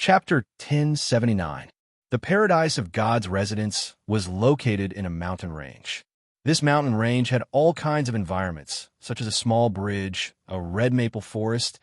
Chapter 1079. The paradise of God's residence was located in a mountain range. This mountain range had all kinds of environments, such as a small bridge, a red maple forest,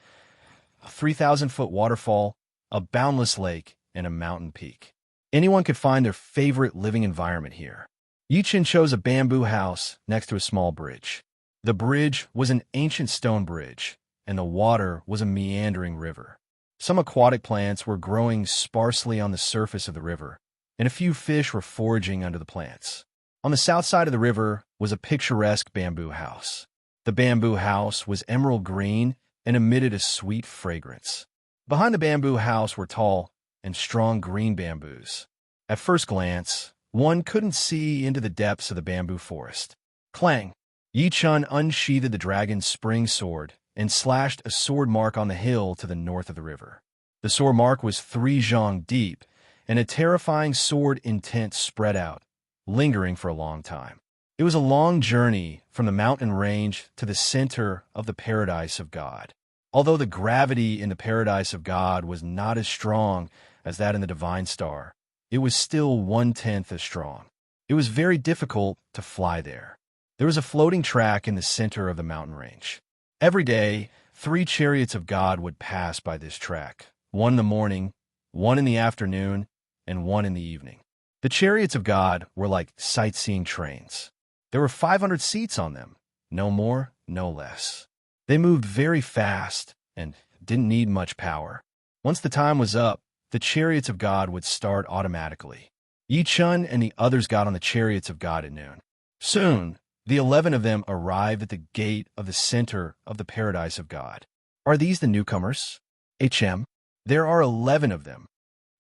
a 3,000-foot waterfall, a boundless lake, and a mountain peak. Anyone could find their favorite living environment here. Yichin chose a bamboo house next to a small bridge. The bridge was an ancient stone bridge, and the water was a meandering river. Some aquatic plants were growing sparsely on the surface of the river, and a few fish were foraging under the plants. On the south side of the river was a picturesque bamboo house. The bamboo house was emerald green and emitted a sweet fragrance. Behind the bamboo house were tall and strong green bamboos. At first glance, one couldn't see into the depths of the bamboo forest. Clang! Yi-chun unsheathed the dragon's spring sword and slashed a sword mark on the hill to the north of the river. The sword mark was 3 zhang deep, and a terrifying sword intent spread out, lingering for a long time. It was a long journey from the mountain range to the center of the paradise of God. Although the gravity in the paradise of God was not as strong as that in the divine star, it was still 1/10 as strong. It was very difficult to fly there. There was a floating track in the center of the mountain range. Every day, 3 chariots of God would pass by this track, one in the morning, one in the afternoon, and one in the evening. The chariots of God were like sightseeing trains. There were 500 seats on them, no more, no less. They moved very fast and didn't need much power. Once the time was up, the chariots of God would start automatically. Yi-chun and the others got on the chariots of God at noon. Soon, the 11 of them arrived at the gate of the center of the paradise of God. Are these the newcomers? HM. There are 11 of them.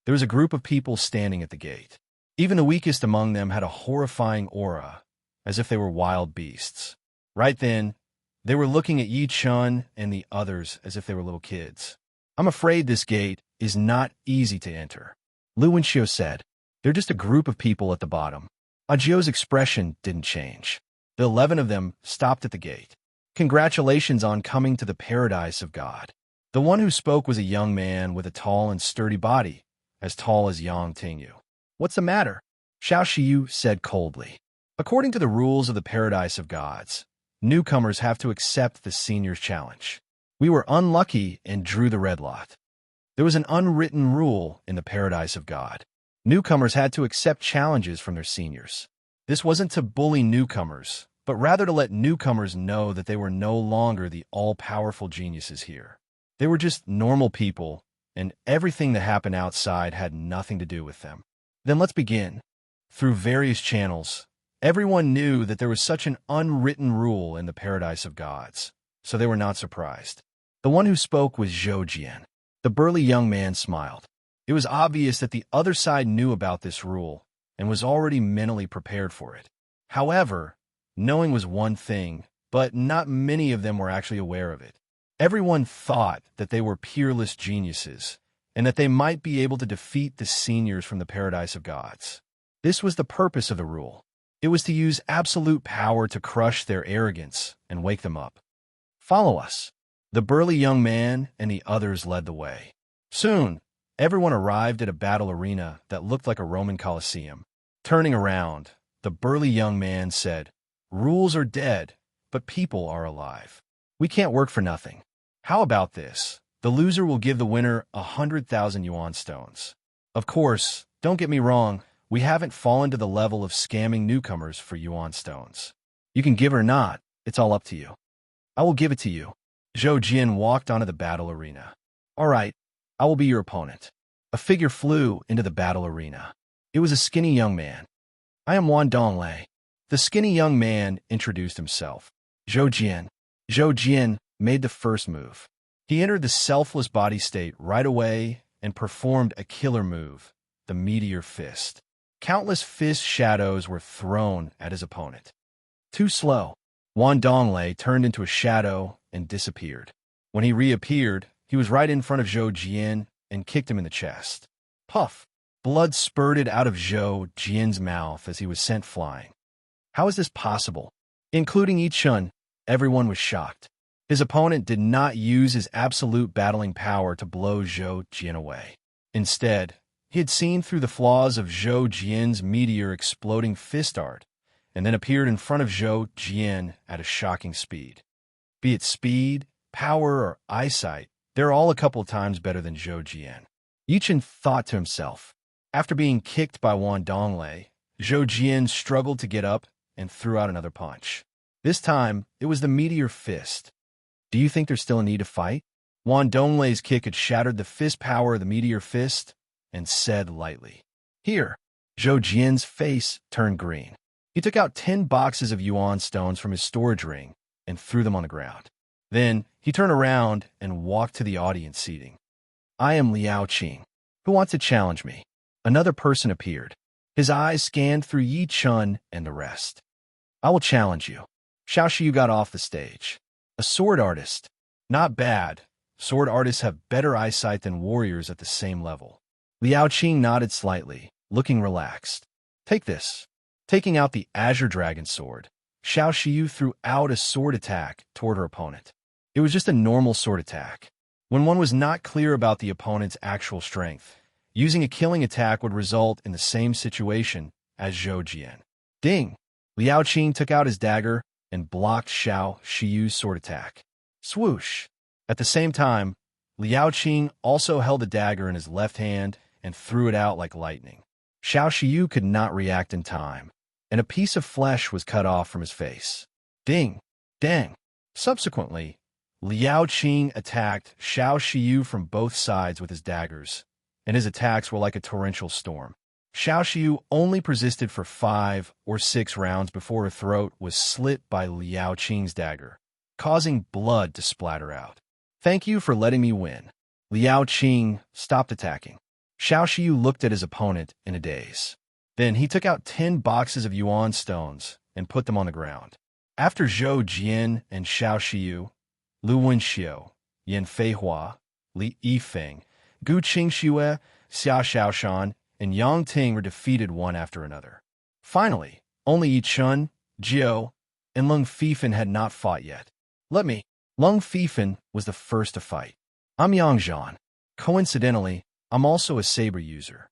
There was a group of people standing at the gate. Even the weakest among them had a horrifying aura, as if they were wild beasts. Right then, they were looking at Yi-chun and the others as if they were little kids. I'm afraid this gate is not easy to enter, Lu Wenxiu said. They're just a group of people at the bottom. Ajio's expression didn't change. The 11 of them stopped at the gate. Congratulations on coming to the paradise of God. The one who spoke was a young man with a tall and sturdy body, as tall as Yang Tingyu. What's the matter? Xiao Shiyu said coldly. According to the rules of the paradise of gods, newcomers have to accept the senior's challenge. We were unlucky and drew the red lot. There was an unwritten rule in the paradise of God. Newcomers had to accept challenges from their seniors. This wasn't to bully newcomers, but rather to let newcomers know that they were no longer the all-powerful geniuses here. They were just normal people, and everything that happened outside had nothing to do with them. Then let's begin. Through various channels, everyone knew that there was such an unwritten rule in the paradise of gods, so they were not surprised. The one who spoke was Zhou Jian. The burly young man smiled. It was obvious that the other side knew about this rule and was already mentally prepared for it. However, knowing was one thing, but not many of them were actually aware of it. Everyone thought that they were peerless geniuses and that they might be able to defeat the seniors from the paradise of gods. This was the purpose of the rule. It was to use absolute power to crush their arrogance and wake them up. Follow us. The burly young man and the others led the way. Soon, everyone arrived at a battle arena that looked like a Roman Colosseum. Turning around, the burly young man said, "Rules are dead, but people are alive. We can't work for nothing. How about this? The loser will give the winner 100,000 yuan stones. Of course, don't get me wrong, we haven't fallen to the level of scamming newcomers for yuan stones. You can give or not, it's all up to you. I will give it to you." Zhou Jian walked onto the battle arena. All right, I will be your opponent. A figure flew into the battle arena. It was a skinny young man. I am Wan Donglei. The skinny young man introduced himself. Zhou Jian. Zhou Jian made the first move. He entered the selfless body state right away and performed a killer move, the meteor fist. Countless fist shadows were thrown at his opponent. Too slow. Wan Donglei turned into a shadow and disappeared. When he reappeared, he was right in front of Zhou Jian and kicked him in the chest. Puff! Blood spurted out of Zhou Jian's mouth as he was sent flying. How is this possible? Including Yi-chun, everyone was shocked. His opponent did not use his absolute battling power to blow Zhou Jian away. Instead, he had seen through the flaws of Zhou Jian's meteor exploding fist art, and then appeared in front of Zhou Jian at a shocking speed. Be it speed, power, or eyesight, they're all a couple times better than Zhou Jian. Yichen thought to himself. After being kicked by Wan Donglei, Zhou Jian struggled to get up and threw out another punch. This time, it was the meteor fist. Do you think there's still a need to fight? Wan Donglei's kick had shattered the fist power of the meteor fist and said lightly, "Here." Zhou Jian's face turned green. He took out 10 boxes of yuan stones from his storage ring and threw them on the ground. Then, he turned around and walked to the audience seating. "I am Liao Qing. Who wants to challenge me?" Another person appeared. His eyes scanned through Yi Chun and the rest. "I will challenge you." Xiao Shiyu got off the stage. A sword artist. Not bad. Sword artists have better eyesight than warriors at the same level. Liao Qing nodded slightly, looking relaxed. "Take this." Taking out the Azure Dragon sword, Xiao Shiyu threw out a sword attack toward her opponent. It was just a normal sword attack. When one was not clear about the opponent's actual strength, using a killing attack would result in the same situation as Zhou Jian. Ding! Liao Qing took out his dagger and blocked Xiao Shiyu's sword attack. Swoosh! At the same time, Liao Qing also held the dagger in his left hand and threw it out like lightning. Xiao Shiyu could not react in time, and a piece of flesh was cut off from his face. Ding! Dang! Subsequently, Liao Qing attacked Xiao Shiyu from both sides with his daggers, and his attacks were like a torrential storm. Xiao Shiyu only persisted for 5 or 6 rounds before her throat was slit by Liao Qing's dagger, causing blood to splatter out. "Thank you for letting me win." Liao Qing stopped attacking. Xiao Shiyu looked at his opponent in a daze. Then he took out 10 boxes of yuan stones and put them on the ground. After Zhou Jian and Xiao Shiyu, Lu Wenxiu, Yan Feihua, Li Yifeng, Gu Qingxue, Xia Xiaoshan, and Yang Ting were defeated one after another. Finally, only Yi Chun, Jiu, and Lung Fifan had not fought yet. Lung Fifan was the first to fight. "I'm Yang Zhan. Coincidentally, I'm also a saber user."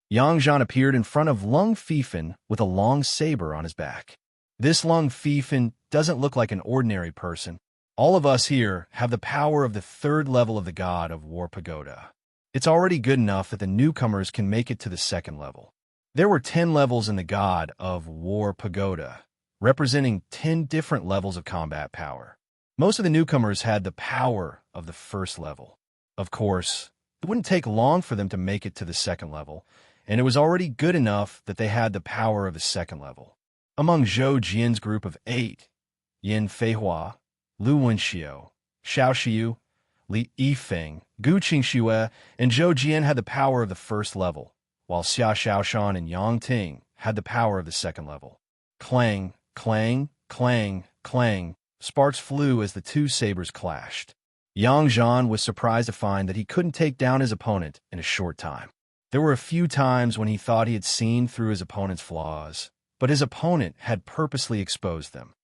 Yang Zhan appeared in front of Lung Fifan with a long saber on his back. "This Lung Fifan doesn't look like an ordinary person. All of us here have the power of the 3rd level of the God of War Pagoda. It's already good enough that the newcomers can make it to the 2nd level. There were 10 levels in the God of War Pagoda, representing 10 different levels of combat power. Most of the newcomers had the power of the 1st level. Of course, it wouldn't take long for them to make it to the 2nd level, and it was already good enough that they had the power of the 2nd level. Among Zhou Jian's group of 8, Yan Feihua, Lu Wenxiu, Xiao Shiyu, Li Yifeng, Gu Qingxue, and Zhou Jian had the power of the 1st level, while Xia Xiaoshan and Yang Ting had the power of the 2nd level. Clang, clang, clang, clang. Sparks flew as the 2 sabers clashed. Yang Zhan was surprised to find that he couldn't take down his opponent in a short time. There were a few times when he thought he had seen through his opponent's flaws, but his opponent had purposely exposed them.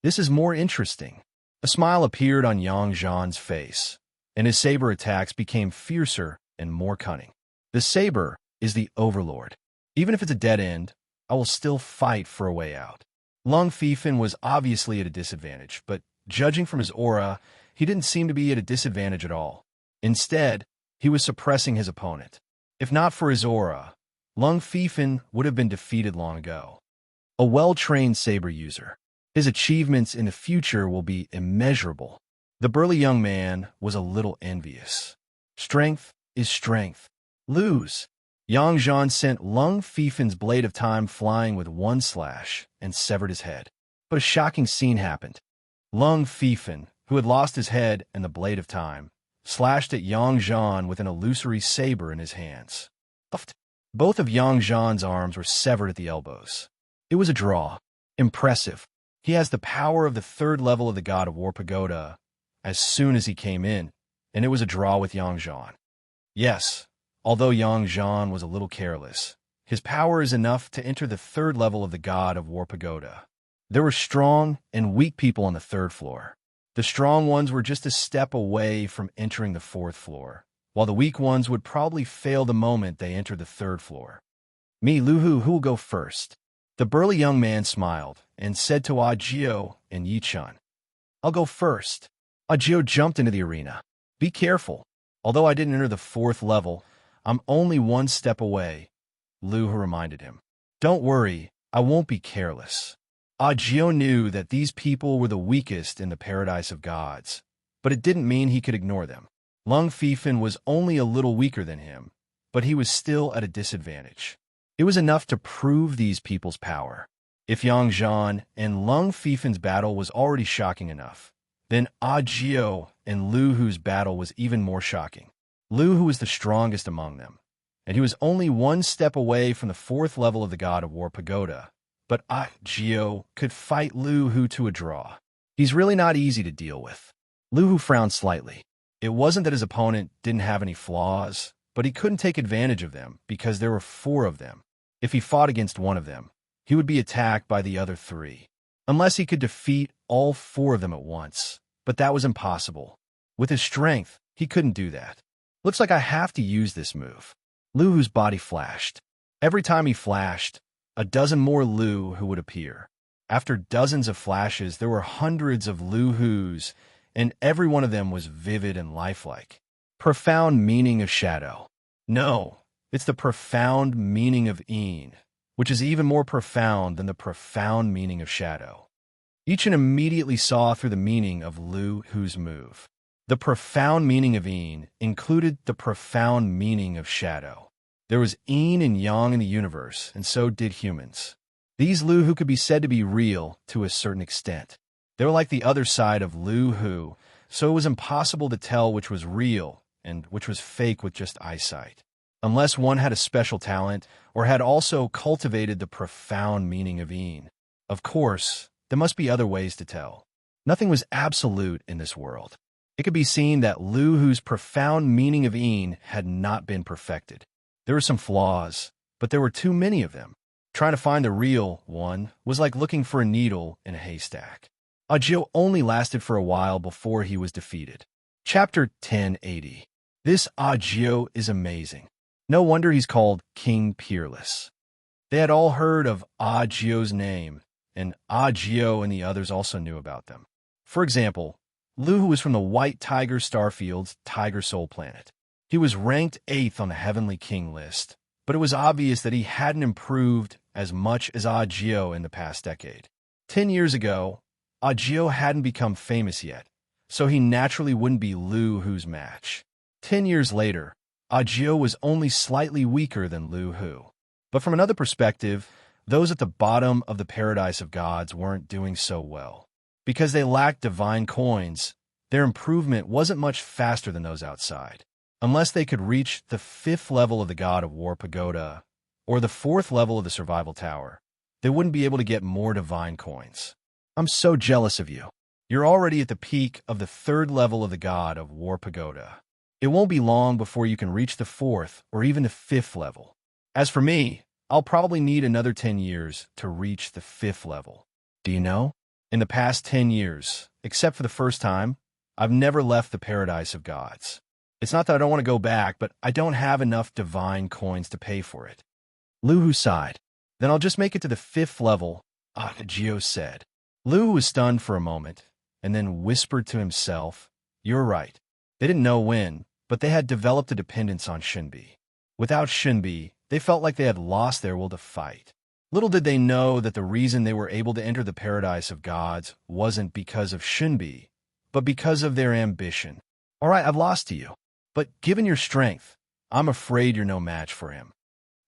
"This is more interesting." A smile appeared on Yang Zhan's face, and his saber attacks became fiercer and more cunning. "The saber is the Overlord. Even if it's a dead end, I will still fight for a way out." Lung Fifan was obviously at a disadvantage, but judging from his aura, he didn't seem to be at a disadvantage at all. Instead, he was suppressing his opponent. If not for his aura, Lung Fifan would have been defeated long ago. A well-trained saber user. His achievements in the future will be immeasurable. The burly young man was a little envious. Strength is strength. Lose. Yang Zhan sent Lung Fifan's blade of time flying with one slash and severed his head. But a shocking scene happened. Lung Fifan, who had lost his head and the blade of time, slashed at Yang Zhan with an illusory saber in his hands. Both of Yang Zhan's arms were severed at the elbows. It was a draw. Impressive. He has the power of the 3rd level of the God of War Pagoda as soon as he came in, and it was a draw with Yang Zhan. Yes, although Yang Zhan was a little careless, his power is enough to enter the 3rd level of the God of War Pagoda. There were strong and weak people on the 3rd floor. The strong ones were just a step away from entering the 4th floor, while the weak ones would probably fail the moment they entered the third floor. Me, Lu Hu, who will go first? The burly young man smiled and said to Ajio and Yichun, I'll go first. Ajio jumped into the arena. Be careful. Although I didn't enter the fourth level, I'm only one step away, Lu Hu reminded him. Don't worry, I won't be careless. Ajio knew that these people were the weakest in the paradise of gods, but it didn't mean he could ignore them. Lung Fifan was only a little weaker than him, but he was still at a disadvantage. It was enough to prove these people's power. If Yang Zhan and Lung Fifan's battle was already shocking enough, then Ajio and Lu Hu's battle was even more shocking. Lu Hu was the strongest among them, and he was only one step away from the fourth level of the God of War Pagoda, but Ajio could fight Lu Hu to a draw. He's really not easy to deal with. Lu Hu frowned slightly. It wasn't that his opponent didn't have any flaws, but he couldn't take advantage of them because there were 4 of them. If he fought against one of them, he would be attacked by the other 3, unless he could defeat all 4 of them at once. But that was impossible. With his strength, he couldn't do that. Looks like I have to use this move. Lu Hu's body flashed. Every time he flashed, a dozen more Lu Hu would appear. After dozens of flashes, there were hundreds of Lu Hus, and every one of them was vivid and lifelike. Profound meaning of shadow. No, it's the profound meaning of Een, which is even more profound than the profound meaning of shadow. Yichun immediately saw through the meaning of Lu Hu's move. The profound meaning of Een included the profound meaning of shadow. There was Yin and Yang in the universe, and so did humans. These Lu Hu could be said to be real to a certain extent. They were like the other side of Lu Hu, so it was impossible to tell which was real and which was fake with just eyesight, unless one had a special talent or had also cultivated the profound meaning of Een. Of course, there must be other ways to tell. Nothing was absolute in this world. It could be seen that Lu Hu's profound meaning of Een had not been perfected. There were some flaws, but there were too many of them. Trying to find the real one was like looking for a needle in a haystack. Ajio only lasted for a while before he was defeated. Chapter 1080. This Ajio is amazing. No wonder he's called King Peerless. They had all heard of Ajio's name, and Ajio and the others also knew about them. For example, Lu Hu was from the White Tiger Starfield's Tiger Soul planet. He was ranked 8th on the Heavenly King list, but it was obvious that he hadn't improved as much as Ajio in the past decade. 10 years ago, Ajio hadn't become famous yet, so he naturally wouldn't be Lu Hu's match. 10 years later, Ajio was only slightly weaker than Lu Hu. But from another perspective, those at the bottom of the paradise of gods weren't doing so well. Because they lacked divine coins, their improvement wasn't much faster than those outside. Unless they could reach the 5th level of the God of War Pagoda, or the 4th level of the Survival Tower, they wouldn't be able to get more divine coins. I'm so jealous of you. You're already at the peak of the 3rd level of the God of War Pagoda. It won't be long before you can reach the 4th or even the 5th level. As for me, I'll probably need another 10 years to reach the 5th level. Do you know? In the past 10 years, except for the first time, I've never left the paradise of gods. It's not that I don't want to go back, but I don't have enough divine coins to pay for it. Lu Hu sighed. Then I'll just make it to the 5th level, Ajio said. Lu Hu was stunned for a moment, and then whispered to himself, You're right. They didn't know when, but they had developed a dependence on Shinbi. Without Shinbi, they felt like they had lost their will to fight. Little did they know that the reason they were able to enter the paradise of gods wasn't because of Shinbi, but because of their ambition. All right, I've lost to you. But given your strength, I'm afraid you're no match for him.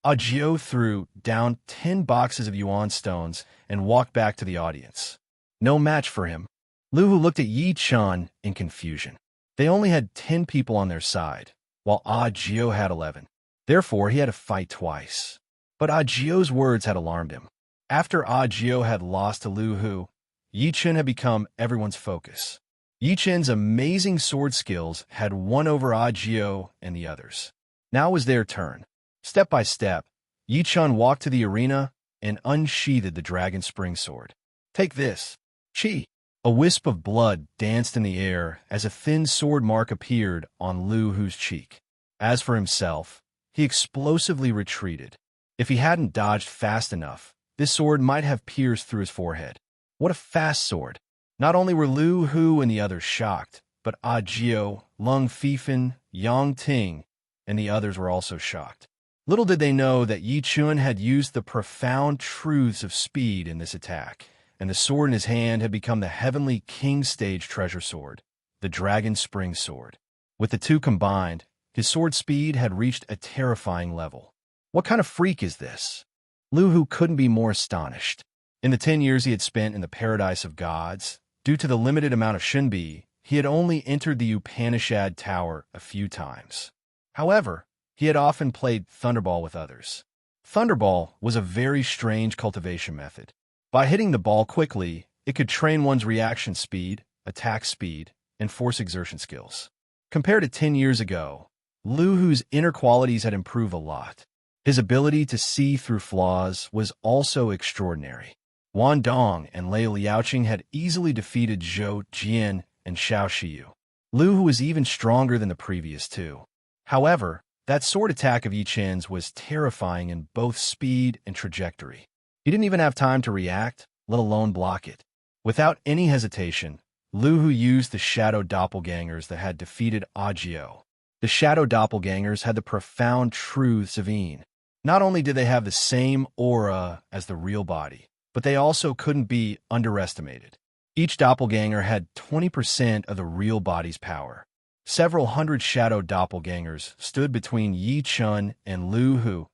Ajio threw down 10 boxes of yuan stones and walked back to the audience. No match for him. Lu Hu looked at Yichun in confusion. They only had 10 people on their side, while Ajio had 11. Therefore, he had to fight twice. But Ajio's words had alarmed him. After Ajio had lost to Lu Hu, Yichun had become everyone's focus. Yichun's amazing sword skills had won over Ajio and the others. Now it was their turn. Step by step, Yichun walked to the arena and unsheathed the dragon spring sword. Take this. Chi. A wisp of blood danced in the air as a thin sword mark appeared on Lu Hu's cheek. As for himself, he explosively retreated. If he hadn't dodged fast enough, this sword might have pierced through his forehead. What a fast sword! Not only were Lu Hu and the others shocked, but Ajio, Lung Fifan, Yang Ting, and the others were also shocked. Little did they know that Yi Chun had used the profound truths of speed in this attack, and the sword in his hand had become the heavenly king stage treasure sword, the Dragon Spring Sword. With the two combined, his sword speed had reached a terrifying level. What kind of freak is this? Lu Hu couldn't be more astonished. In the 10 years he had spent in the paradise of gods, due to the limited amount of Shinbi, he had only entered the Upanishad Tower a few times. However, he had often played Thunderball with others. Thunderball was a very strange cultivation method. By hitting the ball quickly, it could train one's reaction speed, attack speed, and force exertion skills. Compared to 10 years ago, Lu Hu's inner qualities had improved a lot. His ability to see through flaws was also extraordinary. Wan Dong and Lei Liaoqing had easily defeated Zhou Jian and Xiao Shiyu. Lu Hu was even stronger than the previous two. However, that sword attack of Yi Chen's was terrifying in both speed and trajectory. He didn't even have time to react, let alone block it. Without any hesitation, Lu Hu used the shadow doppelgangers that had defeated Ajio. The shadow doppelgangers had the profound truths of Yin. Not only did they have the same aura as the real body, but they also couldn't be underestimated. Each doppelganger had 20% of the real body's power. Several hundred shadow doppelgangers stood between Yi Chun and Lu Hu,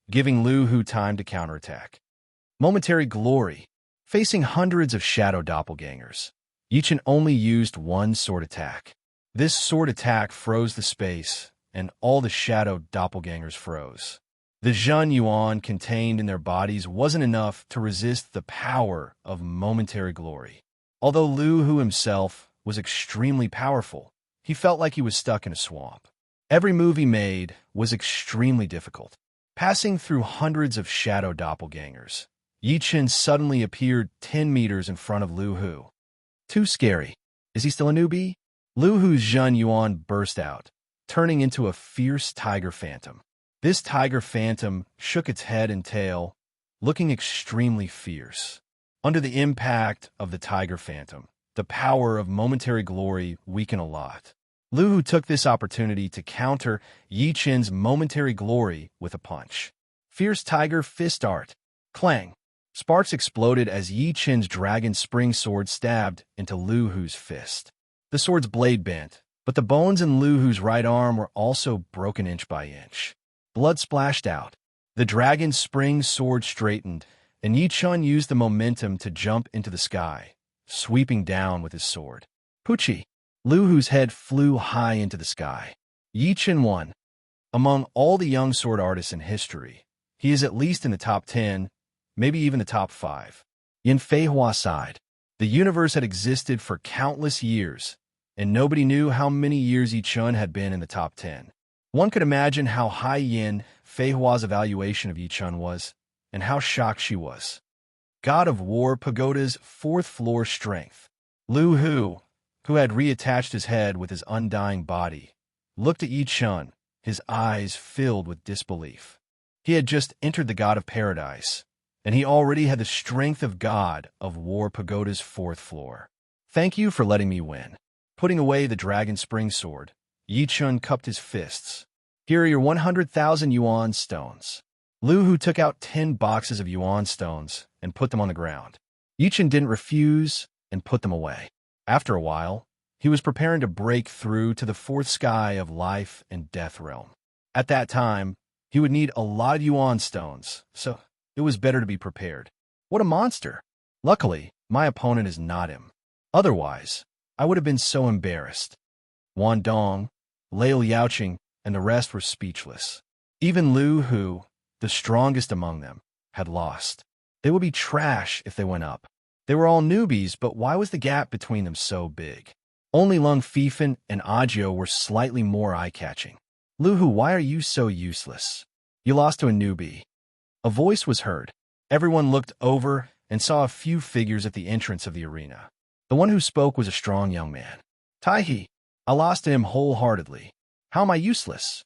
giving Lu Hu time to counterattack. Momentary glory. Facing hundreds of shadow doppelgangers, Yi Chun only used one sword attack. This sword attack froze the space, and all the shadow doppelgangers froze. The Zhen Yuan contained in their bodies wasn't enough to resist the power of momentary glory. Although Lu Hu himself was extremely powerful, he felt like he was stuck in a swamp. Every move he made was extremely difficult. Passing through hundreds of shadow doppelgangers, Yi Chun suddenly appeared 10 meters in front of Lu Hu. Too scary. Is he still a newbie? Lu Hu's Zhen Yuan burst out, turning into a fierce tiger phantom. This tiger phantom shook its head and tail, looking extremely fierce. Under the impact of the tiger phantom, the power of momentary glory weakened a lot. Lu Hu took this opportunity to counter Yi Chen's momentary glory with a punch. Fierce tiger fist art. Clang. Sparks exploded as Yi Chen's dragon spring sword stabbed into Lu Hu's fist. The sword's blade bent, but the bones in Lu Hu's right arm were also broken inch by inch. Blood splashed out. The dragon spring sword straightened, and Yi Chun used the momentum to jump into the sky, sweeping down with his sword. Pucci! Lu Hu's head flew high into the sky. Yi Chun won. Among all the young sword artists in history, he is at least in the top 10, maybe even the top 5. Yin Feihua sighed. The universe had existed for countless years, and nobody knew how many years Yi Chun had been in the top 10. One could imagine how high Yin Feihua's evaluation of Yi Chun was, and how shocked she was. God of War Pagoda's 4th floor strength. Lu Hu, who had reattached his head with his undying body, looked at Yi Chun, his eyes filled with disbelief. He had just entered the God of Paradise, and he already had the strength of God of War Pagoda's 4th floor. Thank you for letting me win. Putting away the dragon spring sword, Yi Chun cupped his fists. Here are your 100,000 yuan stones. Lu Hu took out 10 boxes of yuan stones and put them on the ground. Yi Chun didn't refuse and put them away. After a while, he was preparing to break through to the 4th sky of life and death realm. At that time, he would need a lot of yuan stones, so it was better to be prepared. What a monster! Luckily, my opponent is not him. Otherwise, I would have been so embarrassed. Wan Dong, Lei Liaoqing, and the rest were speechless. Even Lu Hu, the strongest among them, had lost. They would be trash if they went up. They were all newbies, but why was the gap between them so big? Only Lung Fifan and Ajio were slightly more eye-catching. Lu Hu, why are you so useless? You lost to a newbie. A voice was heard. Everyone looked over and saw a few figures at the entrance of the arena. The one who spoke was a strong young man. Taihe, I lost to him wholeheartedly. How am I useless?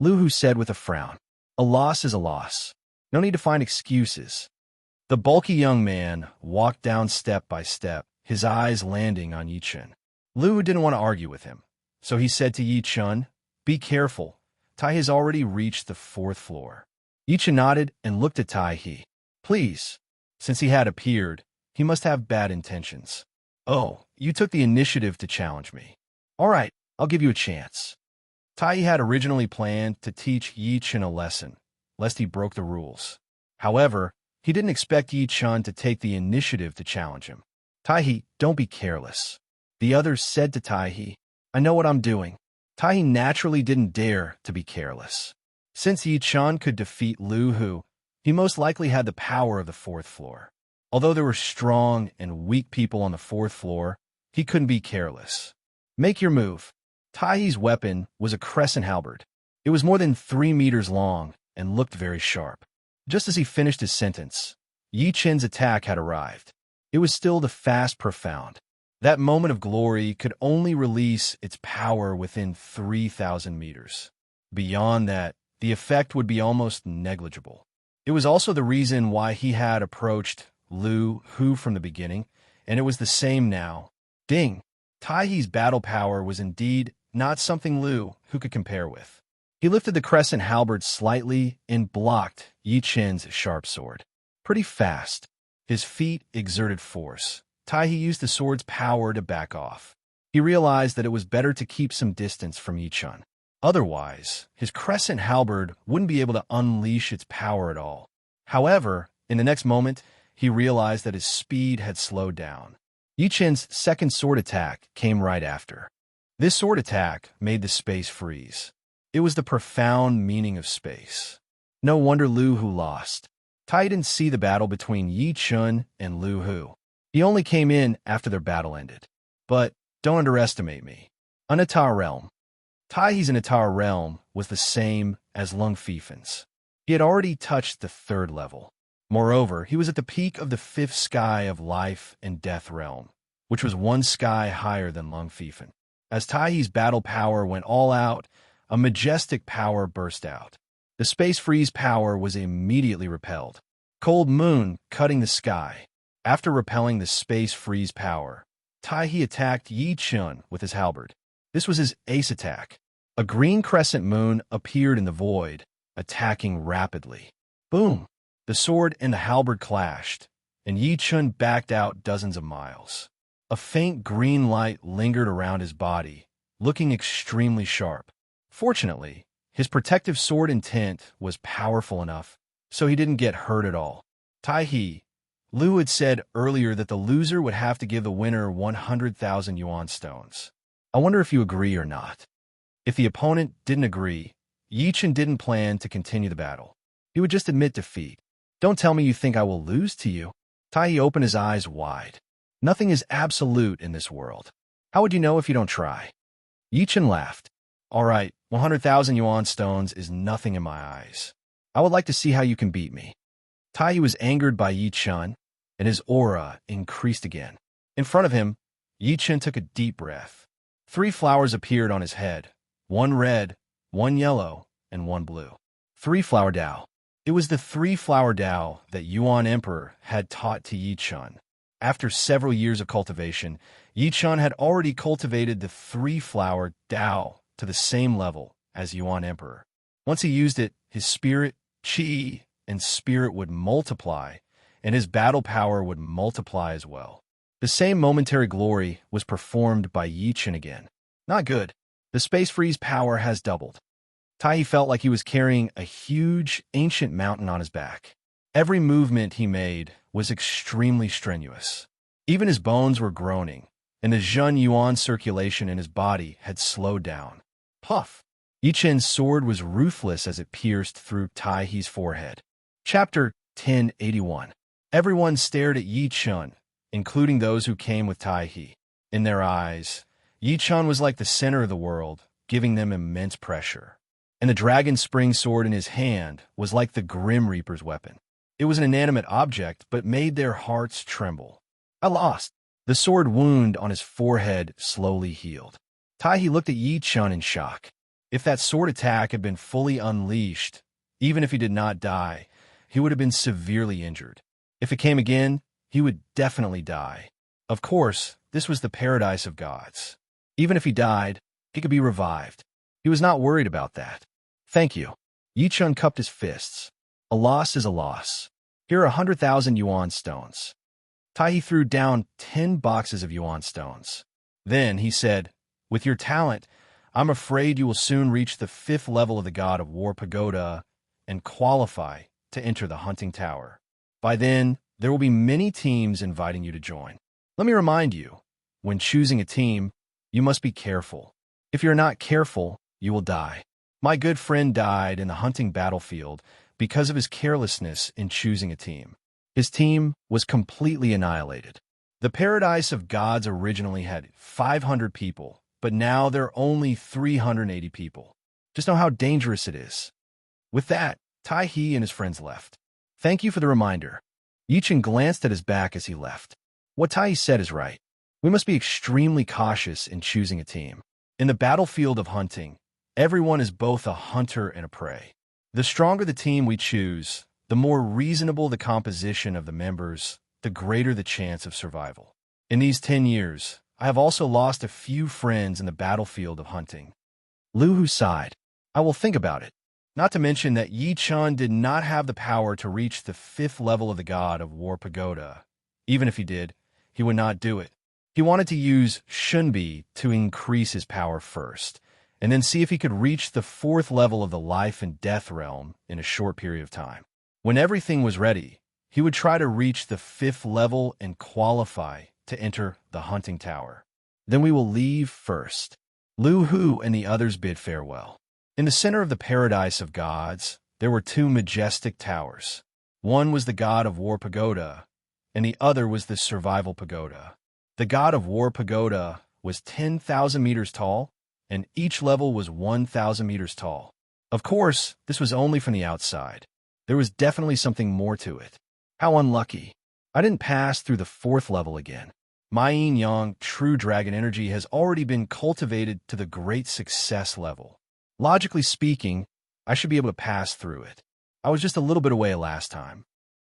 Lu Hu said with a frown. A loss is a loss. No need to find excuses. The bulky young man walked down step by step, his eyes landing on Yi Chen. Lu Hu didn't want to argue with him, so he said to Yi Chen, "Be careful. Tai has already reached the 4th floor." Yi Chen nodded and looked at Tai He. Please. Since he had appeared, he must have bad intentions. "Oh, you took the initiative to challenge me. All right, I'll give you a chance." Tai had originally planned to teach Yi Chen a lesson, lest he broke the rules. However, he didn't expect Yi Chen to take the initiative to challenge him. Tai, don't be careless. The others said to Tai, I know what I'm doing. Tai naturally didn't dare to be careless. Since Yi Chen could defeat Lu Hu, he most likely had the power of the 4th floor. Although there were strong and weak people on the 4th floor, he couldn't be careless. Make your move. Tai's weapon was a crescent halberd. It was more than 3 meters long and looked very sharp. Just as he finished his sentence, Yi Chen's attack had arrived. It was still the fast profound. That moment of glory could only release its power within 3,000 meters. Beyond that, the effect would be almost negligible. It was also the reason why he had approached Lu Hu from the beginning, and it was the same now. Ding! Tai's battle power was indeed not something Lu Hu could compare with. He lifted the crescent halberd slightly and blocked Yi Chen's sharp sword. Pretty fast. His feet exerted force. Tai used the sword's power to back off. He realized that it was better to keep some distance from Yi Chen. Otherwise, his crescent halberd wouldn't be able to unleash its power at all. However, in the next moment, he realized that his speed had slowed down. Yi Chen's second sword attack came right after. This sword attack made the space freeze. It was the profound meaning of space. No wonder Lu Hu lost. Tai didn't see the battle between Yi Chen and Lu Hu. He only came in after their battle ended. But don't underestimate me. Anatar realm. Tai's Anatar realm was the same as Lung Fifen's. He had already touched the 3rd level. Moreover, he was at the peak of the 5th sky of life and death realm, which was 1 sky higher than Lung Fifen. As Tai's battle power went all out, a majestic power burst out. The space freeze power was immediately repelled. Cold moon cutting the sky. After repelling the space freeze power, Tai attacked Yi Chen with his halberd. This was his ace attack. A green crescent moon appeared in the void, attacking rapidly. Boom! The sword and the halberd clashed, and Yi Chen backed out dozens of miles. A faint green light lingered around his body, looking extremely sharp. Fortunately, his protective sword intent was powerful enough, so he didn't get hurt at all. Tai Lu had said earlier that the loser would have to give the winner 100,000 yuan stones. I wonder if you agree or not. If the opponent didn't agree, Yi Chen didn't plan to continue the battle. He would just admit defeat. Don't tell me you think I will lose to you. Tai opened his eyes wide. Nothing is absolute in this world. How would you know if you don't try? Yi Chen laughed. All right, 100,000 yuan stones is nothing in my eyes. I would like to see how you can beat me. Tai was angered by Yi Chen, and his aura increased again. In front of him, Yi Chen took a deep breath. 3 flowers appeared on his head, 1 red, 1 yellow, and 1 blue. 3-flower Dao. It was the 3-flower Dao that Yuan Emperor had taught to Yi Chen. After several years of cultivation, Yi Chen had already cultivated the 3-flower Dao to the same level as Yuan Emperor. Once he used it, his spirit, qi, and spirit would multiply, and his battle power would multiply as well. The same momentary glory was performed by Yi Chen again. Not good. The space freeze power has doubled. Tai felt like he was carrying a huge, ancient mountain on his back. Every movement he made was extremely strenuous. Even his bones were groaning, and the Zhen Yuan circulation in his body had slowed down. Puff! Yi Chen's sword was ruthless as it pierced through Tai's forehead. Chapter 1081. Everyone stared at Yi Chen, including those who came with Tai. In their eyes, Yi Chen was like the center of the world, giving them immense pressure. And the dragon spring sword in his hand was like the Grim Reaper's weapon. It was an inanimate object, but made their hearts tremble. I lost. The sword wound on his forehead slowly healed. Tai looked at Yi Chen in shock. If that sword attack had been fully unleashed, even if he did not die, he would have been severely injured. If it came again, he would definitely die. Of course, this was the paradise of gods. Even if he died, he could be revived. He was not worried about that. Thank you. Yi Chun cupped his fists. A loss is a loss. Here are 100,000 yuan stones. Tai threw down 10 boxes of yuan stones. Then he said, with your talent, I'm afraid you will soon reach the 5th level of the God of War Pagoda and qualify to enter the hunting tower. By then, there will be many teams inviting you to join. Let me remind you, when choosing a team, you must be careful. If you're not careful, you will die. My good friend died in the hunting battlefield because of his carelessness in choosing a team. His team was completely annihilated. The Paradise of Gods originally had 500 people, but now there are only 380 people. Just know how dangerous it is. With that, Tai He and his friends left. Thank you for the reminder. Yi Chun glanced at his back as he left. What Tai said is right. We must be extremely cautious in choosing a team. In the battlefield of hunting, everyone is both a hunter and a prey. The stronger the team we choose, the more reasonable the composition of the members, the greater the chance of survival. In these 10 years, I have also lost a few friends in the battlefield of hunting. Lu Hu sighed. I will think about it. Not to mention that Yi Chun did not have the power to reach the 5th level of the God of War Pagoda. Even if he did, he would not do it. He wanted to use Shunbi to increase his power first, and then see if he could reach the 4th level of the life and death realm in a short period of time. When everything was ready, he would try to reach the 5th level and qualify to enter the hunting tower. Then we will leave first. Lu Hu and the others bid farewell. In the center of the Paradise of Gods, there were 2 majestic towers. One was the God of War Pagoda, and the other was the Survival Pagoda. The God of War Pagoda was 10,000 meters tall, and each level was 1,000 meters tall. Of course, this was only from the outside. There was definitely something more to it. How unlucky. I didn't pass through the 4th level again. My yin yang true dragon energy has already been cultivated to the great success level. Logically speaking, I should be able to pass through it. I was just a little bit away last time.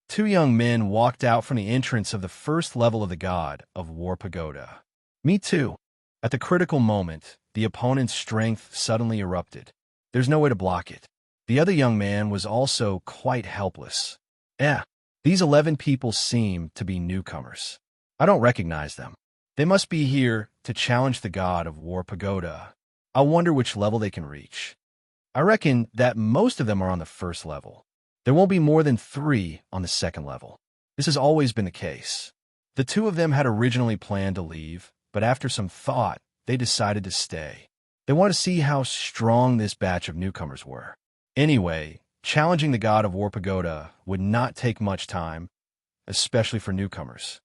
2 young men walked out from the entrance of the 1st level of the God of War Pagoda. Me too. At the critical moment, the opponent's strength suddenly erupted. There's no way to block it. The other young man was also quite helpless. These 11 people seem to be newcomers. I don't recognize them. They must be here to challenge the God of War Pagoda. I wonder which level they can reach. I reckon that most of them are on the 1st level. There won't be more than 3 on the 2nd level. This has always been the case. The 2 of them had originally planned to leave, but after some thought, they decided to stay. They wanted to see how strong this batch of newcomers were. Anyway, challenging the God of War Pagoda would not take much time, especially for newcomers.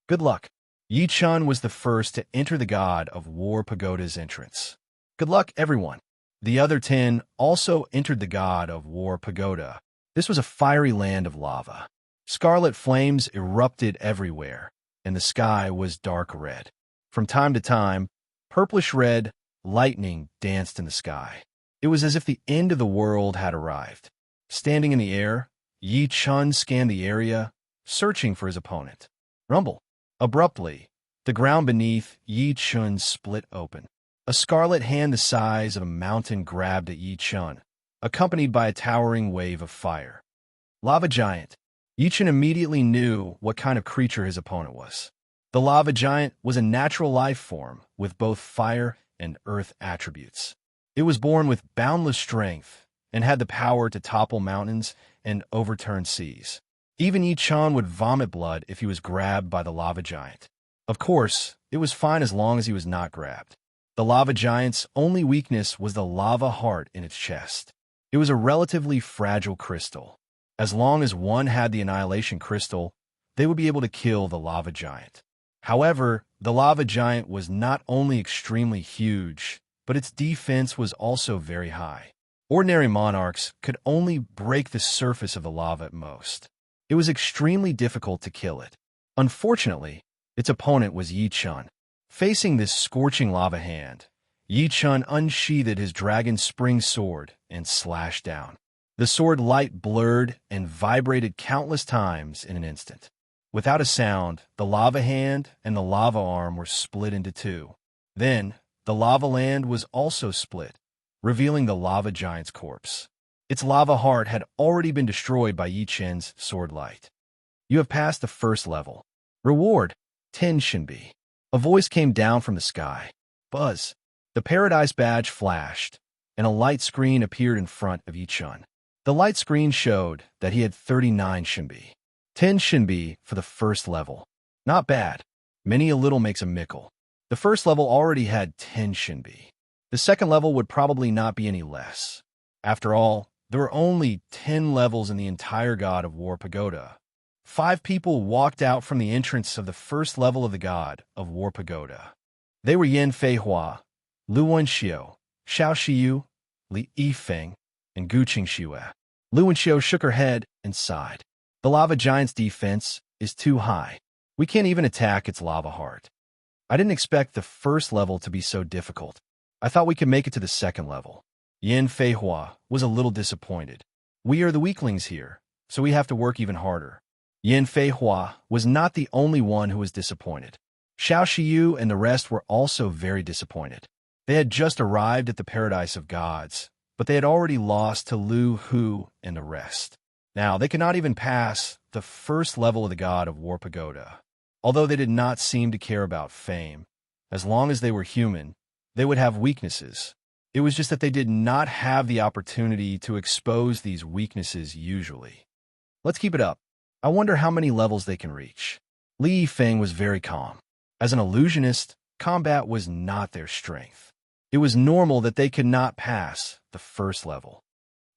Good luck. Yi Chun was the first to enter the God of War Pagoda's entrance. Good luck, everyone. The other 10 also entered the God of War Pagoda. This was a fiery land of lava. Scarlet flames erupted everywhere, and the sky was dark red. From time to time, purplish-red lightning danced in the sky. It was as if the end of the world had arrived. Standing in the air, Yi Chun scanned the area, searching for his opponent. Rumble. Abruptly, the ground beneath Yi Chun split open. A scarlet hand the size of a mountain grabbed at Yi Chun, accompanied by a towering wave of fire. Lava Giant. Yi Chun immediately knew what kind of creature his opponent was. The lava giant was a natural life form with both fire and earth attributes. It was born with boundless strength and had the power to topple mountains and overturn seas. Even Yi Chun would vomit blood if he was grabbed by the lava giant. Of course, it was fine as long as he was not grabbed. The lava giant's only weakness was the lava heart in its chest. It was a relatively fragile crystal. As long as one had the annihilation crystal, they would be able to kill the lava giant. However, the lava giant was not only extremely huge, but its defense was also very high. Ordinary monarchs could only break the surface of the lava at most. It was extremely difficult to kill it. Unfortunately, its opponent was Yi Chun. Facing this scorching lava hand, Yi Chun unsheathed his dragon spring sword and slashed down. The sword light blurred and vibrated countless times in an instant. Without a sound, the lava hand and the lava arm were split into two. Then, the lava land was also split, revealing the lava giant's corpse. Its lava heart had already been destroyed by Yi Chun's sword light. You have passed the first level. Reward, 10 Shinbi. A voice came down from the sky. Buzz. The Paradise badge flashed, and a light screen appeared in front of Yi Chun. The light screen showed that he had 39 Shinbi. 10 Shinbi for the first level. Not bad. Many a little makes a mickle. The first level already had 10 Shinbi. The second level would probably not be any less. After all, there were only 10 levels in the entire God of War Pagoda. 5 people walked out from the entrance of the first level of the God of War Pagoda. They were Yan Feihua, Lu Wenxiu, Xiao Shiyu, Li Yifeng, and Gu Qingxue. Lu Wenxiu shook her head and sighed. The lava giant's defense is too high. We can't even attack its lava heart. I didn't expect the first level to be so difficult. I thought we could make it to the second level. Yan Feihua was a little disappointed. We are the weaklings here, so we have to work even harder. Yan Feihua was not the only one who was disappointed. Xiao Shiyu and the rest were also very disappointed. They had just arrived at the Paradise of Gods, but they had already lost to Lu Hu and the rest. Now, they could not even pass the first level of the God of War Pagoda. Although they did not seem to care about fame, as long as they were human, they would have weaknesses. It was just that they did not have the opportunity to expose these weaknesses usually. Let's keep it up. I wonder how many levels they can reach. Li Yifeng was very calm. As an illusionist, combat was not their strength. It was normal that they could not pass the first level.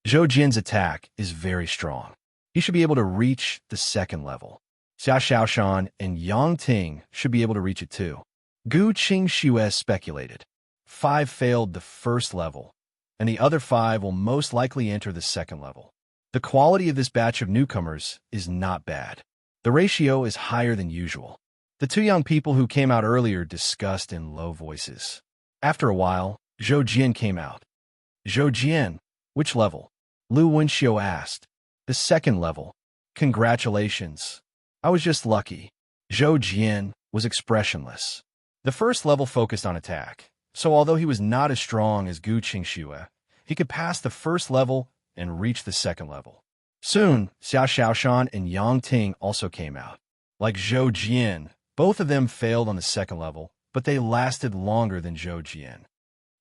Zhou Jin's attack is very strong. He should be able to reach the second level. Xia Xiaoshan and Yang Ting should be able to reach it too. Gu Qingxue speculated. 5 failed the first level, and the other 5 will most likely enter the second level. The quality of this batch of newcomers is not bad. The ratio is higher than usual. The 2 young people who came out earlier discussed in low voices. After a while, Zhou Jin came out. Zhou Jin, which level? Lu Wenxiu asked. The second level. Congratulations. I was just lucky. Zhou Jin was expressionless. The first level focused on attack, so although he was not as strong as Gu Qingxue, he could pass the first level and reach the second level. Soon, Xia Xiaoshan and Yang Ting also came out. Like Zhou Jin, both of them failed on the second level, but they lasted longer than Zhou Jin.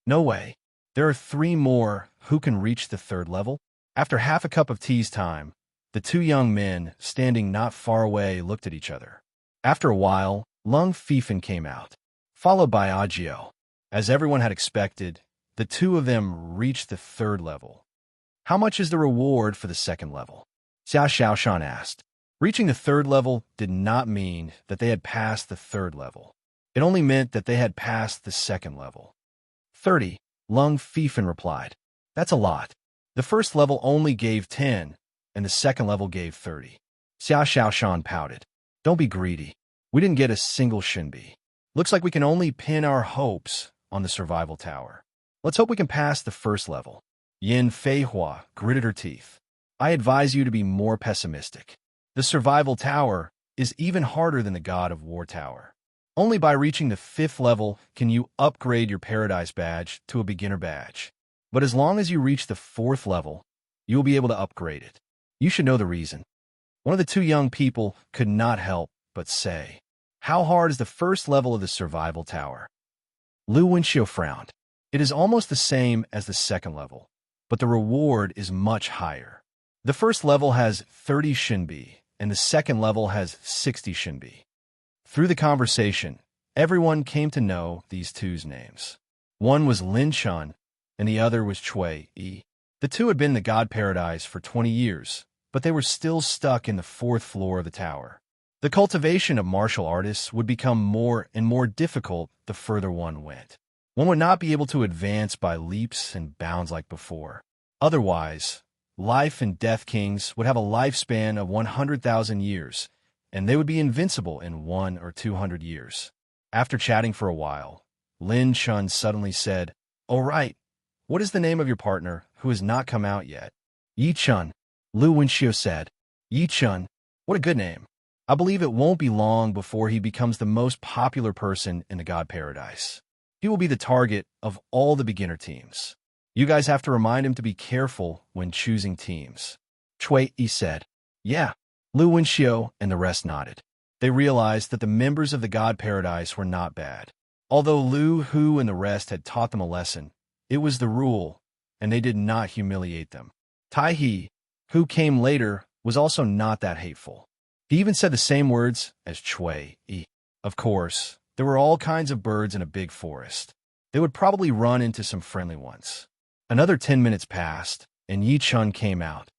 No way. There are 3 more who can reach the third level. After half a cup of tea's time, the 2 young men, standing not far away, looked at each other. After a while, Lung Fifan came out, followed by Agio. As everyone had expected, the 2 of them reached the third level. How much is the reward for the second level? Xia Xiaoshan asked. Reaching the third level did not mean that they had passed the third level. It only meant that they had passed the second level. 30, Lung Fifan replied. That's a lot. The first level only gave 10, and the second level gave 30. Xia Xiaoshan pouted. Don't be greedy. We didn't get a single Shinbi. Looks like we can only pin our hopes on the survival tower. Let's hope we can pass the first level. Yan Feihua gritted her teeth. I advise you to be more pessimistic. The survival tower is even harder than the God of War tower. Only by reaching the 5th level can you upgrade your Paradise badge to a beginner badge. But as long as you reach the 4th level, you will be able to upgrade it. You should know the reason. One of the 2 young people could not help but say, how hard is the first level of the survival tower? Lu Wenxiu frowned. It is almost the same as the second level, but the reward is much higher. The first level has 30 Shinbi, and the second level has 60 Shinbi. Through the conversation, everyone came to know these 2's names. One was Lin Chun, and the other was Cui Yi. The 2 had been in the God Paradise for 20 years, but they were still stuck in the 4th floor of the tower. The cultivation of martial artists would become more and more difficult the further one went. One would not be able to advance by leaps and bounds like before. Otherwise, life and death kings would have a lifespan of 100,000 years, and they would be invincible in 100 or 200 years. After chatting for a while, Lin Chun suddenly said, "Oh, right. What is the name of your partner who has not come out yet?" "Yi-chun," Lu Wenxiu said. "Yi-chun, what a good name. I believe it won't be long before he becomes the most popular person in the God Paradise. He will be the target of all the beginner teams. You guys have to remind him to be careful when choosing teams." Chui Yi said. "Yeah." Lu Wenxiu and the rest nodded. They realized that the members of the God Paradise were not bad. Although Lu Hu and the rest had taught them a lesson, it was the rule, and they did not humiliate them. Tai He, who came later, was also not that hateful. He even said the same words as Chui Yi. Of course, there were all kinds of birds in a big forest. They would probably run into some friendly ones. Another 10 minutes passed, and Yi-chun came out.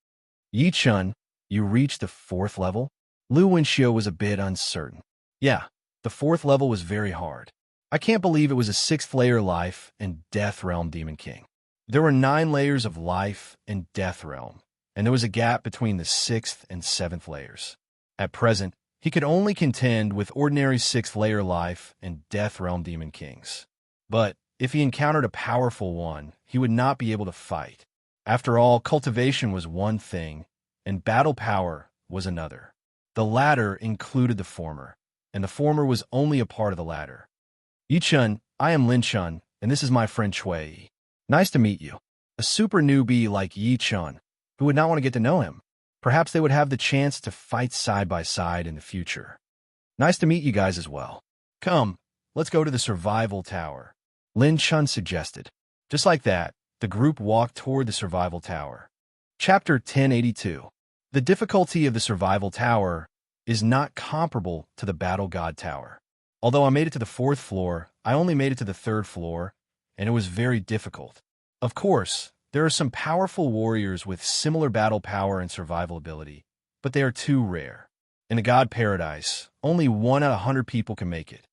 "Yi-chun, you reached the 4th level?" Lu Wenxiu was a bit uncertain. "Yeah, the 4th level was very hard. I can't believe it was a 6th layer life and death realm demon king. There were 9 layers of life and death realm, and there was a gap between the 6th and 7th layers. At present, he could only contend with ordinary 6th layer life and death realm demon kings. But if he encountered a powerful one, he would not be able to fight. After all, cultivation was one thing, and battle power was another. The latter included the former, and the former was only a part of the latter. "Yi-chun, I am Lin-chun, and this is my friend Chui. Nice to meet you." A super newbie like Yi-chun, who would not want to get to know him. Perhaps they would have the chance to fight side by side in the future. "Nice to meet you guys as well. Come, let's go to the survival tower," Lin-chun suggested. Just like that, the group walked toward the survival tower. Chapter 1082. The difficulty of the survival tower is not comparable to the battle god tower. Although I made it to the 4th floor, I only made it to the 3rd floor, and it was very difficult. Of course, there are some powerful warriors with similar battle power and survival ability, but they are too rare. In the God Paradise, only 1 out of 100 people can make it.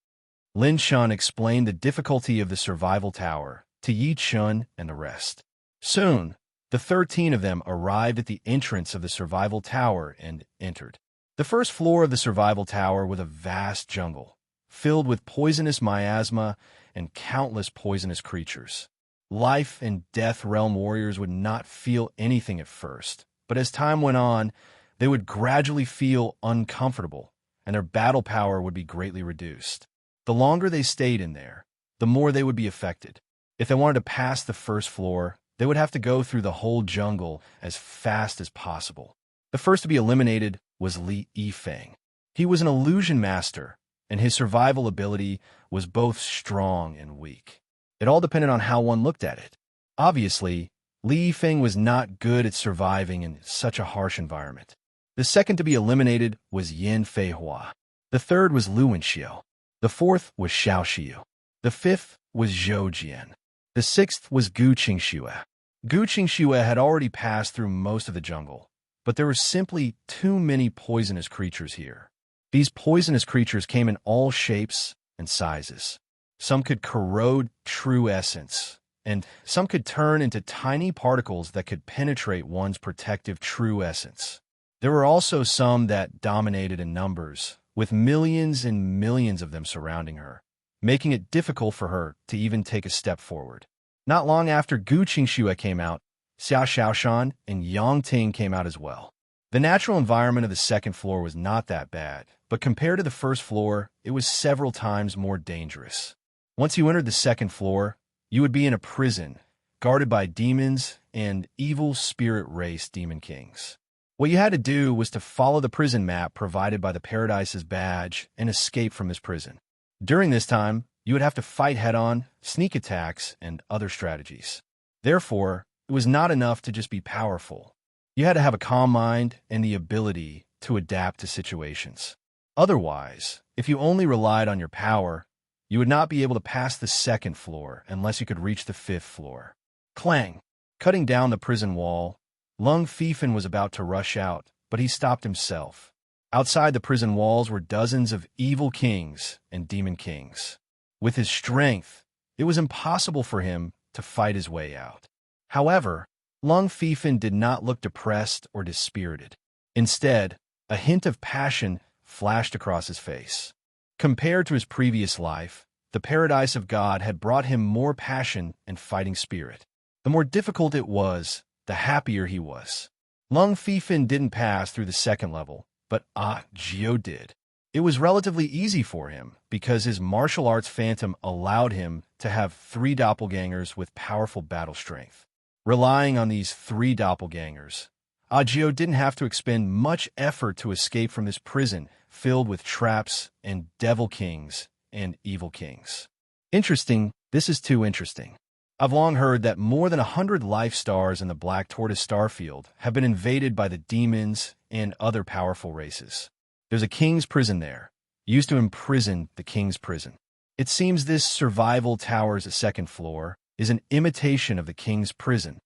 Lin-chun explained the difficulty of the survival tower to Yi-chun and the rest. Soon, the 13 of them arrived at the entrance of the survival tower and entered. The 1st floor of the survival tower was a vast jungle, filled with poisonous miasma and countless poisonous creatures. Life and death realm warriors would not feel anything at first, but as time went on, they would gradually feel uncomfortable, and their battle power would be greatly reduced. The longer they stayed in there, the more they would be affected. If they wanted to pass the 1st floor, they would have to go through the whole jungle as fast as possible. The first to be eliminated was Li Yifeng. He was an illusion master, and his survival ability was both strong and weak. It all depended on how one looked at it. Obviously, Li Yifeng was not good at surviving in such a harsh environment. The second to be eliminated was Yin Feihua. The third was Lu Wenxiu. The 4th was Xiao Xiu. The 5th was Zhou Jian. The 6th was Gu Qingxue. Gu Qingxue had already passed through most of the jungle, but there were simply too many poisonous creatures here. These poisonous creatures came in all shapes and sizes. Some could corrode true essence, and some could turn into tiny particles that could penetrate one's protective true essence. There were also some that dominated in numbers, with millions and millions of them surrounding her, making it difficult for her to even take a step forward. Not long after Gu Qingxue came out, Xia Xiaoshan and Yang Ting came out as well. The natural environment of the 2nd floor was not that bad, but compared to the 1st floor, it was several times more dangerous. Once you entered the 2nd floor, you would be in a prison, guarded by demons and evil spirit race demon kings. What you had to do was to follow the prison map provided by the Paradise's badge and escape from this prison. During this time, you would have to fight head-on, sneak attacks, and other strategies. Therefore, it was not enough to just be powerful. You had to have a calm mind and the ability to adapt to situations. Otherwise, if you only relied on your power, you would not be able to pass the 2nd floor unless you could reach the 5th floor. Clang! Cutting down the prison wall, Lung Fifan was about to rush out, but he stopped himself. Outside the prison walls were dozens of evil kings and demon kings. With his strength, it was impossible for him to fight his way out. However, Lung Fifan did not look depressed or dispirited. Instead, a hint of passion flashed across his face. Compared to his previous life, the paradise of God had brought him more passion and fighting spirit. The more difficult it was, the happier he was. Lung Fifin didn't pass through the second level, but Gio did. It was relatively easy for him because his martial arts phantom allowed him to have 3 doppelgangers with powerful battle strength. Relying on these 3 doppelgangers, Agio didn't have to expend much effort to escape from this prison filled with traps and devil kings and evil kings. Interesting, this is too interesting. I've long heard that more than 100 life stars in the Black Tortoise starfield have been invaded by the demons and other powerful races. There's a king's prison there, used to imprison the king's prison. It seems this survival tower's second floor is an imitation of the king's prison.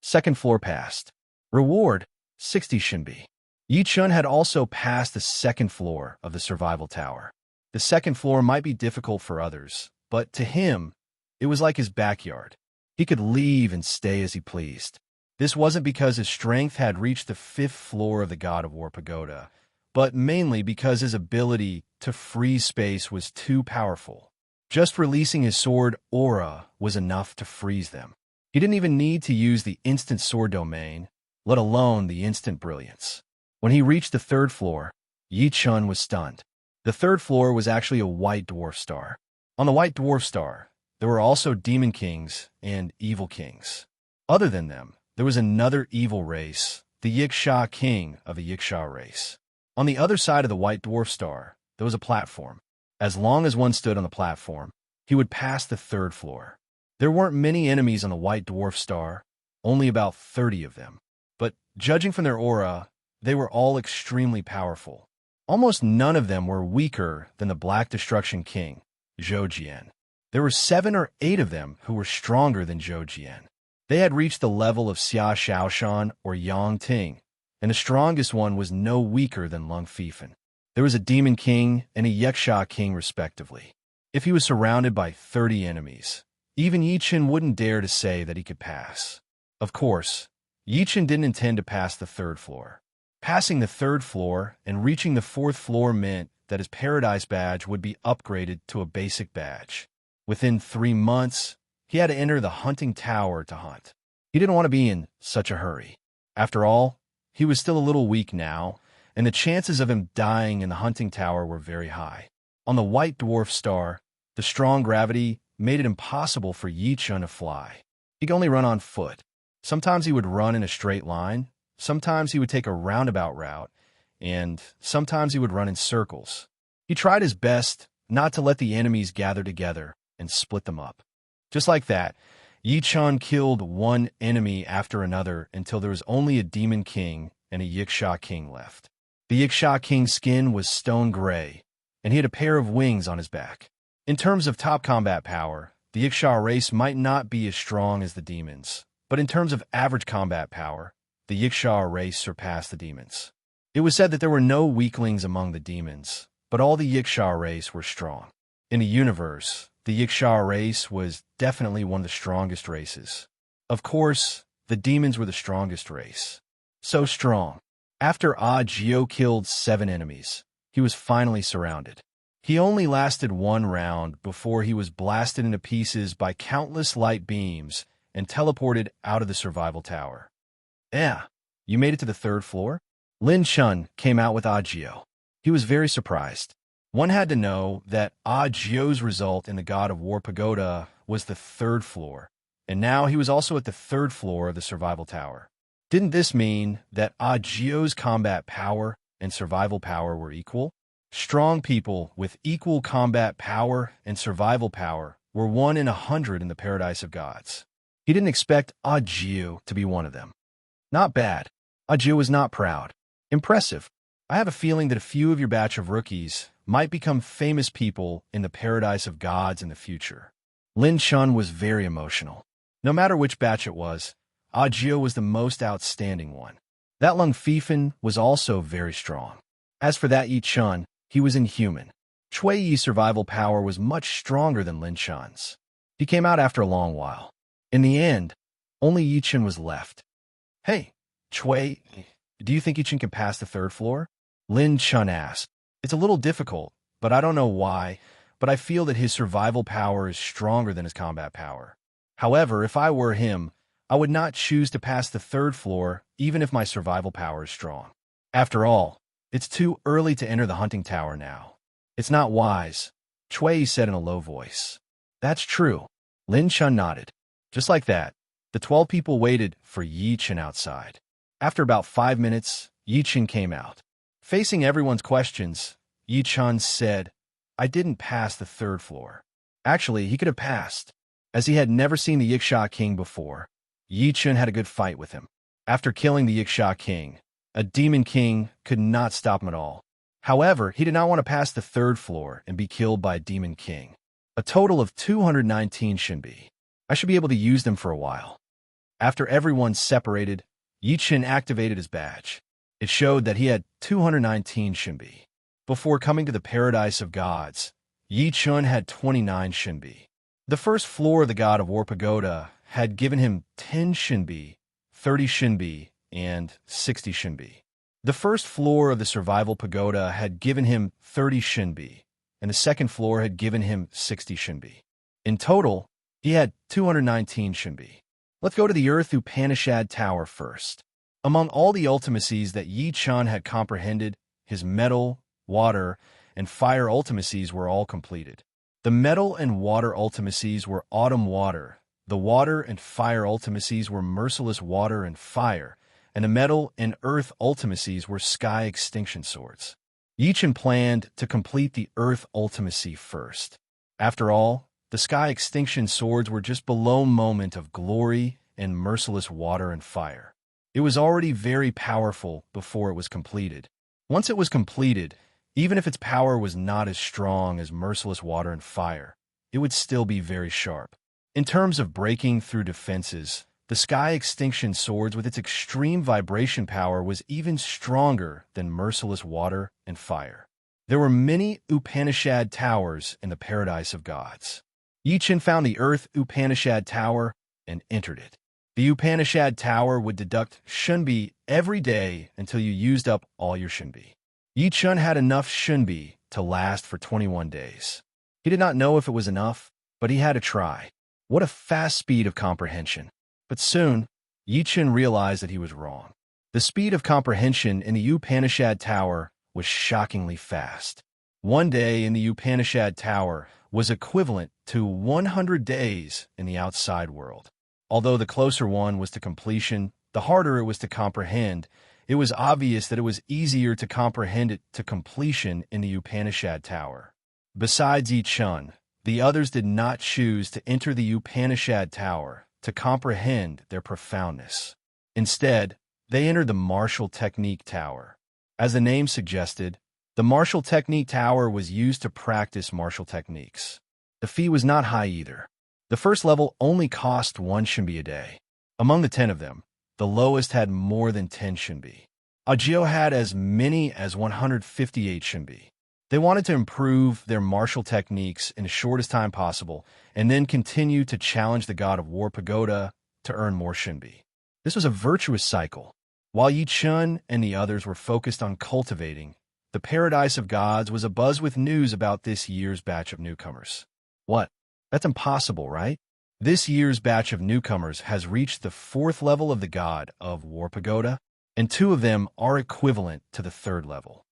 Second floor passed. Reward, 60 Shinbi. Yi Chun had also passed the second floor of the survival tower. The second floor might be difficult for others, but to him, it was like his backyard. He could leave and stay as he pleased. This wasn't because his strength had reached the 5th floor of the God of War Pagoda, but mainly because his ability to freeze space was too powerful. Just releasing his sword aura was enough to freeze them. He didn't even need to use the instant sword domain, let alone the instant brilliance. When he reached the 3rd floor, Yi Chun was stunned. The 3rd floor was actually a white dwarf star. On the white dwarf star, there were also demon kings and evil kings. Other than them, there was another evil race, the Yiksha king of the Yiksha race. On the other side of the white dwarf star, there was a platform. As long as one stood on the platform, he would pass the 3rd floor. There weren't many enemies on the white dwarf star, only about 30 of them. But judging from their aura, they were all extremely powerful. Almost none of them were weaker than the Black Destruction King, Zhou Jian. There were 7 or 8 of them who were stronger than Zhou Jian. They had reached the level of Xia Shaoshan or Yang Ting, and the strongest one was no weaker than Lung Fifin. There was a Demon King and a Yeksha King respectively. If he was surrounded by 30 enemies, even Yi Chun wouldn't dare to say that he could pass. Of course, Yi Chun didn't intend to pass the 3rd floor. Passing the 3rd floor and reaching the 4th floor meant that his Paradise badge would be upgraded to a basic badge. Within 3 months, he had to enter the hunting tower to hunt. He didn't want to be in such a hurry. After all, he was still a little weak now, and the chances of him dying in the hunting tower were very high. On the white dwarf star, the strong gravity made it impossible for Yi Chun to fly. He could only run on foot. Sometimes he would run in a straight line, sometimes he would take a roundabout route, and sometimes he would run in circles. He tried his best not to let the enemies gather together and split them up. Just like that, Yi Chun killed one enemy after another until there was only a Demon King and a Yiksha King left. The Yiksha King's skin was stone gray, and he had a pair of wings on his back. In terms of top combat power, the Yiksha race might not be as strong as the demons, but in terms of average combat power, the Yiksha race surpassed the demons. It was said that there were no weaklings among the demons, but all the Yiksha race were strong. In the universe, the Yiksha race was definitely one of the strongest races. Of course, the demons were the strongest race. So strong. After Gio killed 7 enemies, he was finally surrounded. He only lasted 1 round before he was blasted into pieces by countless light beams and teleported out of the survival tower. You made it to the 3rd floor? Lin Chun came out with Gio. He was very surprised. One had to know that Gio's result in the God of War Pagoda was the 3rd floor, and now he was also at the 3rd floor of the survival tower. Didn't this mean that Gio's combat power and survival power were equal? Strong people with equal combat power and survival power were 1 in 100 in the Paradise of Gods. He didn't expect Gio to be one of them. Not bad. Gio was not proud. Impressive. I have a feeling that a few of your batch of rookies might become famous people in the Paradise of Gods in the future. Lin Chun was very emotional. No matter which batch it was, Gio was the most outstanding one. That Lung Fifin was also very strong. As for that Yi Chun, he was inhuman. Chui Yi's survival power was much stronger than Lin Chun's. He came out after a long while. In the end, only Yi Chun was left. Hey, Chui, do you think Yi Chun can pass the 3rd floor? Lin Chun asked. It's a little difficult, but I don't know why. but I feel that his survival power is stronger than his combat power. However, if I were him, I would not choose to pass the third floor even if my survival power is strong. After all, it's too early to enter the hunting tower now. It's not wise, Chui said in a low voice. That's true. Lin Chun nodded. Just like that, the 12 people waited for Yi Chen outside. After about 5 minutes, Yi Chen came out. Facing everyone's questions, Yi Chen said, I didn't pass the third floor. Actually, he could have passed. As he had never seen the Yiksha King before, Yi Chen had a good fight with him. After killing the Yiksha King, a demon king could not stop him at all. However, he did not want to pass the third floor and be killed by a demon king. A total of 219 Shinbi. I should be able to use them for a while. After everyone separated, Yi Chen activated his badge. It showed that he had 219 Shinbi. Before coming to the Paradise of Gods, Yi Chen had 29 Shinbi. The first floor of the God of War Pagoda had given him 10 Shinbi, 30 Shinbi, and 60 Shinbi. The first floor of the Survival Pagoda had given him 30 Shinbi, and the second floor had given him 60 Shinbi. In total, he had 219 Shinbi. Let's go to the Earth Upanishad Tower first. Among all the ultimacies that Yi Chen had comprehended, his metal, water, and fire ultimacies were all completed. The metal and water ultimacies were autumn water, the water and fire ultimacies were merciless water and fire, and the metal and earth ultimacies were sky extinction swords. Yi Chen planned to complete the earth ultimacy first. After all, the sky extinction swords were just below moment of glory and merciless water and fire. It was already very powerful before it was completed. Once it was completed, even if its power was not as strong as merciless water and fire, it would still be very sharp. In terms of breaking through defenses, the sky extinction swords with its extreme vibration power was even stronger than merciless water and fire. There were many Upanishad towers in the Paradise of Gods. Yi Chen found the Earth Upanishad Tower and entered it. The Upanishad Tower would deduct Shunbi every day until you used up all your Shunbi. Yi Chen had enough Shunbi to last for 21 days. He did not know if it was enough, but he had to try. What a fast speed of comprehension. But soon, Yi Chen realized that he was wrong. The speed of comprehension in the Upanishad Tower was shockingly fast. 1 day in the Upanishad Tower was equivalent to 100 days in the outside world. Although the closer one was to completion, the harder it was to comprehend. It was obvious that it was easier to comprehend it to completion in the Upanishad Tower. Besides Yi Chen, the others did not choose to enter the Upanishad Tower to comprehend their profoundness. Instead, they entered the Martial Technique Tower. As the name suggested, the Martial Technique Tower was used to practice martial techniques. The fee was not high either. The first level only cost 1 Shinbi a day. Among the 10 of them, the lowest had more than 10 Shinbi. Agio had as many as 158 Shinbi. They wanted to improve their martial techniques in the shortest time possible and then continue to challenge the God of War Pagoda to earn more Shinbi. This was a virtuous cycle. While Yi Chen and the others were focused on cultivating, the Paradise of Gods was abuzz with news about this year's batch of newcomers. What? That's impossible, right? This year's batch of newcomers has reached the 4th level of the God of War Pagoda, and 2 of them are equivalent to the 3rd level.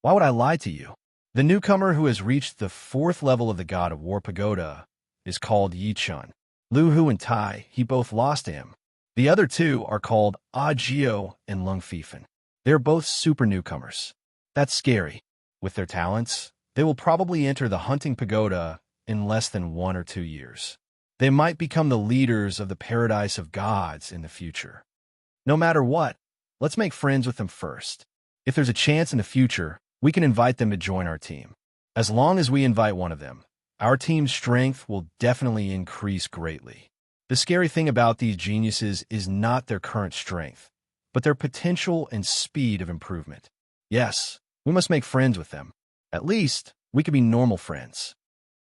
Why would I lie to you? The newcomer who has reached the 4th level of the God of War Pagoda is called Yi Chen. Lu Hu and Tai, he both lost to him. The other 2 are called Agio and Lung Fifen. They are both super newcomers. That's scary. With their talents, they will probably enter the Hunting Pagoda in less than 1 or 2 years. They might become the leaders of the Paradise of Gods in the future. No matter what, let's make friends with them first. If there's a chance in the future, we can invite them to join our team. As long as we invite one of them, our team's strength will definitely increase greatly. The scary thing about these geniuses is not their current strength, but their potential and speed of improvement. Yes, we must make friends with them. At least, we could be normal friends.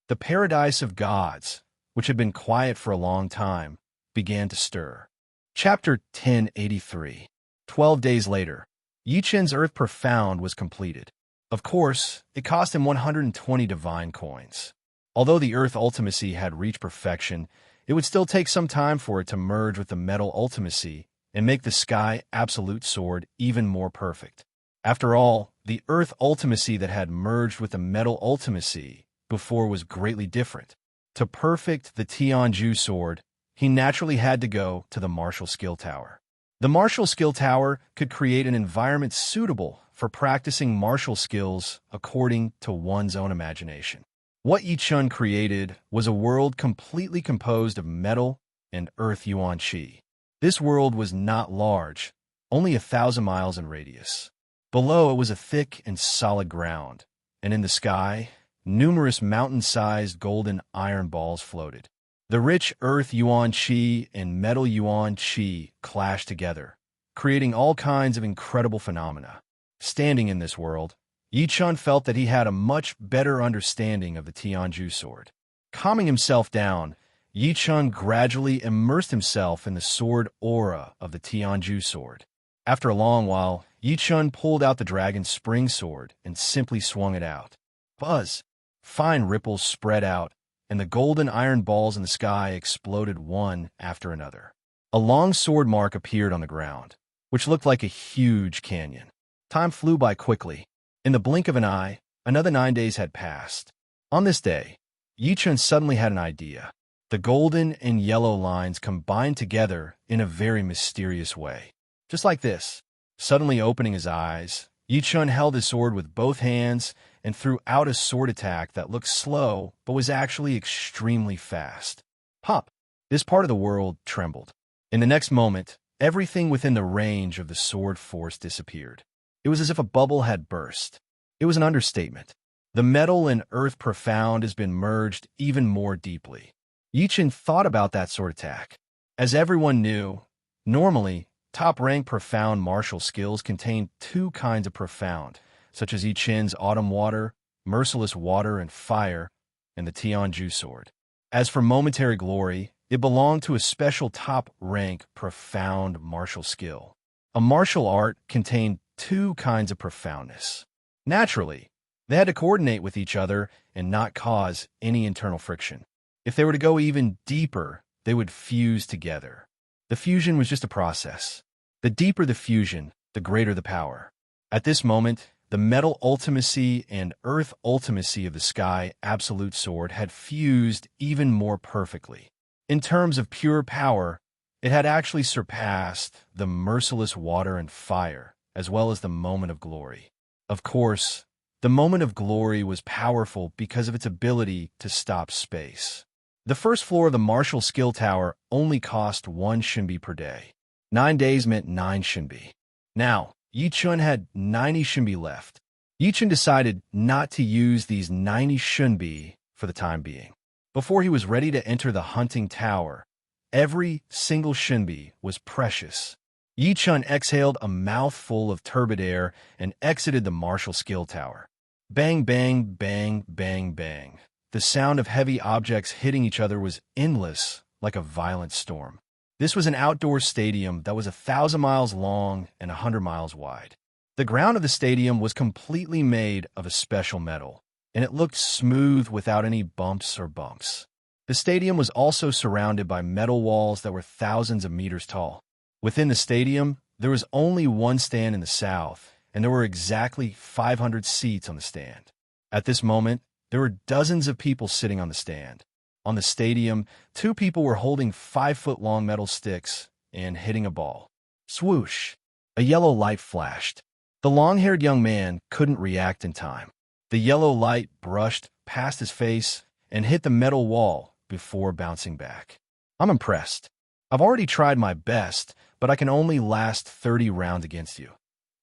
The Paradise of Gods, which had been quiet for a long time, began to stir. Chapter 1083. 12 days later, Yi Chen's Earth Profound was completed. Of course, it cost him 120 divine coins. Although the earth ultimacy had reached perfection, it would still take some time for it to merge with the metal ultimacy and make the sky absolute sword even more perfect. After all, the earth ultimacy that had merged with the metal ultimacy before was greatly different. To perfect the Tianju sword, he naturally had to go to the martial skill tower. The martial skill tower could create an environment suitable for practicing martial skills according to one's own imagination. What Yi Chun created was a world completely composed of metal and earth yuan qi. This world was not large, only 1,000 miles in radius. Below it was a thick and solid ground, and in the sky, numerous mountain-sized golden iron balls floated. The rich earth yuan qi and metal yuan qi clashed together, creating all kinds of incredible phenomena. Standing in this world, Yi Chun felt that he had a much better understanding of the Tianju sword. Calming himself down, Yi Chun gradually immersed himself in the sword aura of the Tianju sword. After a long while, Yi Chun pulled out the dragon's spring sword and simply swung it out. Buzz! Fine ripples spread out, and the golden iron balls in the sky exploded one after another. A long sword mark appeared on the ground, which looked like a huge canyon. Time flew by quickly. In the blink of an eye, another 9 days had passed. On this day, Yi Chun suddenly had an idea. The golden and yellow lines combined together in a very mysterious way. Just like this. Suddenly opening his eyes, Yi Chun held his sword with both hands and threw out a sword attack that looked slow but was actually extremely fast. Pop! This part of the world trembled. In the next moment, everything within the range of the sword force disappeared. It was as if a bubble had burst. It was an understatement. The metal and earth profound has been merged even more deeply. Yi Chun thought about that sword attack. As everyone knew, normally, top-rank profound martial skills contain two kinds of profound, such as Yi Chun's autumn water, merciless water and fire, and the Tianju sword. As for momentary glory, it belonged to a special top-rank profound martial skill. A martial art contained two kinds of profoundness. Naturally, they had to coordinate with each other and not cause any internal friction. If they were to go even deeper, they would fuse together. The fusion was just a process. The deeper the fusion, the greater the power. At this moment, the metal ultimacy and earth ultimacy of the sky absolute sword had fused even more perfectly. In terms of pure power, it had actually surpassed the merciless water and fire, as well as the moment of glory. Of course, the moment of glory was powerful because of its ability to stop space. The first floor of the martial skill tower only cost 1 shinbi per day. 9 days meant 9 shinbi. Now, Yi Chun had 90 shinbi left. Yi Chun decided not to use these 90 shinbi for the time being. Before he was ready to enter the hunting tower, every single shinbi was precious. Yi Chun exhaled a mouthful of turbid air and exited the martial skill tower. Bang, bang, bang, bang, bang. The sound of heavy objects hitting each other was endless, like a violent storm. This was an outdoor stadium that was 1,000 miles long and 100 miles wide. The ground of the stadium was completely made of a special metal, and it looked smooth without any bumps or bumps. The stadium was also surrounded by metal walls that were thousands of meters tall. Within the stadium, there was only one stand in the south, and there were exactly 500 seats on the stand. At this moment, there were dozens of people sitting on the stand. On the stadium, 2 people were holding 5-foot-long metal sticks and hitting a ball. Swoosh! A yellow light flashed. The long-haired young man couldn't react in time. The yellow light brushed past his face and hit the metal wall before bouncing back. I'm impressed. I've already tried my best, but I can only last 30 rounds against you,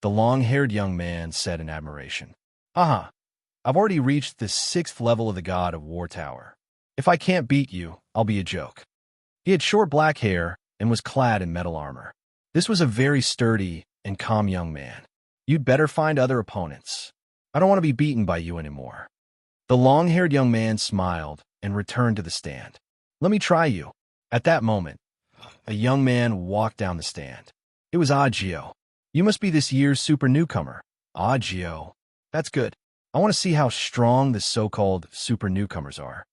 the long-haired young man said in admiration. I've already reached the 6th level of the God of War Tower. If I can't beat you, I'll be a joke. He had short black hair and was clad in metal armor. This was a very sturdy and calm young man. You'd better find other opponents. I don't want to be beaten by you anymore. The long-haired young man smiled and returned to the stand. Let me try you. At that moment, a young man walked down the stand. It was Agio. You must be this year's super newcomer. Agio. That's good. I want to see how strong the so-called super newcomers are.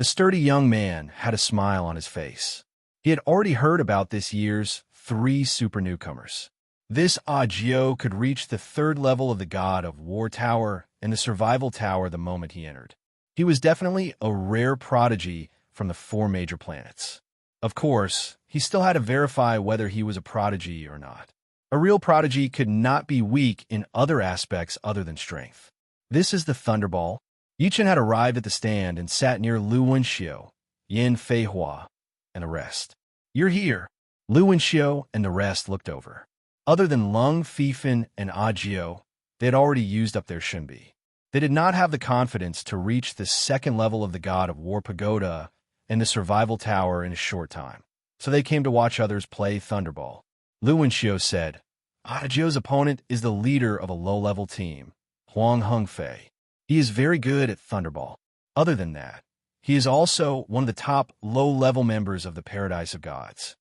The sturdy young man had a smile on his face. He had already heard about this year's 3 super newcomers. This Agio could reach the 3rd level of the God of War Tower and the Survival Tower the moment he entered. He was definitely a rare prodigy from the 4 major planets. Of course, he still had to verify whether he was a prodigy or not. A real prodigy could not be weak in other aspects other than strength. This is the Thunderball. Yichen had arrived at the stand and sat near Lu Wenxiu, Yan Feihua, and the rest. "You're here." Lu Wenxiu and the rest looked over. Other than Lung, Fifan, and Agio, they had already used up their Shinbi. They did not have the confidence to reach the 2nd level of the God of War Pagoda and the Survival Tower in a short time, so they came to watch others play Thunderball. Lu Wenxiu said, "Agio's opponent is the leader of a low-level team, Huang Hengfei. He is very good at Thunderball. Other than that, he is also one of the top low-level members of the Paradise of Gods.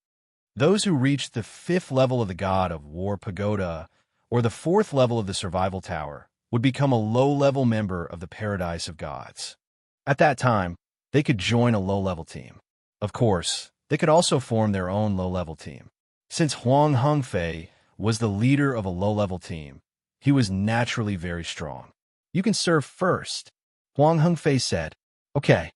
Those who reach the 5th level of the God of War Pagoda or the 4th level of the Survival Tower would become a low-level member of the Paradise of Gods. At that time, they could join a low-level team. Of course, they could also form their own low-level team. Since Huang Hengfei was the leader of a low-level team, he was naturally very strong. You can serve first," Huang Hengfei said. "Okay."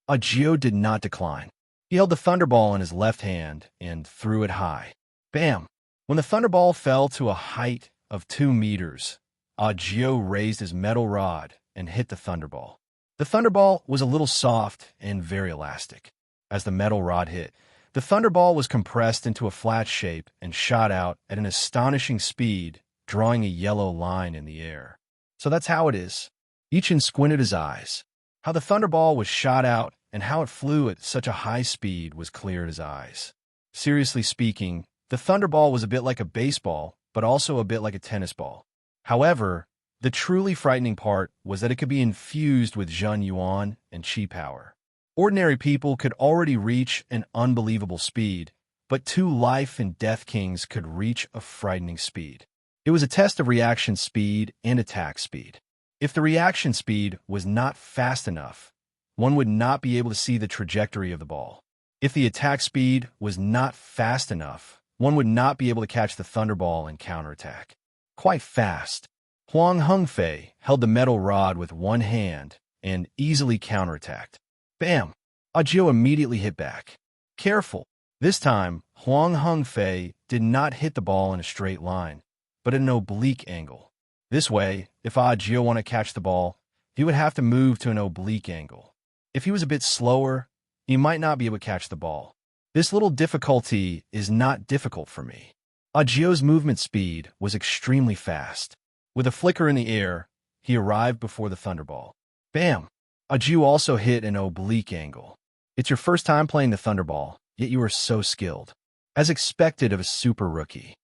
Agio did not decline. He held the Thunderball in his left hand and threw it high. Bam! When the Thunderball fell to a height of 2 meters, Agio raised his metal rod and hit the Thunderball. The Thunderball was a little soft and very elastic. As the metal rod hit, the Thunderball was compressed into a flat shape and shot out at an astonishing speed, drawing a yellow line in the air. "So that's how it is." Yichen squinted his eyes. How the Thunderball was shot out and how it flew at such a high speed was clear at his eyes. Seriously speaking, the Thunderball was a bit like a baseball, but also a bit like a tennis ball. However, the truly frightening part was that it could be infused with Zhen Yuan and Qi power. Ordinary people could already reach an unbelievable speed, but 2 life and death kings could reach a frightening speed. It was a test of reaction speed and attack speed. If the reaction speed was not fast enough, one would not be able to see the trajectory of the ball. If the attack speed was not fast enough, one would not be able to catch the Thunderball and counterattack. Quite fast. Huang Hengfei held the metal rod with one hand and easily counterattacked. Bam! Agio immediately hit back. Careful. This time, Huang Hengfei did not hit the ball in a straight line, but at an oblique angle. This way, if Agio wanted to catch the ball, he would have to move to an oblique angle. If he was a bit slower, he might not be able to catch the ball. This little difficulty is not difficult for me. Agio's movement speed was extremely fast. With a flicker in the air, he arrived before the Thunderball. Bam! Agio also hit an oblique angle. It's your first time playing the Thunderball, yet you are so skilled. As expected of a super rookie.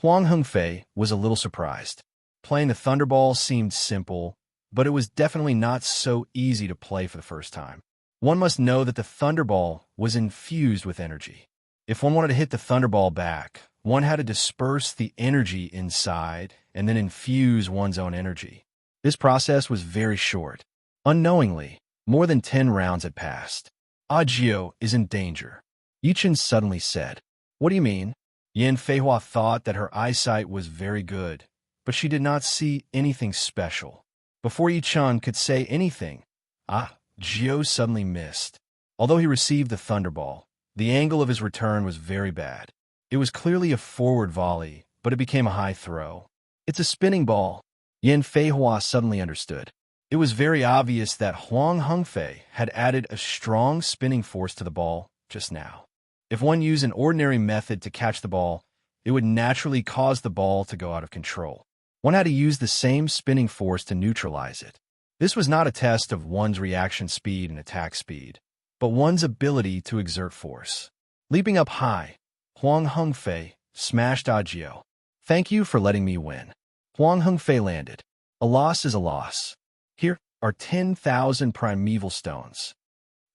Huang Hengfei was a little surprised. Playing the Thunderball seemed simple, but it was definitely not so easy to play for the first time. One must know that the Thunderball was infused with energy. If one wanted to hit the Thunderball back, one had to disperse the energy inside and then infuse one's own energy. This process was very short. Unknowingly, more than 10 rounds had passed. Agio is in danger. Yichen suddenly said, "What do you mean?" Yan Feihua thought that her eyesight was very good, but she did not see anything special. Before Yichen could say anything, Agio suddenly missed. Although he received the Thunderball, the angle of his return was very bad. It was clearly a forward volley, but it became a high throw. "It's a spinning ball." Yan Feihua suddenly understood. It was very obvious that Huang Hengfei had added a strong spinning force to the ball just now. If one used an ordinary method to catch the ball, it would naturally cause the ball to go out of control. One had to use the same spinning force to neutralize it. This was not a test of one's reaction speed and attack speed, but one's ability to exert force. Leaping up high, Huang Hengfei smashed Agio. "Thank you for letting me win." Huang Hengfei landed. "A loss is a loss. Here are 10,000 primeval stones."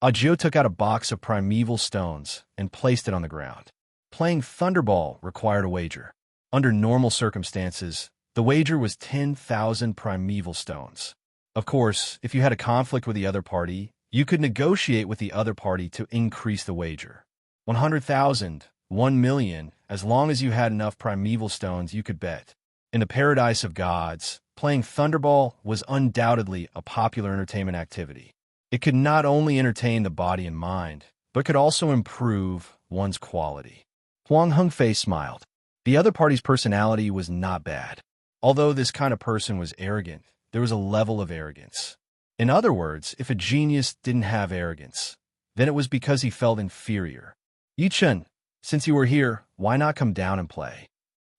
Agio took out a box of primeval stones and placed it on the ground. Playing Thunderball required a wager. Under normal circumstances, the wager was 10,000 primeval stones. Of course, if you had a conflict with the other party, You could negotiate with the other party to increase the wager. 100,000, 1,000,000, as long as you had enough primeval stones you could bet. In the paradise of gods, playing Thunderball was undoubtedly a popular entertainment activity. It could not only entertain the body and mind, but could also improve one's quality. Huang Hengfei smiled. The other party's personality was not bad. Although this kind of person was arrogant, there was a level of arrogance. In other words, if a genius didn't have arrogance, then it was because he felt inferior. Yichen, since you were here, why not come down and play?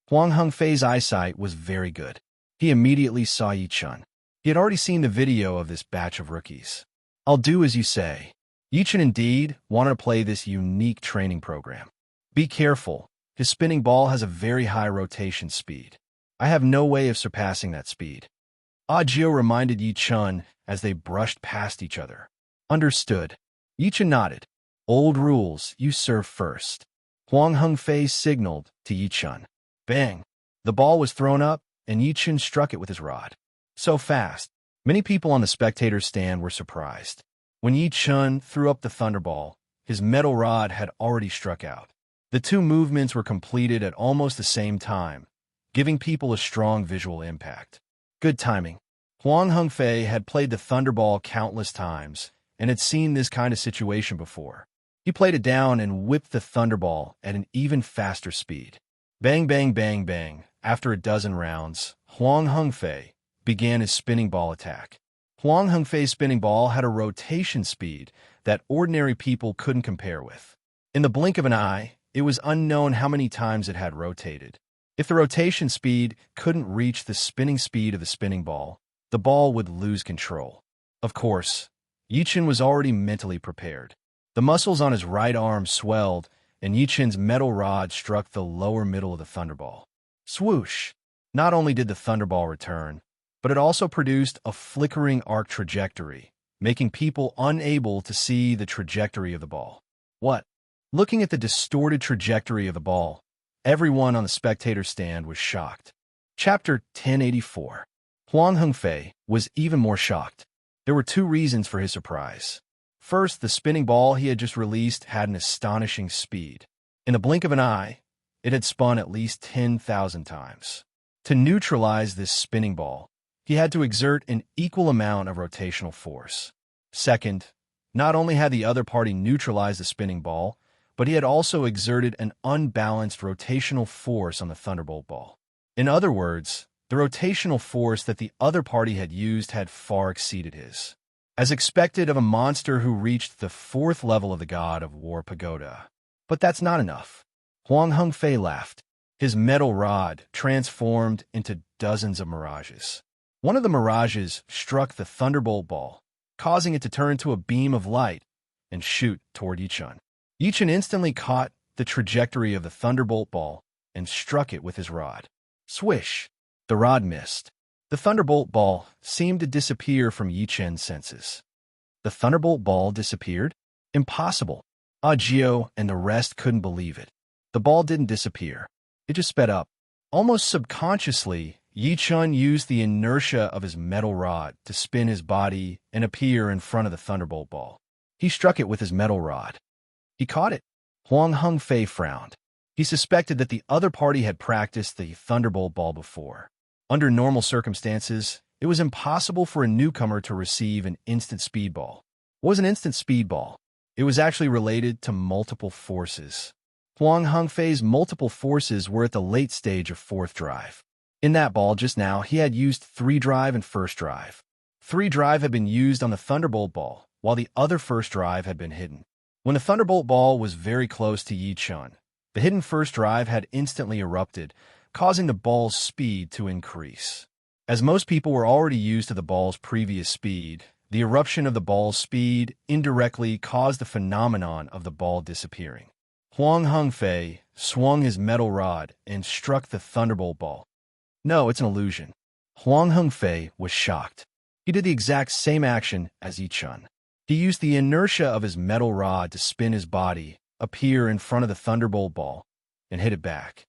Huang Hengfei's eyesight was very good. He immediately saw Yichen. He had already seen the video of this batch of rookies. I'll do as you say. Yichen indeed wanted to play this unique training program. Be careful. His spinning ball has a very high rotation speed. I have no way of surpassing that speed. Audiobook reminded Yichen as they brushed past each other. Understood. Yichen nodded. Old rules, you serve first. Huang Hengfei signaled to Yichen. Bang! The ball was thrown up, and Yichen struck it with his rod. So fast, many people on the spectator stand were surprised. When Yichen threw up the thunderball, his metal rod had already struck out. The two movements were completed at almost the same time, giving people a strong visual impact. Good timing. Huang Hengfei had played the thunderball countless times and had seen this kind of situation before. He played it down and whipped the thunderball at an even faster speed. Bang, bang, bang, bang. After a dozen rounds, Huang Hengfei began his spinning ball attack. Huang Hengfei's spinning ball had a rotation speed that ordinary people couldn't compare with. In the blink of an eye, it was unknown how many times it had rotated. If the rotation speed couldn't reach the spinning speed of the spinning ball, the ball would lose control. Of course, Yichen was already mentally prepared. The muscles on his right arm swelled, and Yichen's metal rod struck the lower middle of the thunderball. Swoosh! Not only did the thunderball return, but it also produced a flickering arc trajectory, making people unable to see the trajectory of the ball. What? Looking at the distorted trajectory of the ball, everyone on the spectator stand was shocked. Chapter 1084. Huang Hengfei was even more shocked. There were two reasons for his surprise. First, the spinning ball he had just released had an astonishing speed. In the blink of an eye, it had spun at least 10,000 times. To neutralize this spinning ball, he had to exert an equal amount of rotational force. Second, not only had the other party neutralized the spinning ball, but he had also exerted an unbalanced rotational force on the thunderbolt ball. In other words, the rotational force that the other party had used had far exceeded his. As expected of a monster who reached the fourth level of the God of War pagoda. But that's not enough. Huang Hengfei laughed. His metal rod transformed into dozens of mirages. One of the mirages struck the thunderbolt ball, causing it to turn to a beam of light and shoot toward Yichen. Yichen instantly caught the trajectory of the thunderbolt ball and struck it with his rod. Swish! The rod missed. The thunderbolt ball seemed to disappear from Yichen's senses. The thunderbolt ball disappeared? Impossible. Audiobook and the rest couldn't believe it. The ball didn't disappear. It just sped up. Almost subconsciously, Yichen used the inertia of his metal rod to spin his body and appear in front of the thunderbolt ball. He struck it with his metal rod. He caught it. Huang Hengfei frowned. He suspected that the other party had practiced the thunderbolt ball before. Under normal circumstances, it was impossible for a newcomer to receive an instant speedball. What was an instant speedball? It was actually related to multiple forces. Huang Hengfei's multiple forces were at the late stage of fourth drive. In that ball just now, he had used 3 drive and first drive. 3 drive had been used on the thunderbolt ball, while the other first drive had been hidden. When the thunderbolt ball was very close to Yichen, the hidden first drive had instantly erupted, causing the ball's speed to increase. As most people were already used to the ball's previous speed, the eruption of the ball's speed indirectly caused the phenomenon of the ball disappearing. Huang Hengfei swung his metal rod and struck the thunderbolt ball. No, it's an illusion. Huang Hengfei was shocked. He did the exact same action as Yichen. He used the inertia of his metal rod to spin his body, appear in front of the thunderbolt ball, and hit it back.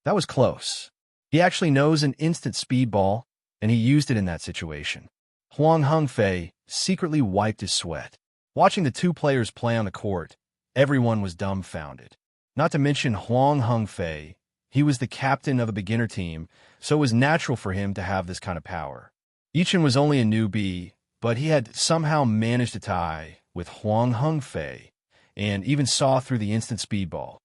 That was close. He actually knows an instant speedball, and he used it in that situation. Huang Hengfei secretly wiped his sweat. Watching the two players play on the court, everyone was dumbfounded. Not to mention Huang Hengfei. He was the captain of a beginner team, so it was natural for him to have this kind of power. Yichen was only a newbie, but he had somehow managed to tie with Huang Hengfei and even saw through the instant speedball.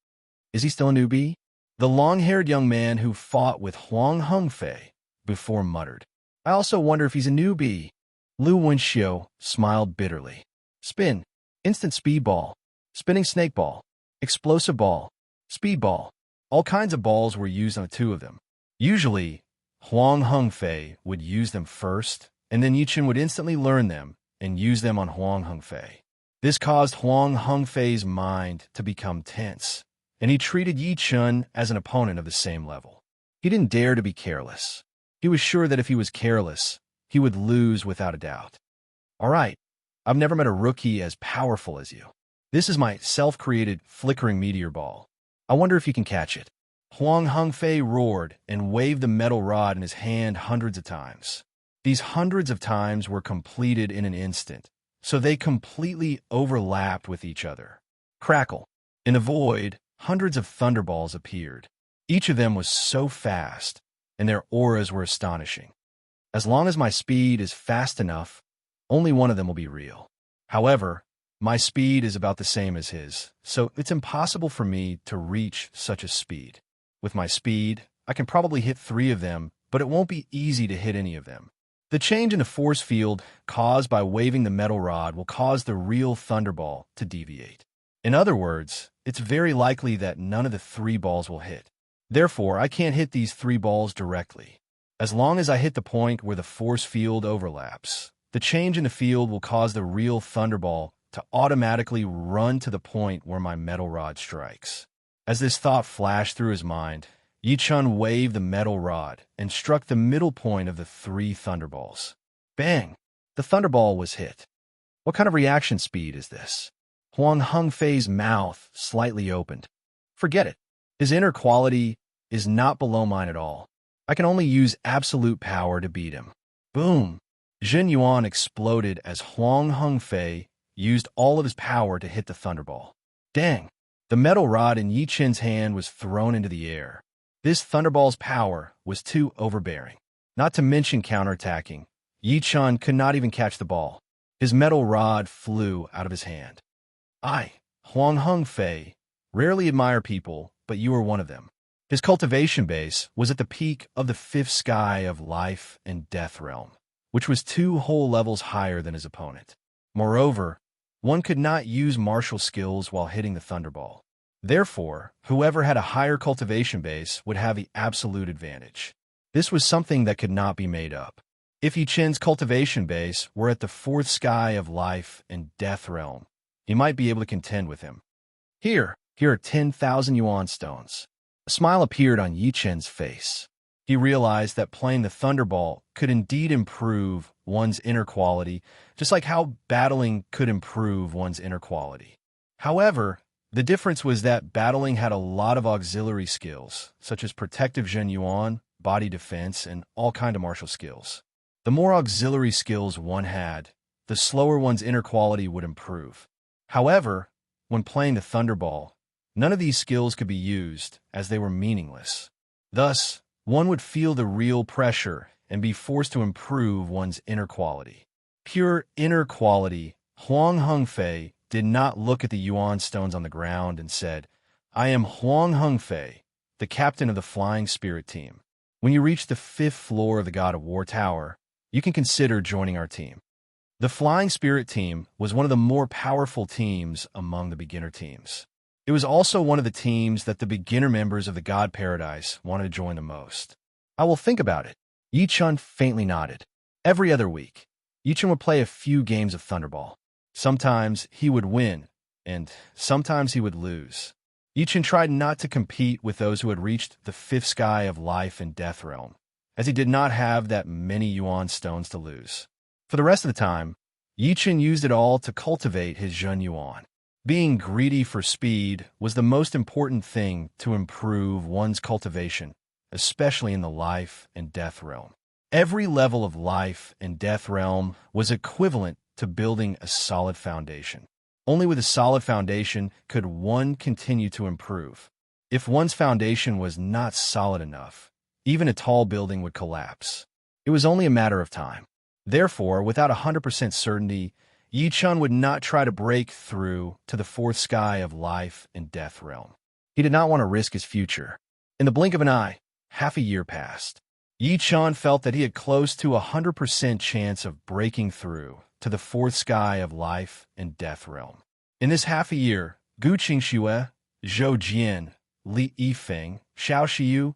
Is he still a newbie? The long-haired young man who fought with Huang Hengfei before muttered, I also wonder if he's a newbie. Lu Wenxiu smiled bitterly. Spin, instant speedball, spinning snake ball, explosive ball, speedball. All kinds of balls were used on the two of them. Usually, Huang Hengfei would use them first, and then Yichen would instantly learn them and use them on Huang Hengfei. This caused Huang Hengfei's mind to become tense, and he treated Yichen as an opponent of the same level. He didn't dare to be careless. He was sure that if he was careless, he would lose without a doubt. All right, I've never met a rookie as powerful as you. This is my self-created flickering meteor ball. I wonder if you can catch it. Huang Hengfei roared and waved the metal rod in his hand hundreds of times. These hundreds of times were completed in an instant, so they completely overlapped with each other. Crackle. In the void, hundreds of thunderballs appeared. Each of them was so fast, and their auras were astonishing. As long as my speed is fast enough, only one of them will be real. However, my speed is about the same as his, so it's impossible for me to reach such a speed. With my speed, I can probably hit 3 of them, but it won't be easy to hit any of them. The change in the force field caused by waving the metal rod will cause the real thunderball to deviate. In other words, it's very likely that none of the 3 balls will hit. Therefore, I can't hit these 3 balls directly. As long as I hit the point where the force field overlaps, the change in the field will cause the real thunderball to automatically run to the point where my metal rod strikes. As this thought flashed through his mind, Yichen waved the metal rod and struck the middle point of the 3 thunderballs. Bang! The thunderball was hit. What kind of reaction speed is this? Huang Hengfei's mouth slightly opened. Forget it. His inner quality is not below mine at all. I can only use absolute power to beat him. Boom! Jin Yuan exploded as Huang Hengfei used all of his power to hit the thunderball. Dang! The metal rod in Yichen's hand was thrown into the air. This thunderball's power was too overbearing. Not to mention counterattacking, Yichen could not even catch the ball. His metal rod flew out of his hand. I, Huang Hengfei, rarely admire people, but you are one of them. His cultivation base was at the peak of the 5th sky of life and death realm, which was 2 whole levels higher than his opponent. Moreover, one could not use martial skills while hitting the thunderball. Therefore, whoever had a higher cultivation base would have the absolute advantage. This was something that could not be made up. If Yichen's cultivation base were at the 4th sky of life and death realm, he might be able to contend with him. Here are 10,000 yuan stones. A smile appeared on Yichen's face. He realized that playing the thunderball could indeed improve one's inner quality, just like how battling could improve one's inner quality. However, the difference was that battling had a lot of auxiliary skills, such as protective Zhen Yuan, body defense, and all kinds of martial skills. The more auxiliary skills one had, the slower one's inner quality would improve. However, when playing the thunderball, none of these skills could be used, as they were meaningless. Thus, one would feel the real pressure and be forced to improve one's inner quality. Pure inner quality, Huang Hengfei did not look at the yuan stones on the ground and said, I am Huang Hengfei, the captain of the Flying Spirit team. When you reach the 5th floor of the God of War Tower, you can consider joining our team. The Flying Spirit team was one of the more powerful teams among the beginner teams. It was also one of the teams that the beginner members of the God Paradise wanted to join the most. I will think about it. Yichen faintly nodded. Every other week, Yichen would play a few games of Thunderball. Sometimes he would win, and sometimes he would lose. Yichen tried not to compete with those who had reached the 5th sky of life and death realm, as he did not have that many yuan stones to lose. For the rest of the time, Yichen used it all to cultivate his Zhen Yuan. Being greedy for speed was the most important thing to improve one's cultivation, especially in the life and death realm. Every level of life and death realm was equivalent to building a solid foundation. Only with a solid foundation could one continue to improve. If one's foundation was not solid enough, even a tall building would collapse. It was only a matter of time. Therefore, without 100% certainty, Yi Chun would not try to break through to the fourth sky of life and death realm. He did not want to risk his future. In the blink of an eye, half a year passed. Yi Chun felt that he had close to 100% chance of breaking through to the fourth sky of life and death realm. In this half a year, Gu Qingxue, Zhou Jian, Li Yifeng, Xiao Xiyu,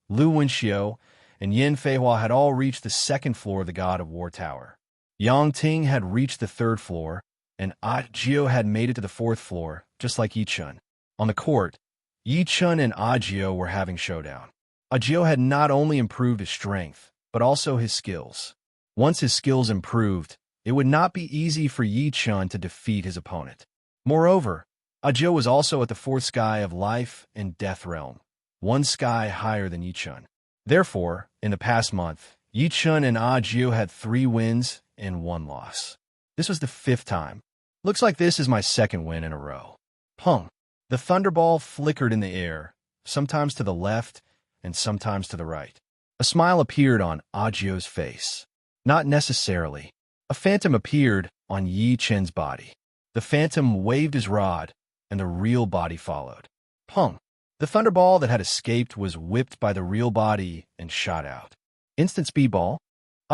Lu Wenxiu, and Yin Feihua had all reached the second floor of the God of War Tower. Yang Ting had reached the third floor, and Jiu had made it to the fourth floor, just like Yi Chun. On the court, Yi Chun and Jiu were having showdown. Jiu had not only improved his strength, but also his skills. Once his skills improved, it would not be easy for Yi Chun to defeat his opponent. Moreover, Jiu was also at the fourth sky of life and death realm, one sky higher than Yi Chun. Therefore, in the past month, Yi Chun and Jiu had 3 wins and 1 loss. This was the 5th time. Looks like this is my 2nd win in a row. Pung. The thunderball flickered in the air, sometimes to the left and sometimes to the right. A smile appeared on Jiu's face. Not necessarily. A phantom appeared on Yi Chun's body. The phantom waved his rod, and the real body followed. Pung. The thunderball that had escaped was whipped by the real body and shot out. Instant speedball.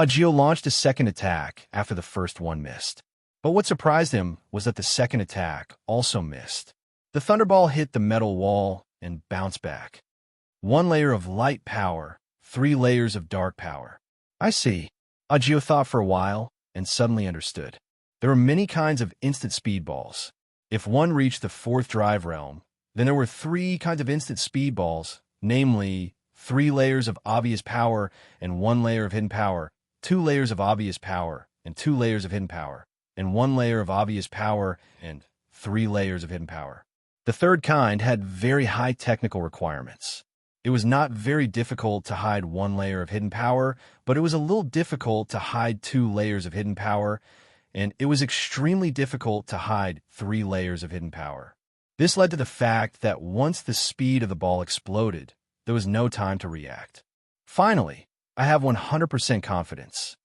Jiu launched a second attack after the first one missed. But what surprised him was that the second attack also missed. The thunderball hit the metal wall and bounced back. 1 layer of light power, 3 layers of dark power. I see. Jiu thought for a while and suddenly understood. There were many kinds of instant speedballs. If one reached the 4th drive realm, then there were 3 kinds of instant speedballs, namely 3 layers of obvious power and 1 layer of hidden power, 2 layers of obvious power and 2 layers of hidden power, and 1 layer of obvious power and 3 layers of hidden power. The 3rd kind had very high technical requirements. It was not very difficult to hide 1 layer of hidden power, but it was a little difficult to hide 2 layers of hidden power, and it was extremely difficult to hide 3 layers of hidden power. This led to the fact that once the speed of the ball exploded, there was no time to react. Finally, I have 100% confidence.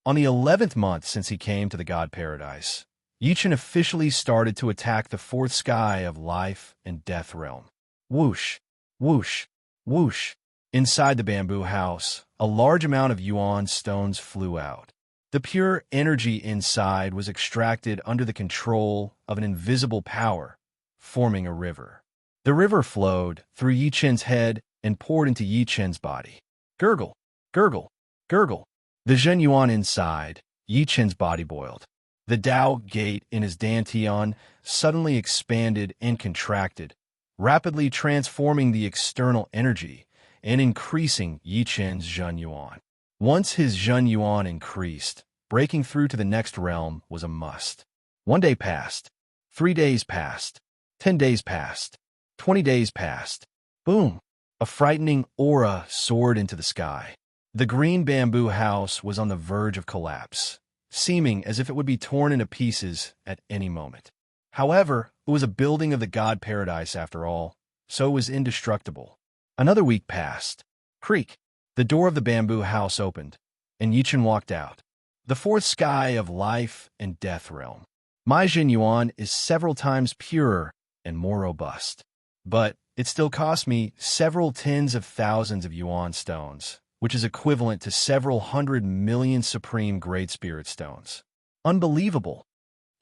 On the 11th month since he came to the God Paradise, Yi Chun officially started to attack the 4th sky of life and death realm. Whoosh, whoosh, whoosh. Inside the bamboo house, a large amount of yuan stones flew out. The pure energy inside was extracted under the control of an invisible power, forming a river. The river flowed through Yi Chun's head and poured into Yi Chun's body. Gurgle, gurgle, gurgle. The Zhen Yuan inside, Yi Chun's body boiled. The Tao gate in his dantian suddenly expanded and contracted, rapidly transforming the external energy and increasing Yi Chun's Zhen Yuan. Once his Zhen Yuan increased, breaking through to the next realm was a must. 1 day passed. 3 days passed. 10 days passed. 20 days passed. Boom! A frightening aura soared into the sky. The green bamboo house was on the verge of collapse, seeming as if it would be torn into pieces at any moment. However, it was a building of the God Paradise after all, so it was indestructible. Another week passed. Creak! The door of the bamboo house opened, and Yi Chun walked out. The 4th sky of life and death realm. My Zhen Yuan is several times purer and more robust, but it still cost me several tens of thousands of yuan stones, which is equivalent to several 100 million supreme great spirit stones. Unbelievable!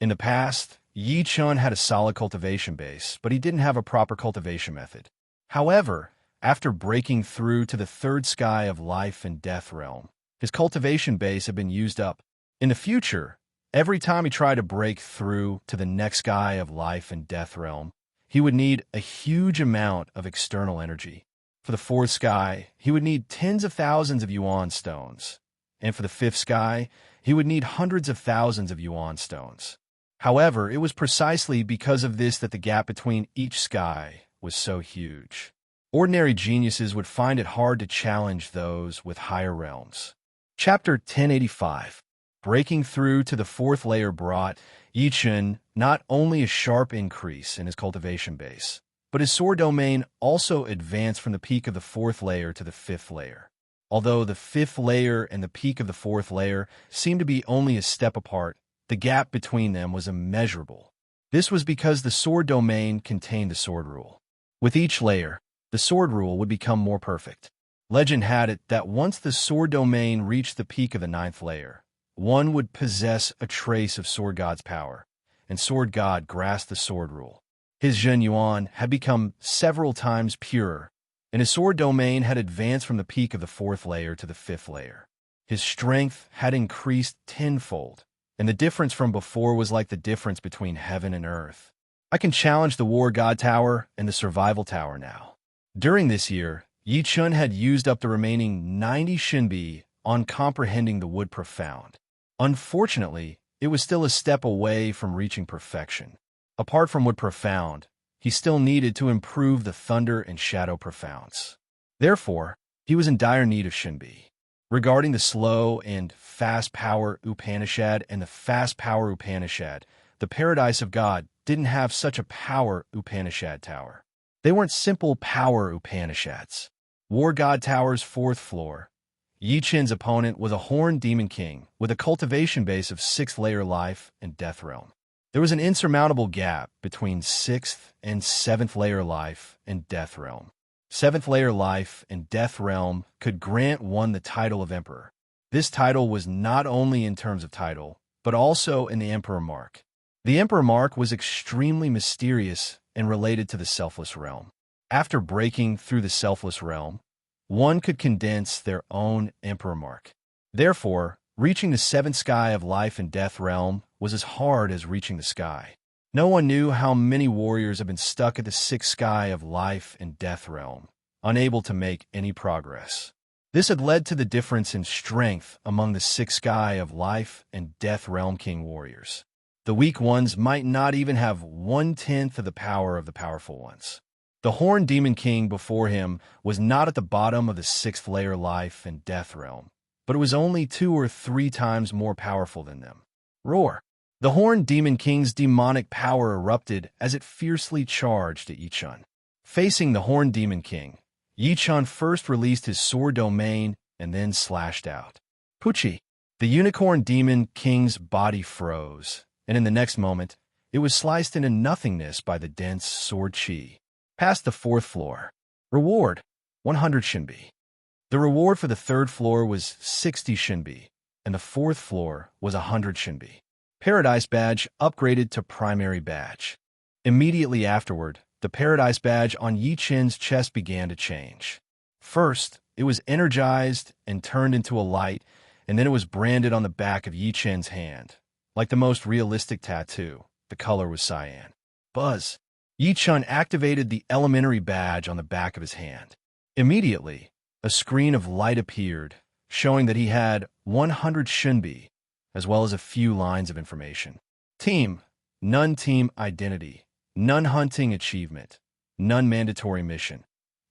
In the past, Yi Chun had a solid cultivation base, but he didn't have a proper cultivation method. However, after breaking through to the 3rd sky of life and death realm, his cultivation base had been used up. In the future, every time he tried to break through to the next sky of life and death realm, he would need a huge amount of external energy. For the 4th sky, he would need tens of thousands of yuan stones, and for the 5th sky, he would need hundreds of thousands of yuan stones. However, it was precisely because of this that the gap between each sky was so huge. Ordinary geniuses would find it hard to challenge those with higher realms. Chapter 1085. Breaking through to the fourth layer brought Yi Chun not only a sharp increase in his cultivation base, but his sword domain also advanced from the peak of the fourth layer to the fifth layer. Although the fifth layer and the peak of the fourth layer seemed to be only a step apart, the gap between them was immeasurable. This was because the sword domain contained the sword rule. With each layer, the sword rule would become more perfect. Legend had it that once the sword domain reached the peak of the ninth layer, one would possess a trace of Sword God's power, and Sword God grasped the sword rule. His Zhen Yuan had become several times purer, and his sword domain had advanced from the peak of the fourth layer to the fifth layer. His strength had increased tenfold, and the difference from before was like the difference between heaven and earth. I can challenge the War God Tower and the Survival Tower now. During this year, Yi Chun had used up the remaining 90 Shinbi on comprehending the Wood Profound. Unfortunately, it was still a step away from reaching perfection. Apart from Wood Profound, he still needed to improve the Thunder and Shadow Profounds. Therefore, he was in dire need of Shinbi. Regarding the Slow and Fast Power Upanishad and the Fast Power Upanishad, the Paradise of God didn't have such a Power Upanishad tower. They weren't simple Power Upanishads. War God Tower's fourth floor, Yi Chun's opponent was a Horned Demon King with a cultivation base of 6th layer life and death realm. There was an insurmountable gap between 6th and 7th layer life and death realm. 7th layer life and death realm could grant one the title of emperor. This title was not only in terms of title, but also in the emperor mark. The emperor mark was extremely mysterious and related to the selfless realm. After breaking through the selfless realm, one could condense their own emperor mark. Therefore, reaching the 7th sky of life and death realm was as hard as reaching the sky. No one knew how many warriors have been stuck at the 6th sky of life and death realm, unable to make any progress. This had led to the difference in strength among the 6th sky of life and death realm king warriors. The weak ones might not even have 1/10 of the power of the powerful ones. The Horned Demon King before him was not at the bottom of the 6th layer life and death realm, but it was only 2 or 3 times more powerful than them. Roar! The Horned Demon King's demonic power erupted as it fiercely charged at Yi Chun. Facing the Horned Demon King, Yi Chun first released his sword domain and then slashed out. Puchi! The Unicorn Demon King's body froze, and in the next moment, it was sliced into nothingness by the dense sword chi. Past the 4th floor. Reward, 100 Shinbi. The reward for the 3rd floor was 60 Shinbi, and the 4th floor was 100 Shinbi. Paradise Badge upgraded to Primary Badge. Immediately afterward, the Paradise Badge on Yi Chun's chest began to change. First, it was energized and turned into a light, and then it was branded on the back of Yi Chun's hand. Like the most realistic tattoo, the color was cyan. Buzz! Yi Chun activated the elementary badge on the back of his hand. Immediately, a screen of light appeared, showing that he had 100 Shinbi, as well as a few lines of information. Team, none team identity, none hunting achievement, none mandatory mission.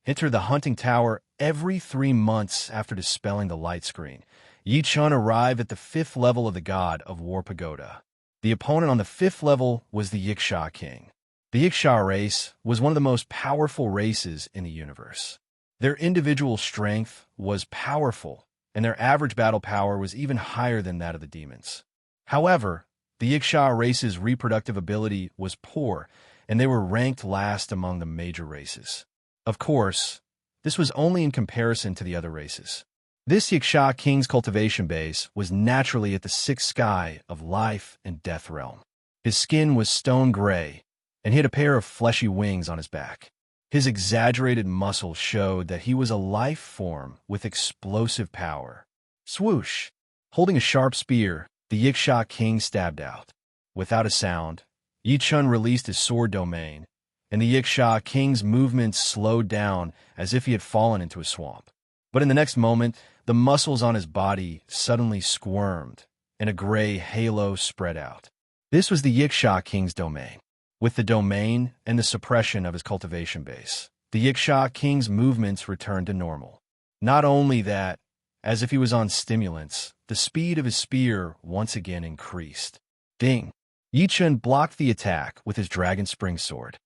Enter the hunting tower every 3 months after dispelling the light screen. Yi Chun arrived at the 5th level of the God of War Pagoda. The opponent on the 5th level was the Yiksha King. The Yiksha race was one of the most powerful races in the universe. Their individual strength was powerful, and their average battle power was even higher than that of the demons. However, the Yiksha race's reproductive ability was poor, and they were ranked last among the major races. Of course, this was only in comparison to the other races. This Yiksha King's cultivation base was naturally at the 6th sky of life and death realm. His skin was stone gray, and he had a pair of fleshy wings on his back. His exaggerated muscles showed that he was a life form with explosive power. Swoosh! Holding a sharp spear, the Yiksha King stabbed out. Without a sound, Yi Chun released his sword domain, and the Yiksha King's movements slowed down as if he had fallen into a swamp. But in the next moment, the muscles on his body suddenly squirmed, and a gray halo spread out. This was the Yiksha King's domain. With the domain and the suppression of his cultivation base, the Yiksha King's movements returned to normal. Not only that, As if he was on stimulants, the speed of his spear once again increased. Ding! Yi Chun blocked the attack with his Dragon Spring Sword.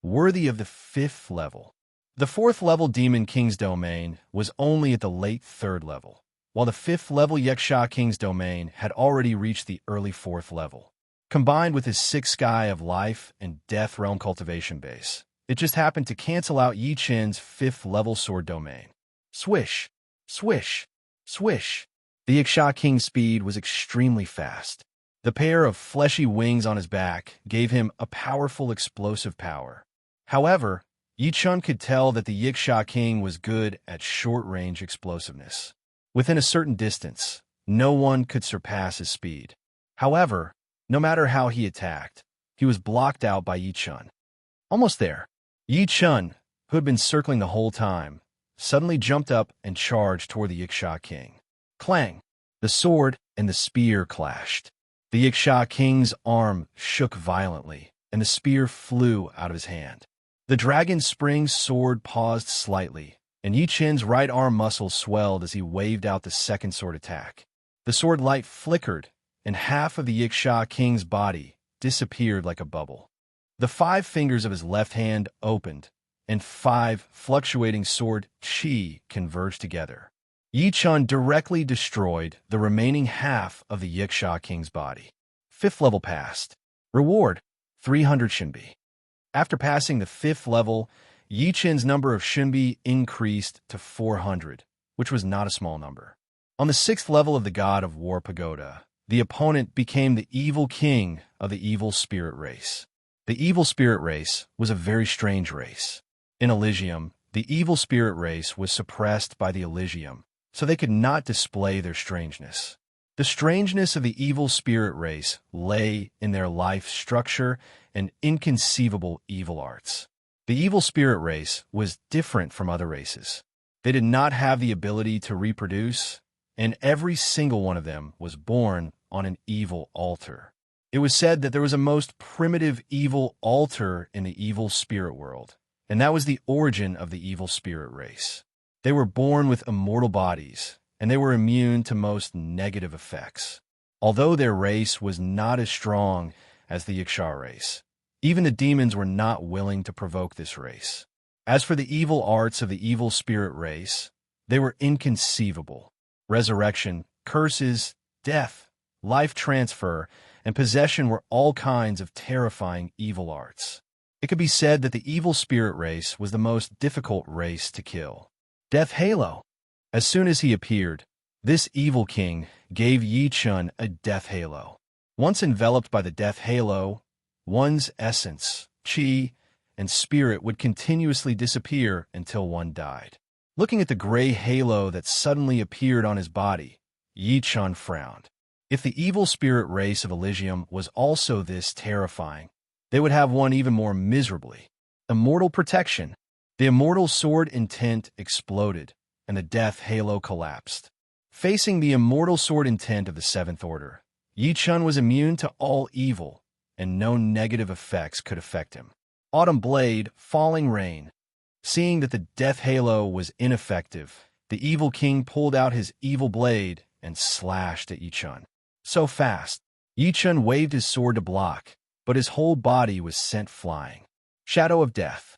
Worthy of the 5th level. The 4th level Demon King's domain was only at the late 3rd level, while the 5th level Yaksha King's domain had already reached the early 4th level. Combined with his 6th Sky of Life and Death Realm cultivation base, it just happened to cancel out Yi Chun's 5th level sword domain. Swish! Swish! Swish! The Yaksha King's speed was extremely fast. The pair of fleshy wings on his back gave him a powerful explosive power. However, Yi Chun could tell that the Yaksha King was good at short-range explosiveness. Within a certain distance, no one could surpass his speed. However, no matter how he attacked, he was blocked out by Yi Chun. Almost there. Yi Chun, who had been circling the whole time, suddenly jumped up and charged toward the Yaksha King. Clang! The sword and the spear clashed. The Yaksha King's arm shook violently, and the spear flew out of his hand. The Dragon Spring Sword paused slightly, and Yi Chun's right arm muscle swelled as he waved out the second sword attack. The sword light flickered, and half of the Yaksha King's body disappeared like a bubble. The 5 fingers of his left hand opened, and 5 fluctuating sword chi converged together. Yi Chun directly destroyed the remaining half of the Yaksha King's body. 5th level passed. Reward, 300 Shinbi. After passing the 5th level, Yi Chun's number of Shinbi increased to 400, which was not a small number. On the 6th level of the God of War Pagoda, the opponent became the evil king of the evil spirit race. The evil spirit race was a very strange race. In Elysium, the evil spirit race was suppressed by the Elysium, so they could not display their strangeness. The strangeness of the evil spirit race lay in their life structure and inconceivable evil arts. The evil spirit race was different from other races. They did not have the ability to reproduce, and every single one of them was born on an evil altar. It was said that there was a most primitive evil altar in the evil spirit world, and that was the origin of the evil spirit race. They were born with immortal bodies, and they were immune to most negative effects. Although their race was not as strong as the Yaksha race, even the demons were not willing to provoke this race. As for the evil arts of the evil spirit race, they were inconceivable. Resurrection, curses, death, life transfer, and possession were all kinds of terrifying evil arts. It could be said that the evil spirit race was the most difficult race to kill. Death Halo. As soon as he appeared, this evil king gave Yi Chun a death halo. Once enveloped by the death halo, one's essence, chi, and spirit would continuously disappear until one died. Looking at the gray halo that suddenly appeared on his body, Yi Chun frowned. If the evil spirit race of Elysium was also this terrifying, they would have one even more miserably. Immortal protection. The immortal sword intent exploded, and the death halo collapsed. Facing the immortal sword intent of the 7th Order, Yi Chun was immune to all evil, and no negative effects could affect him. Autumn Blade, Falling Rain. Seeing that the death halo was ineffective, the evil king pulled out his evil blade and slashed at Yi Chun. So fast, Yi Chun waved his sword to block, but his whole body was sent flying. Shadow of Death.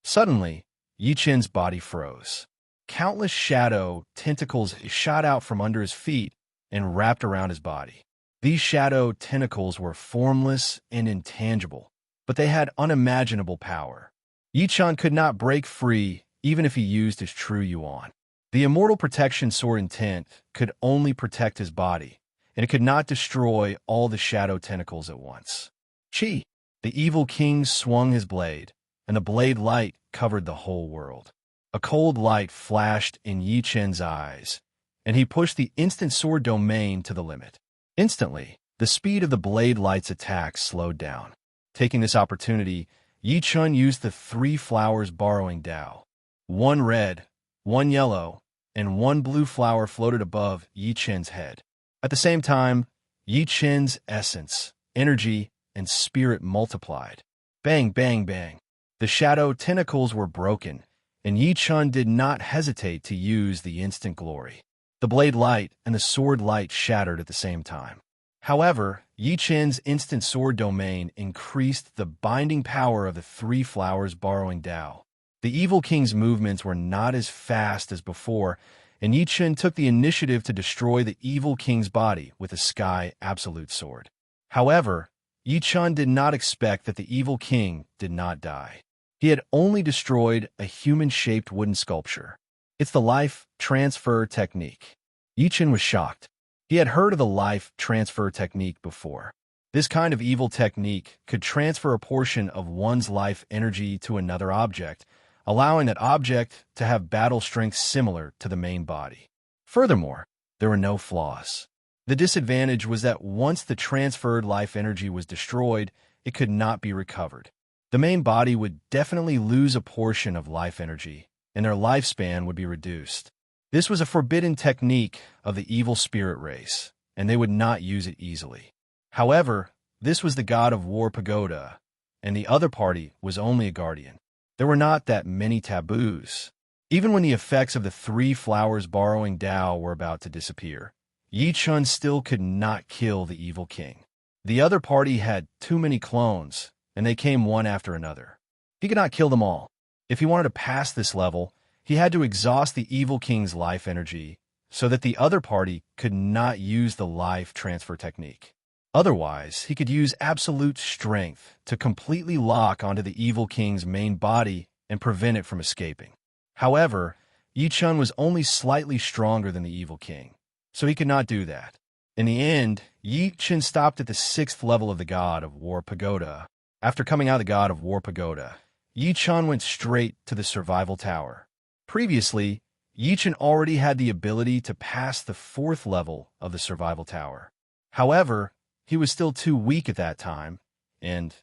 Suddenly, Yi Chun's body froze. Countless shadow tentacles shot out from under his feet and wrapped around his body. These shadow tentacles were formless and intangible, but they had unimaginable power. Yi Chun could not break free even if he used his true yuan. The immortal protection sword intent could only protect his body, and it could not destroy all the shadow tentacles at once. Chi. The evil king swung his blade, and the blade light covered the whole world. A cold light flashed in Yi Chun's eyes, and he pushed the instant sword domain to the limit. Instantly, the speed of the blade light's attack slowed down. Taking this opportunity, Yi Chun used the 3 flowers borrowing Dao. 1 red, 1 yellow, and 1 blue flower floated above Yi Chun's head. At the same time, Yi Chun's essence, energy, and spirit multiplied. Bang, bang, bang. The shadow tentacles were broken, and Yi Chun did not hesitate to use the instant glory. The blade light and the sword light shattered at the same time. However, Yi Chen's instant sword domain increased the binding power of the three flowers borrowing Dao. The evil king's movements were not as fast as before, and Yi Chen took the initiative to destroy the evil king's body with a sky absolute sword. However, Yi Chen did not expect that the evil king did not die. He had only destroyed a human-shaped wooden sculpture. It's the life transfer technique. Yi Chen was shocked. He had heard of the life transfer technique before. This kind of evil technique could transfer a portion of one's life energy to another object, allowing that object to have battle strength similar to the main body. Furthermore, there were no flaws. The disadvantage was that once the transferred life energy was destroyed, it could not be recovered. The main body would definitely lose a portion of life energy, and their lifespan would be reduced. This was a forbidden technique of the evil spirit race, and they would not use it easily. However, this was the god of war pagoda, and the other party was only a guardian. There were not that many taboos. Even when the effects of the three flowers borrowing Dao were about to disappear, Yi Chen still could not kill the evil king. The other party had too many clones, and they came one after another. He could not kill them all. If he wanted to pass this level, he had to exhaust the evil king's life energy so that the other party could not use the life transfer technique. Otherwise, he could use absolute strength to completely lock onto the evil king's main body and prevent it from escaping. However, Yi Chen was only slightly stronger than the evil king, so he could not do that. In the end, Yi Chen stopped at the 6th level of the god of war pagoda. After coming out of the god of war pagoda, Yi Chen went straight to the survival tower. Previously, Yi Chen already had the ability to pass the 4th level of the survival tower. However, he was still too weak at that time, and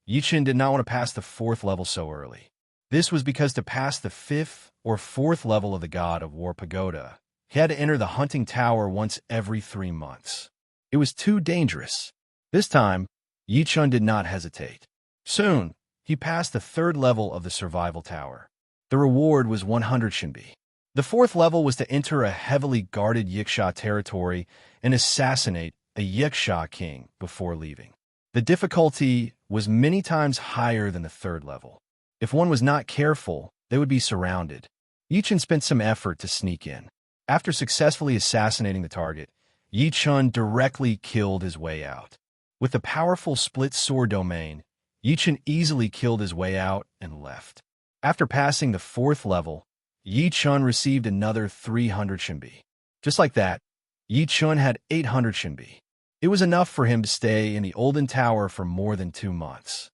Yi Chen did not want to pass the 4th level so early. This was because to pass the 5th or 4th level of the god of war pagoda, he had to enter the hunting tower once every 3 months. It was too dangerous. This time, Yi Chen did not hesitate. Soon, he passed the 3rd level of the survival tower. The reward was 100 Shinbi. The 4th level was to enter a heavily guarded Yiksha territory and assassinate a Yiksha king before leaving. The difficulty was many times higher than the 3rd level. If one was not careful, they would be surrounded. Yi Chen spent some effort to sneak in. After successfully assassinating the target, Yi Chen directly killed his way out. With the powerful split sword domain, Yi Chen easily killed his way out and left. After passing the 4th level, Yi Chen received another 300 Shinbi. Just like that, Yi Chen had 800 Shinbi. It was enough for him to stay in the Olden Tower for more than 2 months.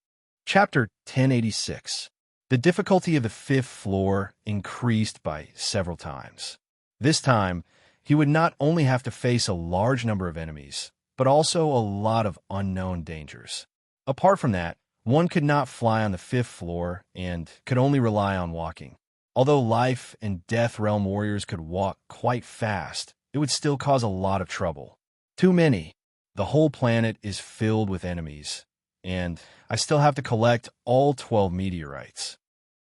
Chapter 1086. The difficulty of the 5th floor increased by several times. This time, he would not only have to face a large number of enemies, but also a lot of unknown dangers. Apart from that, one could not fly on the 5th floor and could only rely on walking. Although life and death realm warriors could walk quite fast, it would still cause a lot of trouble. Too many. The whole planet is filled with enemies, and I still have to collect all 12 meteorites.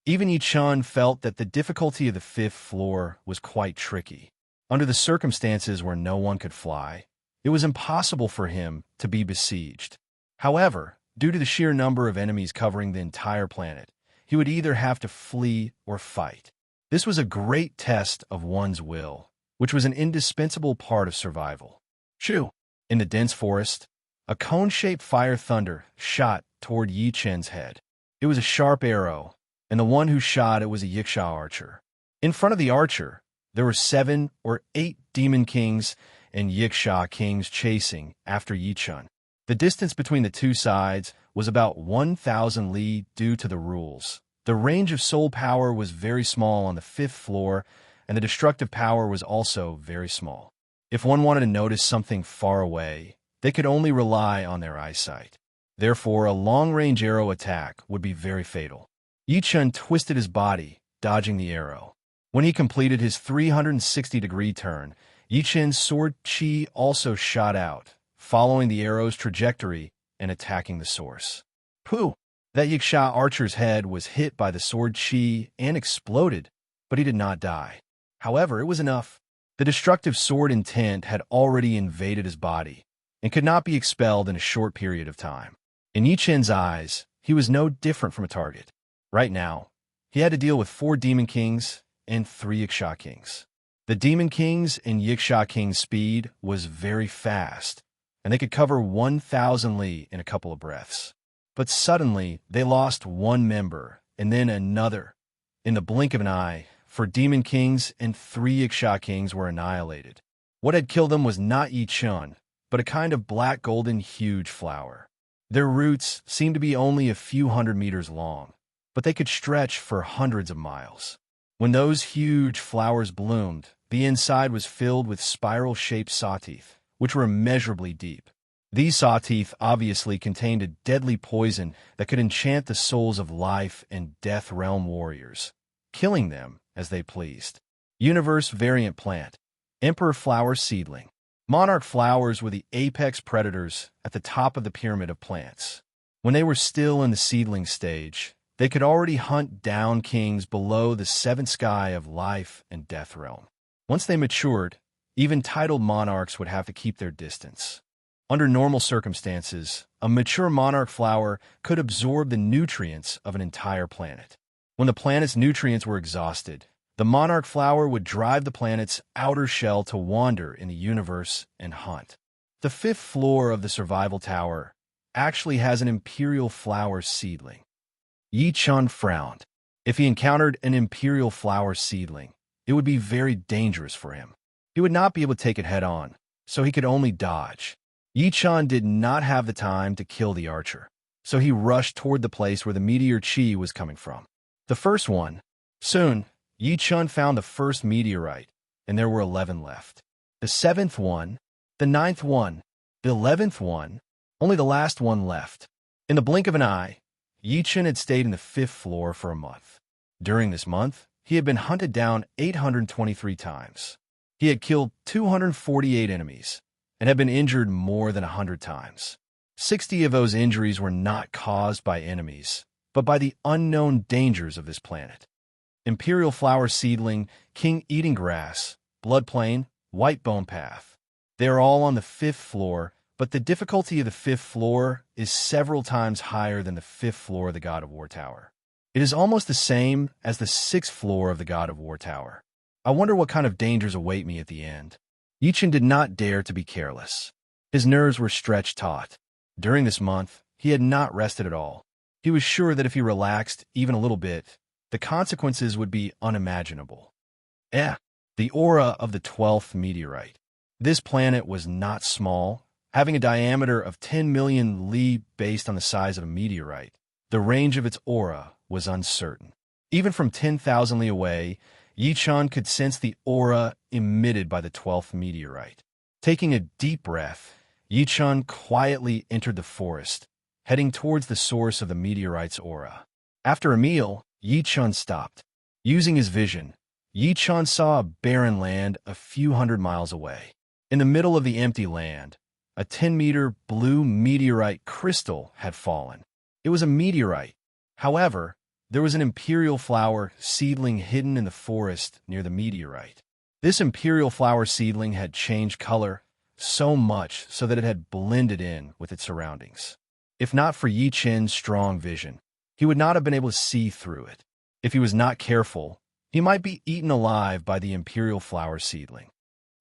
Even Yi Chen felt that the difficulty of the 5th floor was quite tricky. Under the circumstances where no one could fly, it was impossible for him to be besieged. However, due to the sheer number of enemies covering the entire planet, he would either have to flee or fight. This was a great test of one's will, which was an indispensable part of survival. Shoo! In the dense forest, a cone-shaped fire thunder shot toward Yi Chen's head. It was a sharp arrow, and the one who shot it was a Yiksha archer. In front of the archer, there were 7 or 8 demon kings and Yiksha kings chasing after Yi Chen. The distance between the two sides was about 1,000 li due to the rules. The range of soul power was very small on the 5th floor, and the destructive power was also very small. If one wanted to notice something far away, they could only rely on their eyesight. Therefore, a long-range arrow attack would be very fatal. Yi Chen twisted his body, dodging the arrow. When he completed his 360-degree turn, Yi Chen's sword chi also shot out, following the arrow's trajectory and attacking the source. Pooh! That Yiksha archer's head was hit by the sword chi and exploded, but he did not die. However, it was enough. The destructive sword intent had already invaded his body and could not be expelled in a short period of time. In Yi Chen's eyes, he was no different from a target. Right now, he had to deal with 4 Demon Kings and 3 Yiksha Kings. The Demon Kings and Yiksha King's speed was very fast, and they could cover 1,000 li in a couple of breaths. But suddenly, they lost one member, and then another. In the blink of an eye, 4 Demon Kings and 3 Yiksha Kings were annihilated. What had killed them was not Yi Chen, but a kind of black golden huge flower. Their roots seemed to be only a few hundred meters long, but they could stretch for hundreds of miles. When those huge flowers bloomed, the inside was filled with spiral-shaped sawteeth, which were immeasurably deep. These sawteeth obviously contained a deadly poison that could enchant the souls of life and death realm warriors, killing them as they pleased. Universe variant plant, Emperor flower seedling. Monarch flowers were the apex predators at the top of the pyramid of plants. When they were still in the seedling stage, they could already hunt down kings below the 7th sky of life and death realm. Once they matured, even titled monarchs would have to keep their distance. Under normal circumstances, a mature monarch flower could absorb the nutrients of an entire planet. When the planet's nutrients were exhausted, the monarch flower would drive the planet's outer shell to wander in the universe and hunt. The 5th floor of the survival tower actually has an imperial flower seedling. Yi Chen frowned. If he encountered an imperial flower seedling, it would be very dangerous for him. He would not be able to take it head-on, so he could only dodge. Yi Chen did not have the time to kill the archer, so he rushed toward the place where the meteor chi was coming from. The first one. Soon, Yi Chen found the first meteorite, and there were 11 left. The 7th one, the 9th one, the 11th one, only the last one left. In the blink of an eye, Yi Chen had stayed in the 5th floor for a month. During this month, he had been hunted down 823 times. He had killed 248 enemies, and had been injured more than 100 times. 60 of those injuries were not caused by enemies, but by the unknown dangers of this planet. Imperial flower seedling, king eating grass, blood plane, white bone path. They are all on the 5th floor, but the difficulty of the 5th floor is several times higher than the 5th floor of the God of War Tower. It is almost the same as the 6th floor of the God of War Tower. I wonder what kind of dangers await me at the end. Yi Chen did not dare to be careless. His nerves were stretched taut. During this month, he had not rested at all. He was sure that if he relaxed even a little bit, the consequences would be unimaginable. The aura of the 12th meteorite. This planet was not small, having a diameter of 10 million li based on the size of a meteorite. The range of its aura was uncertain. Even from 10,000 li away, Yi Chen could sense the aura emitted by the 12th meteorite. Taking a deep breath, Yi Chen quietly entered the forest, heading towards the source of the meteorite's aura. After a meal, Yi Chen stopped. Using his vision, Yi Chen saw a barren land a few hundred miles away. In the middle of the empty land, a 10-meter blue meteorite crystal had fallen. It was a meteorite. However, there was an imperial flower seedling hidden in the forest near the meteorite. This imperial flower seedling had changed color so much so that it had blended in with its surroundings. If not for Yi Chen's strong vision, he would not have been able to see through it. If he was not careful, he might be eaten alive by the imperial flower seedling.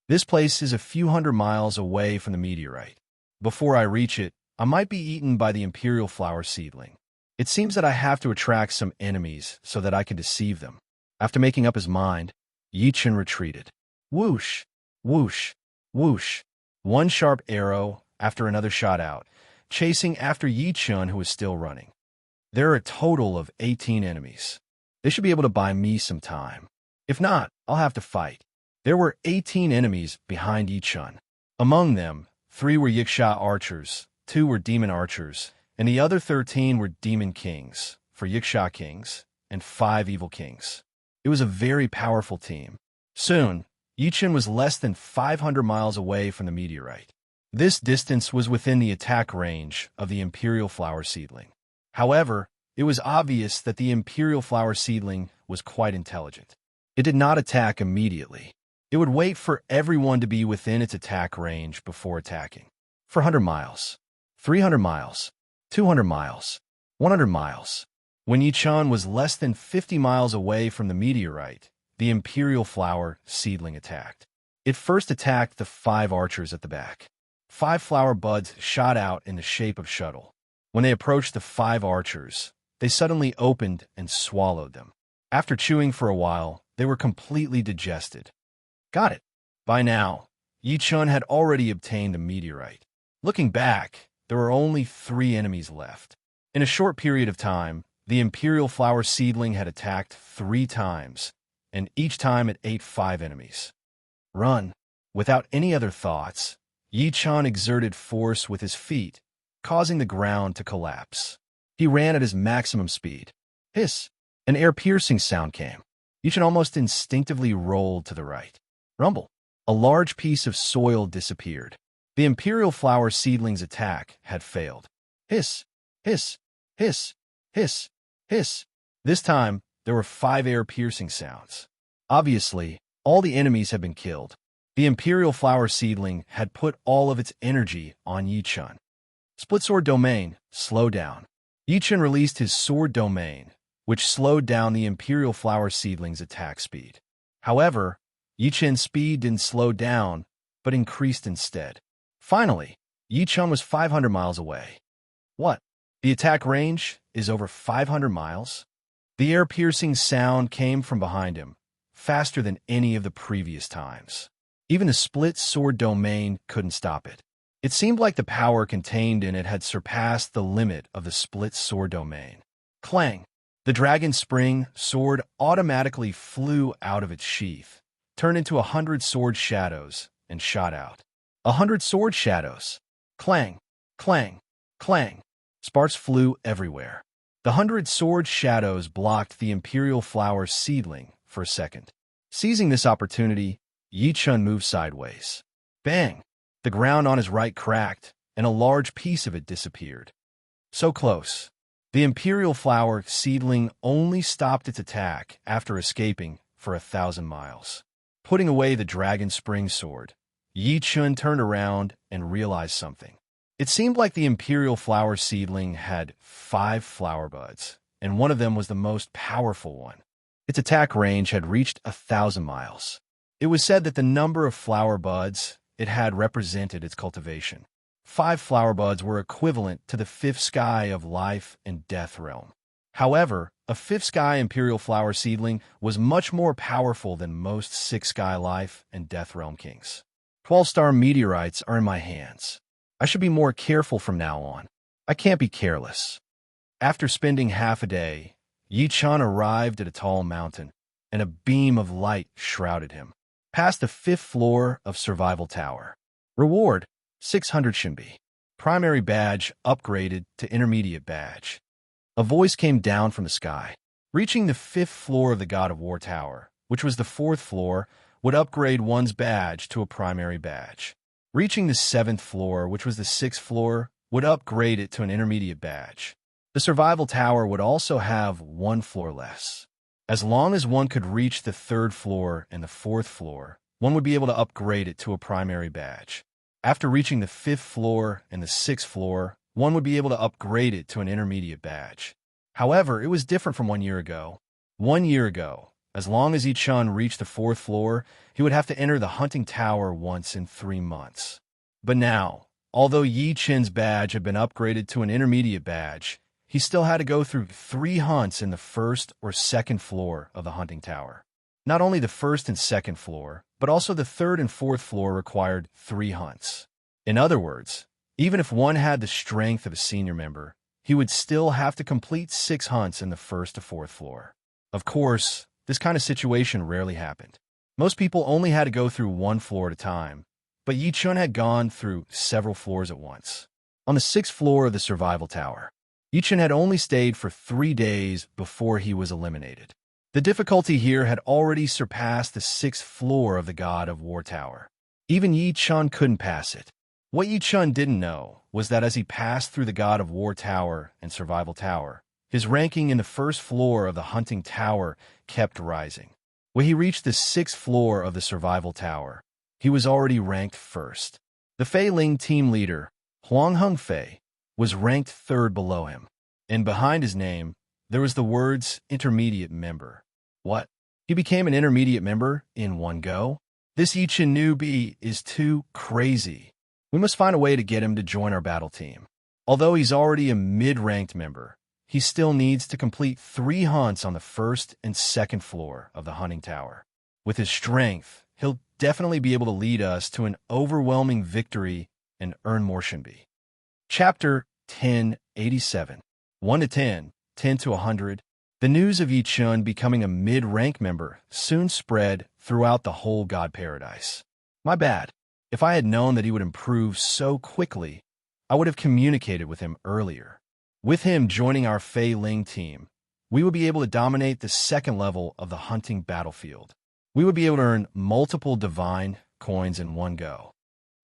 This place is a few hundred miles away from the meteorite. Before I reach it, I might be eaten by the imperial flower seedling. It seems that I have to attract some enemies so that I can deceive them. After making up his mind, Yi Chen retreated. Whoosh, whoosh, whoosh. One sharp arrow after another shot out, chasing after Yi Chen, who was still running. There are a total of 18 enemies. They should be able to buy me some time. If not, I'll have to fight. There were 18 enemies behind Yi Chen. Among them, 3 were Yiksha archers, 2 were demon archers, and the other 13 were demon kings, 4 Yiksha kings, and 5 evil kings. It was a very powerful team. Soon, Yi Chen was less than 500 miles away from the meteorite. This distance was within the attack range of the imperial flower seedling. However, it was obvious that the imperial flower seedling was quite intelligent. It did not attack immediately. It would wait for everyone to be within its attack range before attacking. 400 miles, 300 miles, 200 miles, 100 miles. When Yi-chan was less than 50 miles away from the meteorite, the Imperial Flower seedling attacked. It first attacked the 5 archers at the back. 5 flower buds shot out in the shape of shuttle. When they approached the 5 archers, they suddenly opened and swallowed them. After chewing for a while, they were completely digested. Got it. By now, Yi-chan had already obtained the meteorite. Looking back, there were only 3 enemies left. In a short period of time, the Imperial Flower seedling had attacked 3 times, and each time it ate 5 enemies. Run. Without any other thoughts, Yi-chan exerted force with his feet, causing the ground to collapse. He ran at his maximum speed. Hiss! An air-piercing sound came. Yi-chan almost instinctively rolled to the right. Rumble! A large piece of soil disappeared. The Imperial Flower seedling's attack had failed. Hiss! Hiss! Hiss! Hiss! Hiss! This time, there were 5 air-piercing sounds. Obviously, all the enemies had been killed. The Imperial Flower seedling had put all of its energy on Yi-chan. Split Sword Domain, slow down. Yi-chan released his Sword Domain, which slowed down the Imperial Flower seedling's attack speed. However, Yi-chan's speed didn't slow down, but increased instead. Finally, Yi-chan was 500 miles away. What? The attack range is over 500 miles? The air-piercing sound came from behind him, faster than any of the previous times. Even the Split Sword Domain couldn't stop it. It seemed like the power contained in it had surpassed the limit of the Split Sword Domain. Clang! The Dragon Spring sword automatically flew out of its sheath, turned into 100 sword shadows, and shot out. 100 sword shadows! Clang! Clang! Clang! Sparks flew everywhere. The 100 sword shadows blocked the Imperial Flower seedling for a second. Seizing this opportunity, Yi-chan moved sideways. Bang! The ground on his right cracked, and a large piece of it disappeared. So close. The Imperial Flower seedling only stopped its attack after escaping for 1,000 miles. Putting away the Dragon Spring sword, Yi-chan turned around and realized something. It seemed like the Imperial Flower seedling had 5 flower buds, and one of them was the most powerful one. Its attack range had reached 1,000 miles. It was said that the number of flower buds it had represented its cultivation. 5 flower buds were equivalent to the 5th sky of life and death realm. However, a 5th sky Imperial Flower seedling was much more powerful than most 6th sky life and death realm kings. 12-star meteorites are in my hands. I should be more careful from now on. I can't be careless. After spending half a day, Yi-chan arrived at a tall mountain, and a beam of light shrouded him. Past the 5th floor of Survival Tower. Reward, 600 Shinbi. Primary badge upgraded to intermediate badge. A voice came down from the sky. Reaching the 5th floor of the God of War Tower, which was the 4th floor, would upgrade one's badge to a primary badge. Reaching the 7th floor, which was the 6th floor, would upgrade it to an intermediate badge. The Survival Tower would also have 1 floor less. As long as one could reach the 3rd floor and the 4th floor, one would be able to upgrade it to a primary badge. After reaching the 5th floor and the 6th floor, one would be able to upgrade it to an intermediate badge. However, it was different from 1 year ago. 1 year ago, as long as Yi-chan reached the 4th floor, he would have to enter the hunting tower once in 3 months. But now, although Yi-chan's badge had been upgraded to an intermediate badge, he still had to go through 3 hunts in the 1st or 2nd floor of the hunting tower. Not only the 1st and 2nd floor, but also the 3rd and 4th floor required 3 hunts. In other words, even if one had the strength of a senior member, he would still have to complete 6 hunts in the 1st to 4th floor. Of course, this kind of situation rarely happened. Most people only had to go through 1 floor at a time, but Yi-chan had gone through several floors at once. On the 6th floor of the Survival Tower, Yi-chan had only stayed for 3 days before he was eliminated. The difficulty here had already surpassed the 6th floor of the God of War Tower. Even Yi-chan couldn't pass it. What Yi-chan didn't know was that as he passed through the God of War Tower and Survival Tower, his ranking in the 1st floor of the hunting tower kept rising. When he reached the 6th floor of the survival tower, he was already ranked first. The Fei Ling team leader, Huang Hengfei, was ranked third below him, and behind his name, there was the words intermediate member. What? He became an intermediate member in one go? This Yichen newbie is too crazy. We must find a way to get him to join our battle team. Although he's already a mid-ranked member, he still needs to complete 3 hunts on the 1st and 2nd floor of the hunting tower. With his strength, he'll definitely be able to lead us to an overwhelming victory and earn more Shinbi. Chapter 1087. 1 to 10, 10 to 100. The news of Yi Chun becoming a mid-rank member soon spread throughout the whole God Paradise. My bad. If I had known that he would improve so quickly, I would have communicated with him earlier. With him joining our Fei Ling team, we would be able to dominate the 2nd level of the hunting battlefield. We would be able to earn multiple divine coins in one go.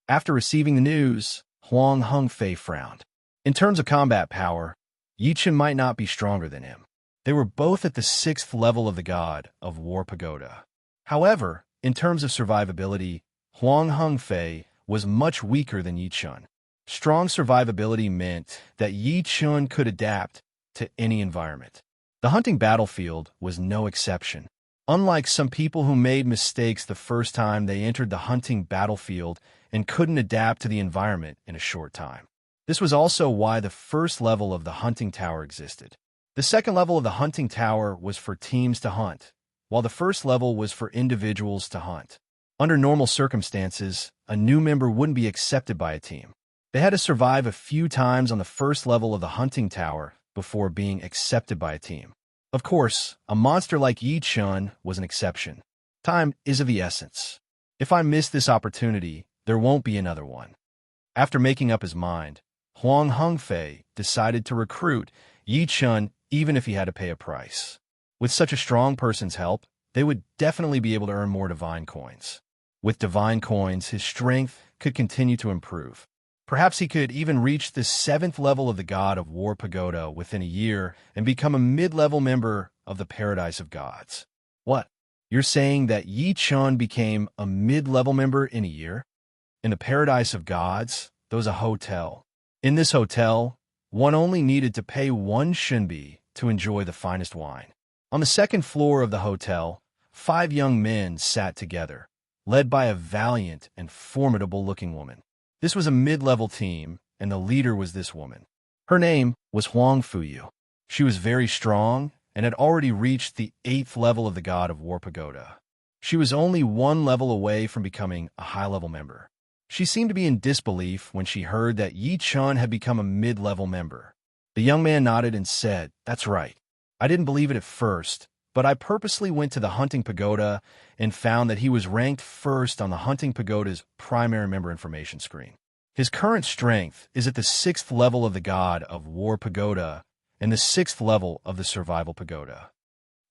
After receiving the news, Huang Hengfei frowned. In terms of combat power, Yi Chun might not be stronger than him. They were both at the 6th level of the God of War Pagoda. However, in terms of survivability, Huang Hengfei was much weaker than Yi Chun. Strong survivability meant that Yi Chun could adapt to any environment. The hunting battlefield was no exception. Unlike some people who made mistakes the first time they entered the hunting battlefield and couldn't adapt to the environment in a short time. This was also why the 1st level of the hunting tower existed. The 2nd level of the hunting tower was for teams to hunt, while the 1st level was for individuals to hunt. Under normal circumstances, a new member wouldn't be accepted by a team. They had to survive a few times on the 1st level of the hunting tower before being accepted by a team. Of course, a monster like Yi Chun was an exception. Time is of the essence. If I miss this opportunity, there won't be another one. After making up his mind, Huang Hengfei decided to recruit Yi Chun even if he had to pay a price. With such a strong person's help, they would definitely be able to earn more divine coins. With divine coins, his strength could continue to improve. Perhaps he could even reach the 7th level of the God of War Pagoda within a year and become a mid-level member of the Paradise of Gods. What? You're saying that Yi Chun became a mid-level member in a year? In the Paradise of Gods, there was a hotel. In this hotel, one only needed to pay 1 Shinbi to enjoy the finest wine. On the 2nd floor of the hotel, 5 young men sat together, led by a valiant and formidable-looking woman. This was a mid-level team, and the leader was this woman. Her name was Huang Fuyu. She was very strong and had already reached the 8th level of the God of War Pagoda. She was only 1 level away from becoming a high-level member. She seemed to be in disbelief when she heard that Yi Chun had become a mid-level member. The young man nodded and said, "That's right. I didn't believe it at first, but I purposely went to the hunting pagoda and found that he was ranked first on the hunting pagoda's primary member information screen. His current strength is at the 6th level of the God of War Pagoda and the 6th level of the Survival Pagoda.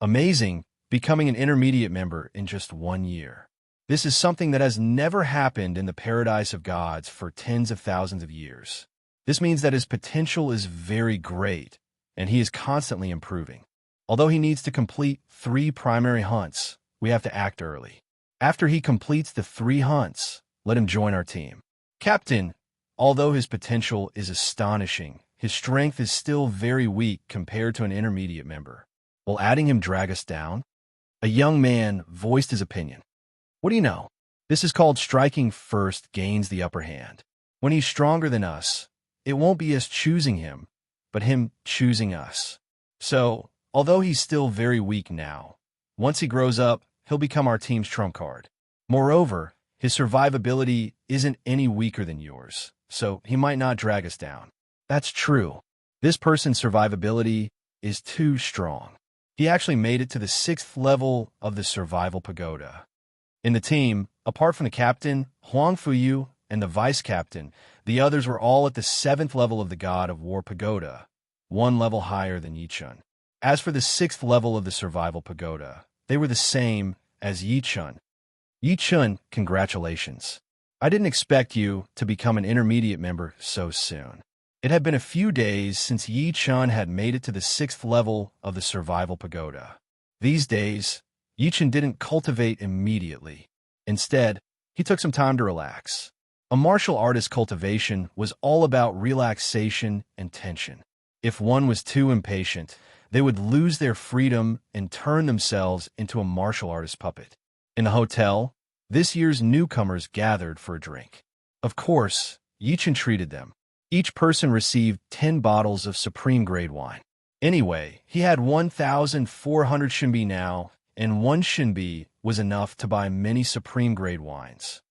Amazing, becoming an intermediate member in just 1 year. This is something that has never happened in the Paradise of Gods for tens of thousands of years. This means that his potential is very great, and he is constantly improving. Although he needs to complete 3 primary hunts, we have to act early. After he completes the 3 hunts, let him join our team. Captain, although his potential is astonishing, his strength is still very weak compared to an intermediate member. Will adding him drag us down?" A young man voiced his opinion. "What do you know? This is called striking first gains the upper hand. When he's stronger than us, it won't be us choosing him, but him choosing us. So, although he's still very weak now, once he grows up, he'll become our team's trump card. Moreover, his survivability isn't any weaker than yours, so he might not drag us down." That's true. This person's survivability is too strong. He actually made it to the 6th level of the Survival Pagoda. In the team, apart from the captain, Huang Fuyu, and the vice-captain, the others were all at the 7th level of the God of War Pagoda, 1 level higher than Yi Chun. As for the 6th level of the Survival Pagoda, they were the same as Yi Chun. Yi Chun, congratulations. I didn't expect you to become an intermediate member so soon. It had been a few days since Yi Chun had made it to the 6th level of the Survival Pagoda. These days, Yichen didn't cultivate immediately. Instead, he took some time to relax. A martial artist's cultivation was all about relaxation and tension. If one was too impatient, they would lose their freedom and turn themselves into a martial artist puppet. In the hotel, this year's newcomers gathered for a drink. Of course, Yichen treated them. Each person received 10 bottles of supreme-grade wine. Anyway, he had 1,400 shinbi now, and one shinbi was enough to buy many supreme-grade wines.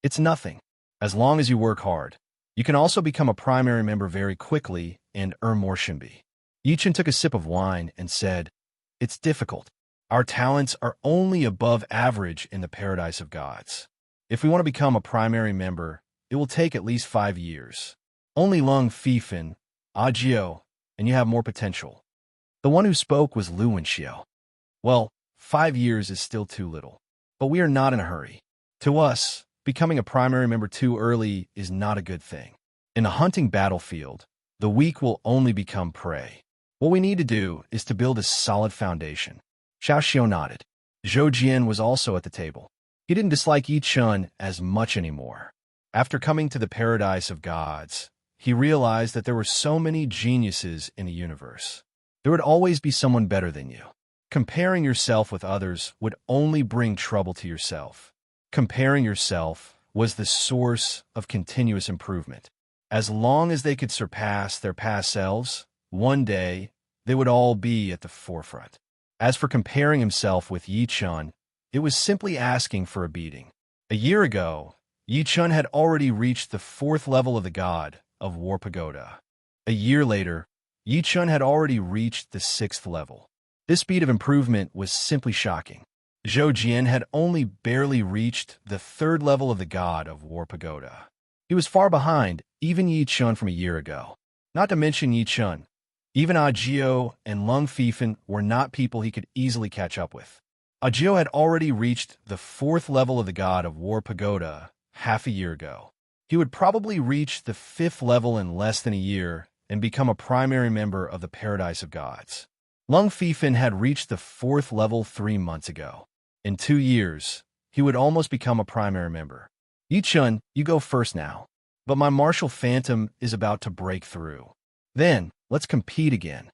It's nothing. As long as you work hard. You can also become a primary member very quickly and earn more shinbi. Yichen took a sip of wine and said, "It's difficult. Our talents are only above average in the paradise of gods. If we want to become a primary member, it will take at least 5 years. Only Lung Fifan, Agio, and you have more potential." The one who spoke was Lu Wenxiao. "Well, 5 years is still too little. But we are not in a hurry. To us, becoming a primary member too early is not a good thing. In a hunting battlefield, the weak will only become prey. What we need to do is to build a solid foundation." Xiao Xiao nodded. Zhou Jian was also at the table. He didn't dislike Yi Chun as much anymore. After coming to the paradise of gods, he realized that there were so many geniuses in the universe. There would always be someone better than you. Comparing yourself with others would only bring trouble to yourself. Comparing yourself was the source of continuous improvement. As long as they could surpass their past selves, one day they would all be at the forefront. As for comparing himself with Yi Chun, it was simply asking for a beating. A year ago, Yi Chun had already reached the 4th level of the god of War Pagoda. A year later, Yi Chun had already reached the 6th level. This speed of improvement was simply shocking. Zhou Jian had only barely reached the 3rd level of the god of War Pagoda. He was far behind even Yi Chun from a year ago. Not to mention Yi Chun, even Agio and Lung Fifan were not people he could easily catch up with. Agio had already reached the 4th level of the god of War Pagoda half a year ago. He would probably reach the 5th level in less than a year and become a primary member of the Paradise of Gods. Lung Fifan had reached the 4th level 3 months ago. In 2 years, he would almost become a primary member. Yi Chun, you go first now. But my martial phantom is about to break through. Then, let's compete again.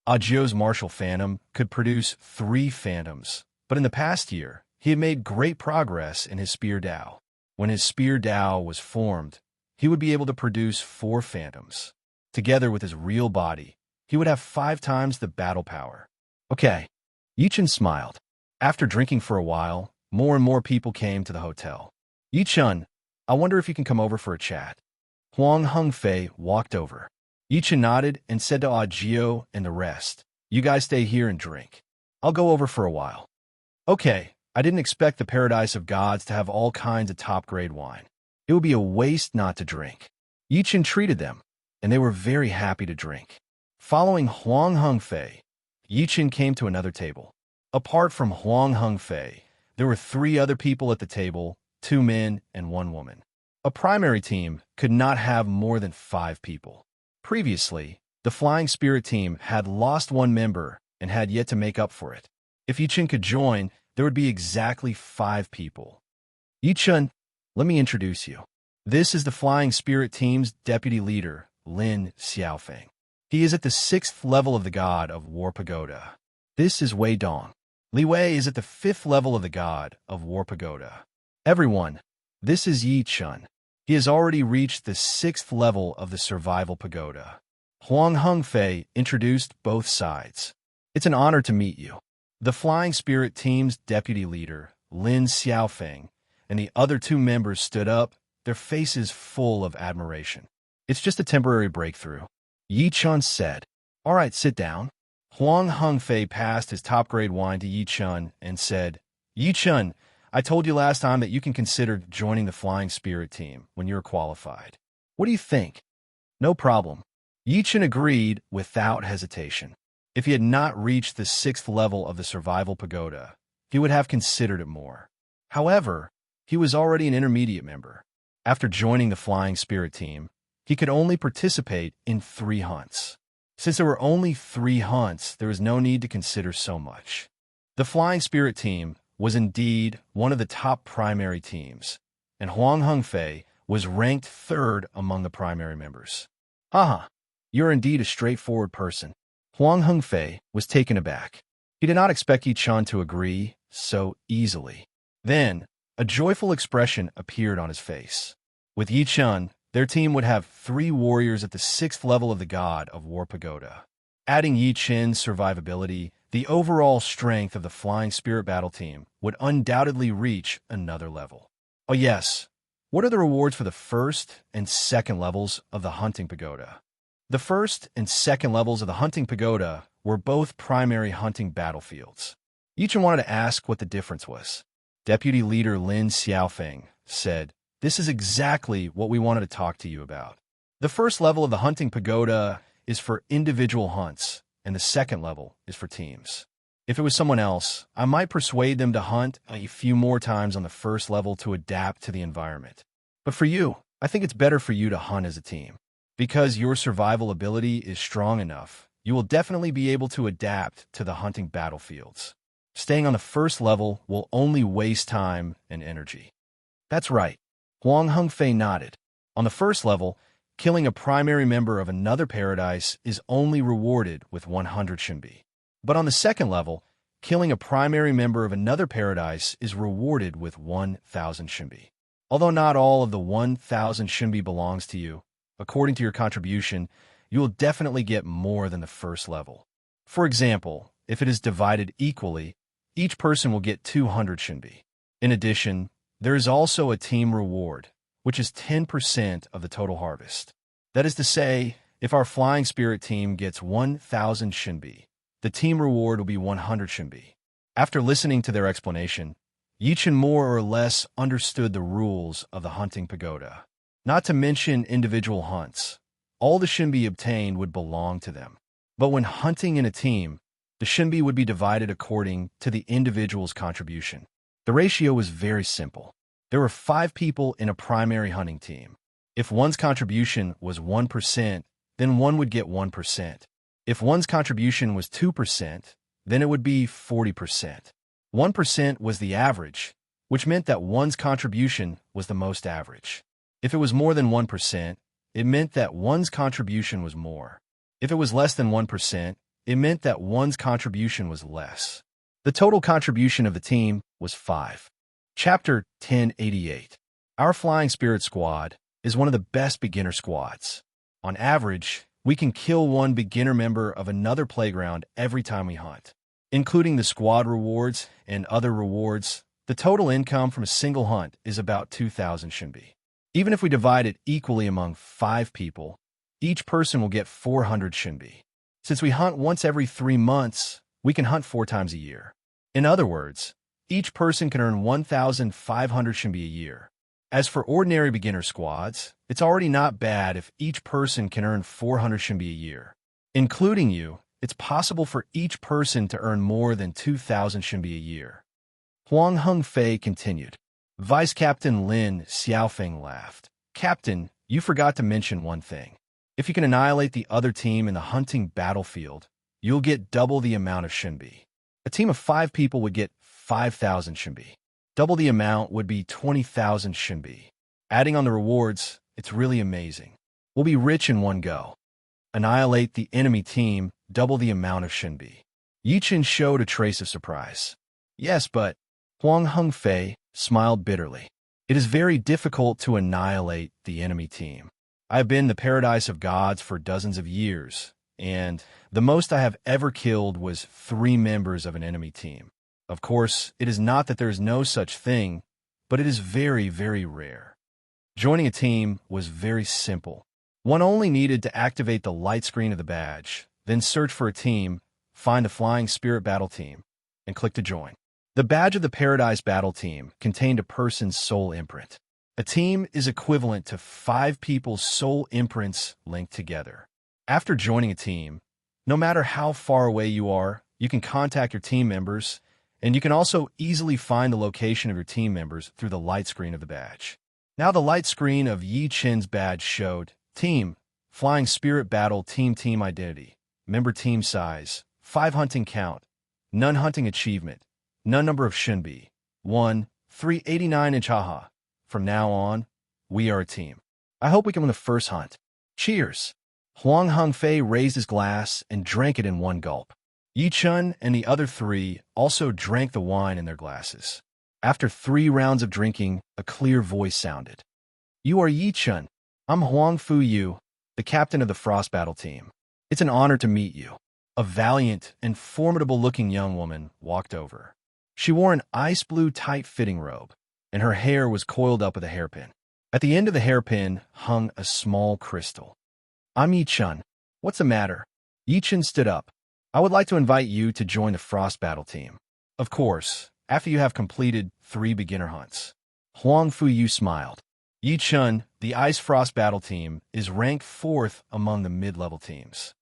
Agio's martial phantom could produce 3 phantoms, but in the past year, he had made great progress in his spear Dao. When his spear Dao was formed, he would be able to produce 4 phantoms. Together with his real body, he would have 5 times the battle power. Okay. Yi Chun smiled. After drinking for a while, more and more people came to the hotel. Yi Chun, I wonder if you can come over for a chat. Huang Hengfei walked over. Yi Chun nodded and said to Agio and the rest, "You guys stay here and drink. I'll go over for a while." Okay, I didn't expect the Paradise of Gods to have all kinds of top-grade wine. It would be a waste not to drink. Yi Chun treated them, and they were very happy to drink. Following Huang Hengfei, Yi Chun came to another table. Apart from Huang Hengfei, there were 3 other people at the table, 2 men and 1 woman. A primary team could not have more than 5 people. Previously, the Flying Spirit team had lost 1 member and had yet to make up for it. If Yi Chun could join, there would be exactly 5 people. Yi Chun, let me introduce you. This is the Flying Spirit team's deputy leader, Lin Xiaofeng. He is at the 6th level of the god of War Pagoda. This is Wei Dong. Li Wei is at the 5th level of the god of War Pagoda. Everyone, this is Yi Chun. He has already reached the 6th level of the Survival Pagoda. Huang Hengfei introduced both sides. It's an honor to meet you. The Flying Spirit team's deputy leader, Lin Xiaofeng, and the other 2 members stood up, their faces full of admiration. It's just a temporary breakthrough. Yi Chun said, "All right, sit down." Huang Hengfei passed his top-grade wine to Yi Chun and said, "Yi Chun, I told you last time that you can consider joining the Flying Spirit team when you're qualified. What do you think?" "No problem." Yi Chun agreed without hesitation. If he had not reached the 6th level of the Survival Pagoda, he would have considered it more. However, he was already an intermediate member. After joining the Flying Spirit team, he could only participate in 3 hunts. Since there were only 3 hunts, there was no need to consider so much. The Flying Spirit team was indeed one of the top primary teams, and Huang Hengfei was ranked third among the primary members. Haha, you're indeed a straightforward person. Huang Hengfei was taken aback. He did not expect Yi Chun to agree so easily. Then, a joyful expression appeared on his face. With Yi Chun, their team would have 3 warriors at the 6th level of the God of War Pagoda. Adding Yi Chun's survivability, the overall strength of the Flying Spirit battle team would undoubtedly reach another level. Oh yes, what are the rewards for the 1st and 2nd levels of the Hunting Pagoda? The 1st and 2nd levels of the Hunting Pagoda were both primary hunting battlefields. Yi Chun wanted to ask what the difference was. Deputy Leader Lin Xiaofeng said, "This is exactly what we wanted to talk to you about. The 1st level of the Hunting Pagoda is for individual hunts, and the 2nd level is for teams. If it was someone else, I might persuade them to hunt a few more times on the 1st level to adapt to the environment. But for you, I think it's better for you to hunt as a team. Because your survival ability is strong enough, you will definitely be able to adapt to the hunting battlefields. Staying on the 1st level will only waste time and energy." That's right. Huang Hengfei nodded. On the 1st level, killing a primary member of another paradise is only rewarded with 100 Shinbi. But on the 2nd level, killing a primary member of another paradise is rewarded with 1,000 Shinbi. Although not all of the 1,000 Shinbi belongs to you, according to your contribution, you will definitely get more than the 1st level. For example, if it is divided equally, each person will get 200 Shinbi. In addition, there is also a team reward, which is 10% of the total harvest. That is to say, if our Flying Spirit team gets 1,000 Shinbi, the team reward will be 100 Shinbi. After listening to their explanation, Yi Chun more or less understood the rules of the Hunting Pagoda. Not to mention individual hunts. All the Shinbi obtained would belong to them. But when hunting in a team, the Shinbi would be divided according to the individual's contribution. The ratio was very simple. There were 5 people in a primary hunting team. If one's contribution was 1%, then one would get 1%. If one's contribution was 2%, then it would be 40%. 1% was the average, which meant that one's contribution was the most average. If it was more than 1%, it meant that one's contribution was more. If it was less than 1%, it meant that one's contribution was less. The total contribution of the team was 5. Chapter 1088. Our Flying Spirit Squad is one of the best beginner squads. On average, we can kill one beginner member of another playground every time we hunt. Including the squad rewards and other rewards, the total income from a single hunt is about 2,000 Shinbi. Even if we divide it equally among 5 people, each person will get 400 Shinbi. Since we hunt once every 3 months, we can hunt 4 times a year. In other words, each person can earn 1,500 Shinbi a year. As for ordinary beginner squads, it's already not bad if each person can earn 400 Shinbi a year. Including you, it's possible for each person to earn more than 2,000 Shinbi a year. Huang Hengfei continued. Vice Captain Lin Xiaofeng laughed. "Captain, you forgot to mention one thing. If you can annihilate the other team in the hunting battlefield, you'll get double the amount of Shinbi. A team of 5 people would get 5,000 Shinbi. Double the amount would be 20,000 Shinbi. Adding on the rewards, it's really amazing. We'll be rich in one go. Annihilate the enemy team, double the amount of Shinbi." Yi Chun showed a trace of surprise. "Yes, but..." Huang Hengfei smiled bitterly. "It is very difficult to annihilate the enemy team. I have been in the Paradise of Gods for dozens of years, and the most I have ever killed was 3 members of an enemy team. Of course, it is not that there is no such thing, but it is very, very rare. Joining a team was very simple. One only needed to activate the light screen of the badge, then search for a team, find the Flying Spirit Battle Team, and click to join. The badge of the Paradise Battle Team contained a person's soul imprint. A team is equivalent to 5 people's soul imprints linked together. After joining a team, no matter how far away you are, you can contact your team members, and you can also easily find the location of your team members through the light screen of the badge. Now the light screen of Yi Chun's badge showed Team, Flying Spirit Battle Team Identity, Member Team Size, 5 Hunting Count, None Hunting Achievement, None number of Shinbi. 1, 389 inch haha. From now on, we are a team. I hope we can win the first hunt. Cheers. Huang Hengfei raised his glass and drank it in one gulp. Yi Chun and the other three also drank the wine in their glasses. After 3 rounds of drinking, a clear voice sounded. You are Yi Chun. I'm Huang Fuyu, the captain of the Frost Battle team. It's an honor to meet you. A valiant and formidable-looking young woman walked over. She wore an ice blue tight-fitting robe, and her hair was coiled up with a hairpin. At the end of the hairpin hung a small crystal. I'm Yi Chun. What's the matter? Yi Chun stood up. I would like to invite you to join the Frost Battle team. Of course, after you have completed 3 beginner hunts. Huang Fuyu smiled. Yi Chun, the Ice Frost Battle team, is ranked 4th among the mid-level teams.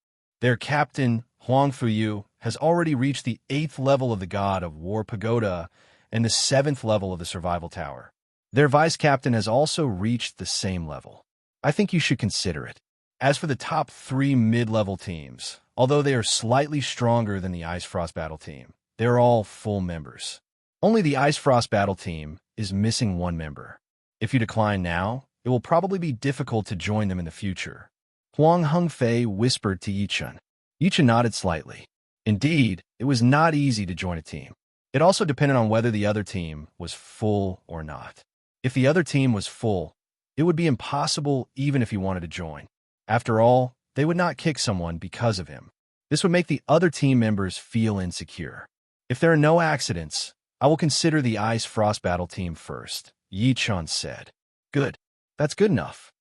Their captain, Huang Fuyu, has already reached the 8th level of the God of War Pagoda and the 7th level of the Survival Tower. Their vice-captain has also reached the same level. I think you should consider it. As for the top 3 mid-level teams, although they are slightly stronger than the Ice Frost Battle team, they're all full members. Only the Ice Frost Battle team is missing 1 member. If you decline now, it will probably be difficult to join them in the future. Huang Hengfei whispered to Yi Chun. Yi Chun nodded slightly. Indeed, it was not easy to join a team. It also depended on whether the other team was full or not. If the other team was full, it would be impossible even if he wanted to join. After all, they would not kick someone because of him. This would make the other team members feel insecure. If there are no accidents, I will consider the Ice Frost Battle team first, Yi Chun said. Good. That's good enough.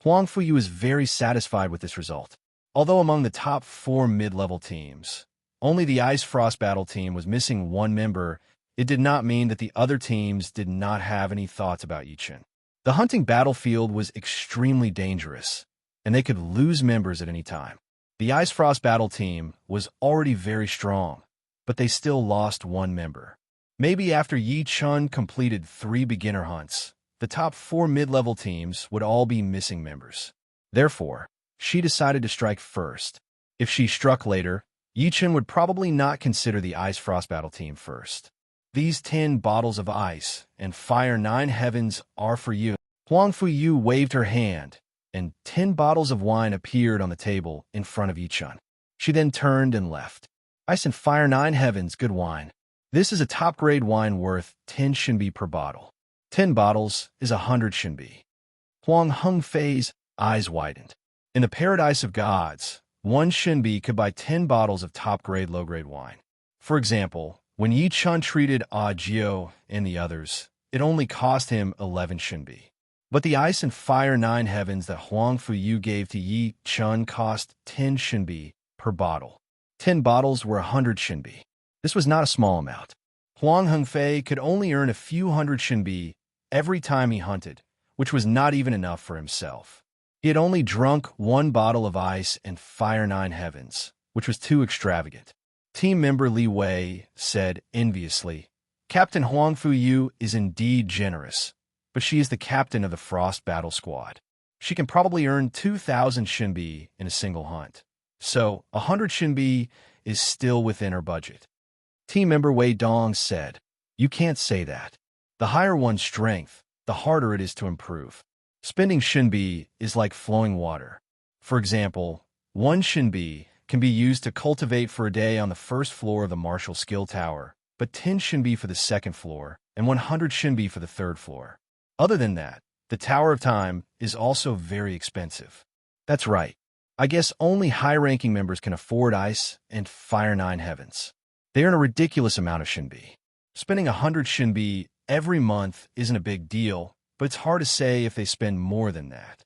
Huang Fuyu is very satisfied with this result. Although among the top 4 mid-level teams, only the Ice Frost Battle team was missing 1 member, it did not mean that the other teams did not have any thoughts about Yi Chun. The hunting battlefield was extremely dangerous, and they could lose members at any time. The Ice Frost Battle team was already very strong, but they still lost 1 member. Maybe after Yi Chun completed 3 beginner hunts, the top 4 mid-level teams would all be missing members. Therefore, she decided to strike first. If she struck later, Yi Chun would probably not consider the Ice Frost Battle team first. These 10 bottles of ice and fire 9 heavens are for you. Huang Fuyu waved her hand, and 10 bottles of wine appeared on the table in front of Yi Chun. She then turned and left. Ice and fire 9 heavens, good wine. This is a top-grade wine worth 10 Shinbi per bottle. 10 bottles is 100 Shinbi. Huang Hengfei's eyes widened. In the paradise of gods, 1 Shinbi could buy 10 bottles of top-grade, low-grade wine. For example, when Yi Chun treated Jio and the others, it only cost him 11 Shinbi. But the ice and fire 9 heavens that Huang Fuyu gave to Yi Chun cost 10 Shinbi per bottle. 10 bottles were 100 Shinbi. This was not a small amount. Huang Hengfei could only earn a few hundred Shinbi every time he hunted, which was not even enough for himself. He had only drunk 1 bottle of ice and fire 9 heavens, which was too extravagant. Team member Li Wei said enviously, Captain Huang Fuyu is indeed generous, but she is the captain of the Frost Battle Squad. She can probably earn 2,000 Shinbi in a single hunt. So, 100 Shinbi is still within her budget. Team member Wei Dong said, You can't say that. The higher one's strength, the harder it is to improve. Spending Shinbi is like flowing water. For example, 1 Shinbi can be used to cultivate for a day on the 1st floor of the Martial Skill Tower, but 10 Shinbi for the 2nd floor, and 100 Shinbi for the 3rd floor. Other than that, the Tower of Time is also very expensive. That's right. I guess only high-ranking members can afford ice and fire 9 heavens. They earn a ridiculous amount of Shinbi. Spending 100 Shinbi every month isn't a big deal, but it's hard to say if they spend more than that.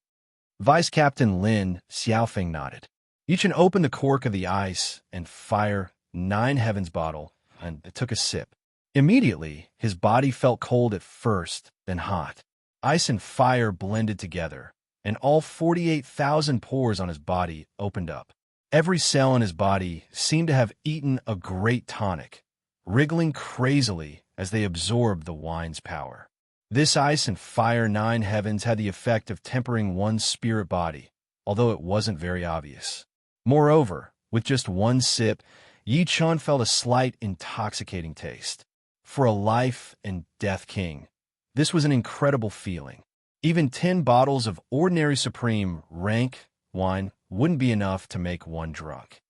Vice Captain Lin Xiaofeng nodded. Yi Chun opened the cork of the ice and fire 9 heavens bottle and took a sip. Immediately, his body felt cold at first, then hot. Ice and fire blended together, and all 48,000 pores on his body opened up. Every cell in his body seemed to have eaten a great tonic, wriggling crazily as they absorbed the wine's power. This ice and fire 9 heavens had the effect of tempering one's spirit body, although it wasn't very obvious. Moreover, with just 1 sip, Yi Chun felt a slight intoxicating taste. for a life and death king. This was an incredible feeling. Even 10 bottles of ordinary supreme rank wine wouldn't be enough to make one drunk.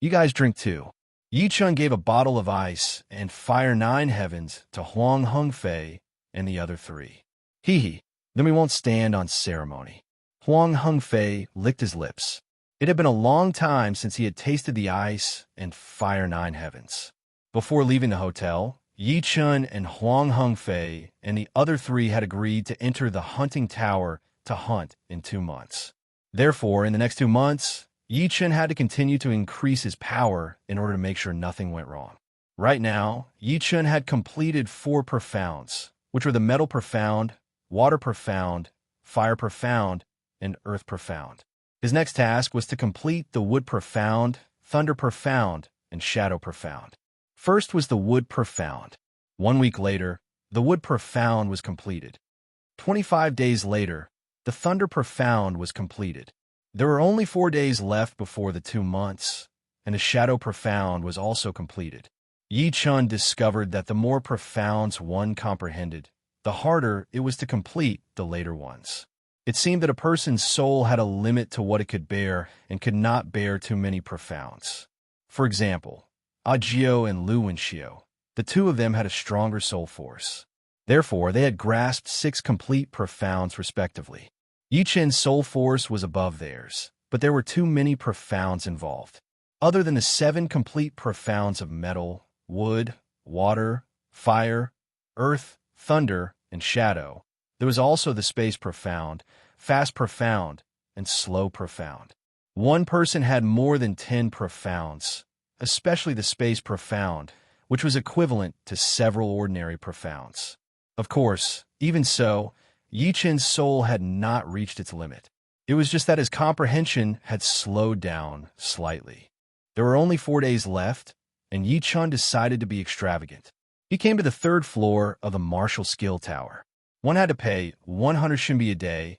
You guys drink too. Yi Chun gave a bottle of ice and fire 9 heavens to Huang Hengfei and the other 3. Hee. Then we won't stand on ceremony. Huang Hengfei licked his lips. It had been a long time since he had tasted the ice and fire 9 heavens. Before leaving the hotel, Yi Chun and Huang Hengfei and the other 3 had agreed to enter the hunting tower to hunt in 2 months. Therefore, in the next 2 months, Yi Chun had to continue to increase his power in order to make sure nothing went wrong. Right now, Yi Chun had completed 4 profounds, which were the metal profound, water profound, fire profound, and earth profound. His next task was to complete the wood profound, thunder profound, and shadow profound. First was the wood profound. 1 week later, the wood profound was completed. 25 days later, the thunder profound was completed. There were only 4 days left before the 2 months, and the shadow profound was also completed. Yi Chun discovered that the more profounds one comprehended, the harder it was to complete the later ones. It seemed that a person's soul had a limit to what it could bear and could not bear too many profounds. For example, Ajio and Lu Wenxiu, the 2 of them had a stronger soul force. Therefore, they had grasped 6 complete profounds respectively. Yi Chun's soul force was above theirs, but there were too many profounds involved. Other than the 7 complete profounds of metal, wood, water, fire, earth, thunder, and shadow, there was also the space profound, fast profound, and slow profound. One person had more than 10 profounds, especially the space profound, which was equivalent to several ordinary profounds. Of course, even so, Yi Chun's soul had not reached its limit. It was just that his comprehension had slowed down slightly. There were only 4 days left, and Yi Chun decided to be extravagant. He came to the 3rd floor of the martial skill tower. One had to pay 100 Shinbi a day,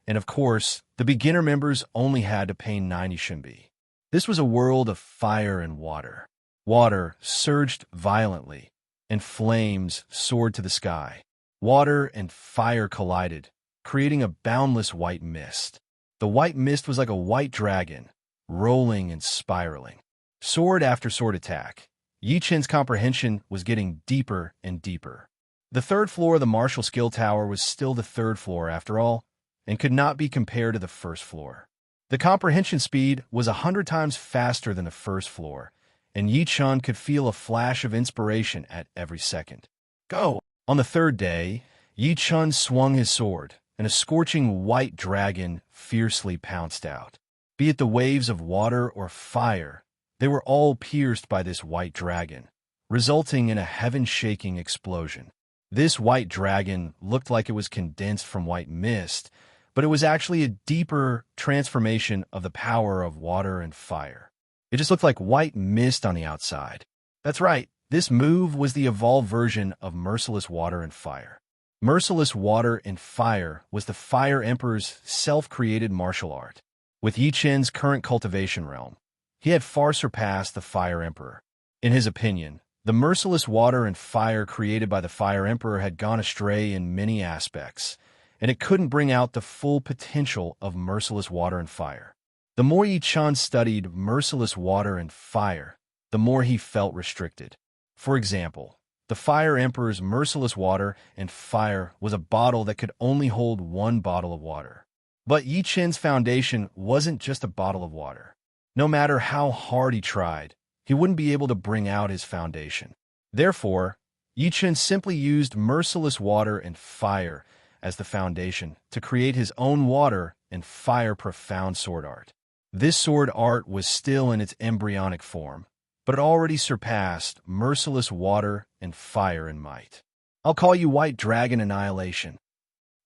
and of course, the beginner members only had to pay 90 Shinbi. This was a world of fire and water. Water surged violently, and flames soared to the sky. Water and fire collided, creating a boundless white mist. The white mist was like a white dragon, rolling and spiraling. Sword after sword attack. Yi Chun's comprehension was getting deeper and deeper. The 3rd floor of the martial skill tower was still the 3rd floor after all, and could not be compared to the 1st floor. The comprehension speed was 100 times faster than the 1st floor, and Yi Chun could feel a flash of inspiration at every second. Go! On the 3rd day, Yi Chun swung his sword, and a scorching white dragon fiercely pounced out. Be it the waves of water or fire, they were all pierced by this white dragon, resulting in a heaven-shaking explosion. This white dragon looked like it was condensed from white mist, but it was actually a deeper transformation of the power of water and fire. It just looked like white mist on the outside. That's right. This move was the evolved version of Merciless Water and Fire. Merciless Water and Fire was the Fire Emperor's self-created martial art. With Yi Chun's current cultivation realm, he had far surpassed the Fire Emperor. In his opinion, the Merciless Water and Fire created by the Fire Emperor had gone astray in many aspects, and it couldn't bring out the full potential of Merciless Water and Fire. The more Yi Chun studied Merciless Water and Fire, the more he felt restricted. For example, the Fire Emperor's Merciless Water and Fire was a bottle that could only hold 1 bottle of water. But Yi Chun's foundation wasn't just a bottle of water. No matter how hard he tried, he wouldn't be able to bring out his foundation. Therefore, Yi Chun simply used Merciless Water and Fire as the foundation to create his own water and fire profound sword art. This sword art was still in its embryonic form, but it already surpassed Merciless Water and Fire in might. I'll call you White Dragon Annihilation.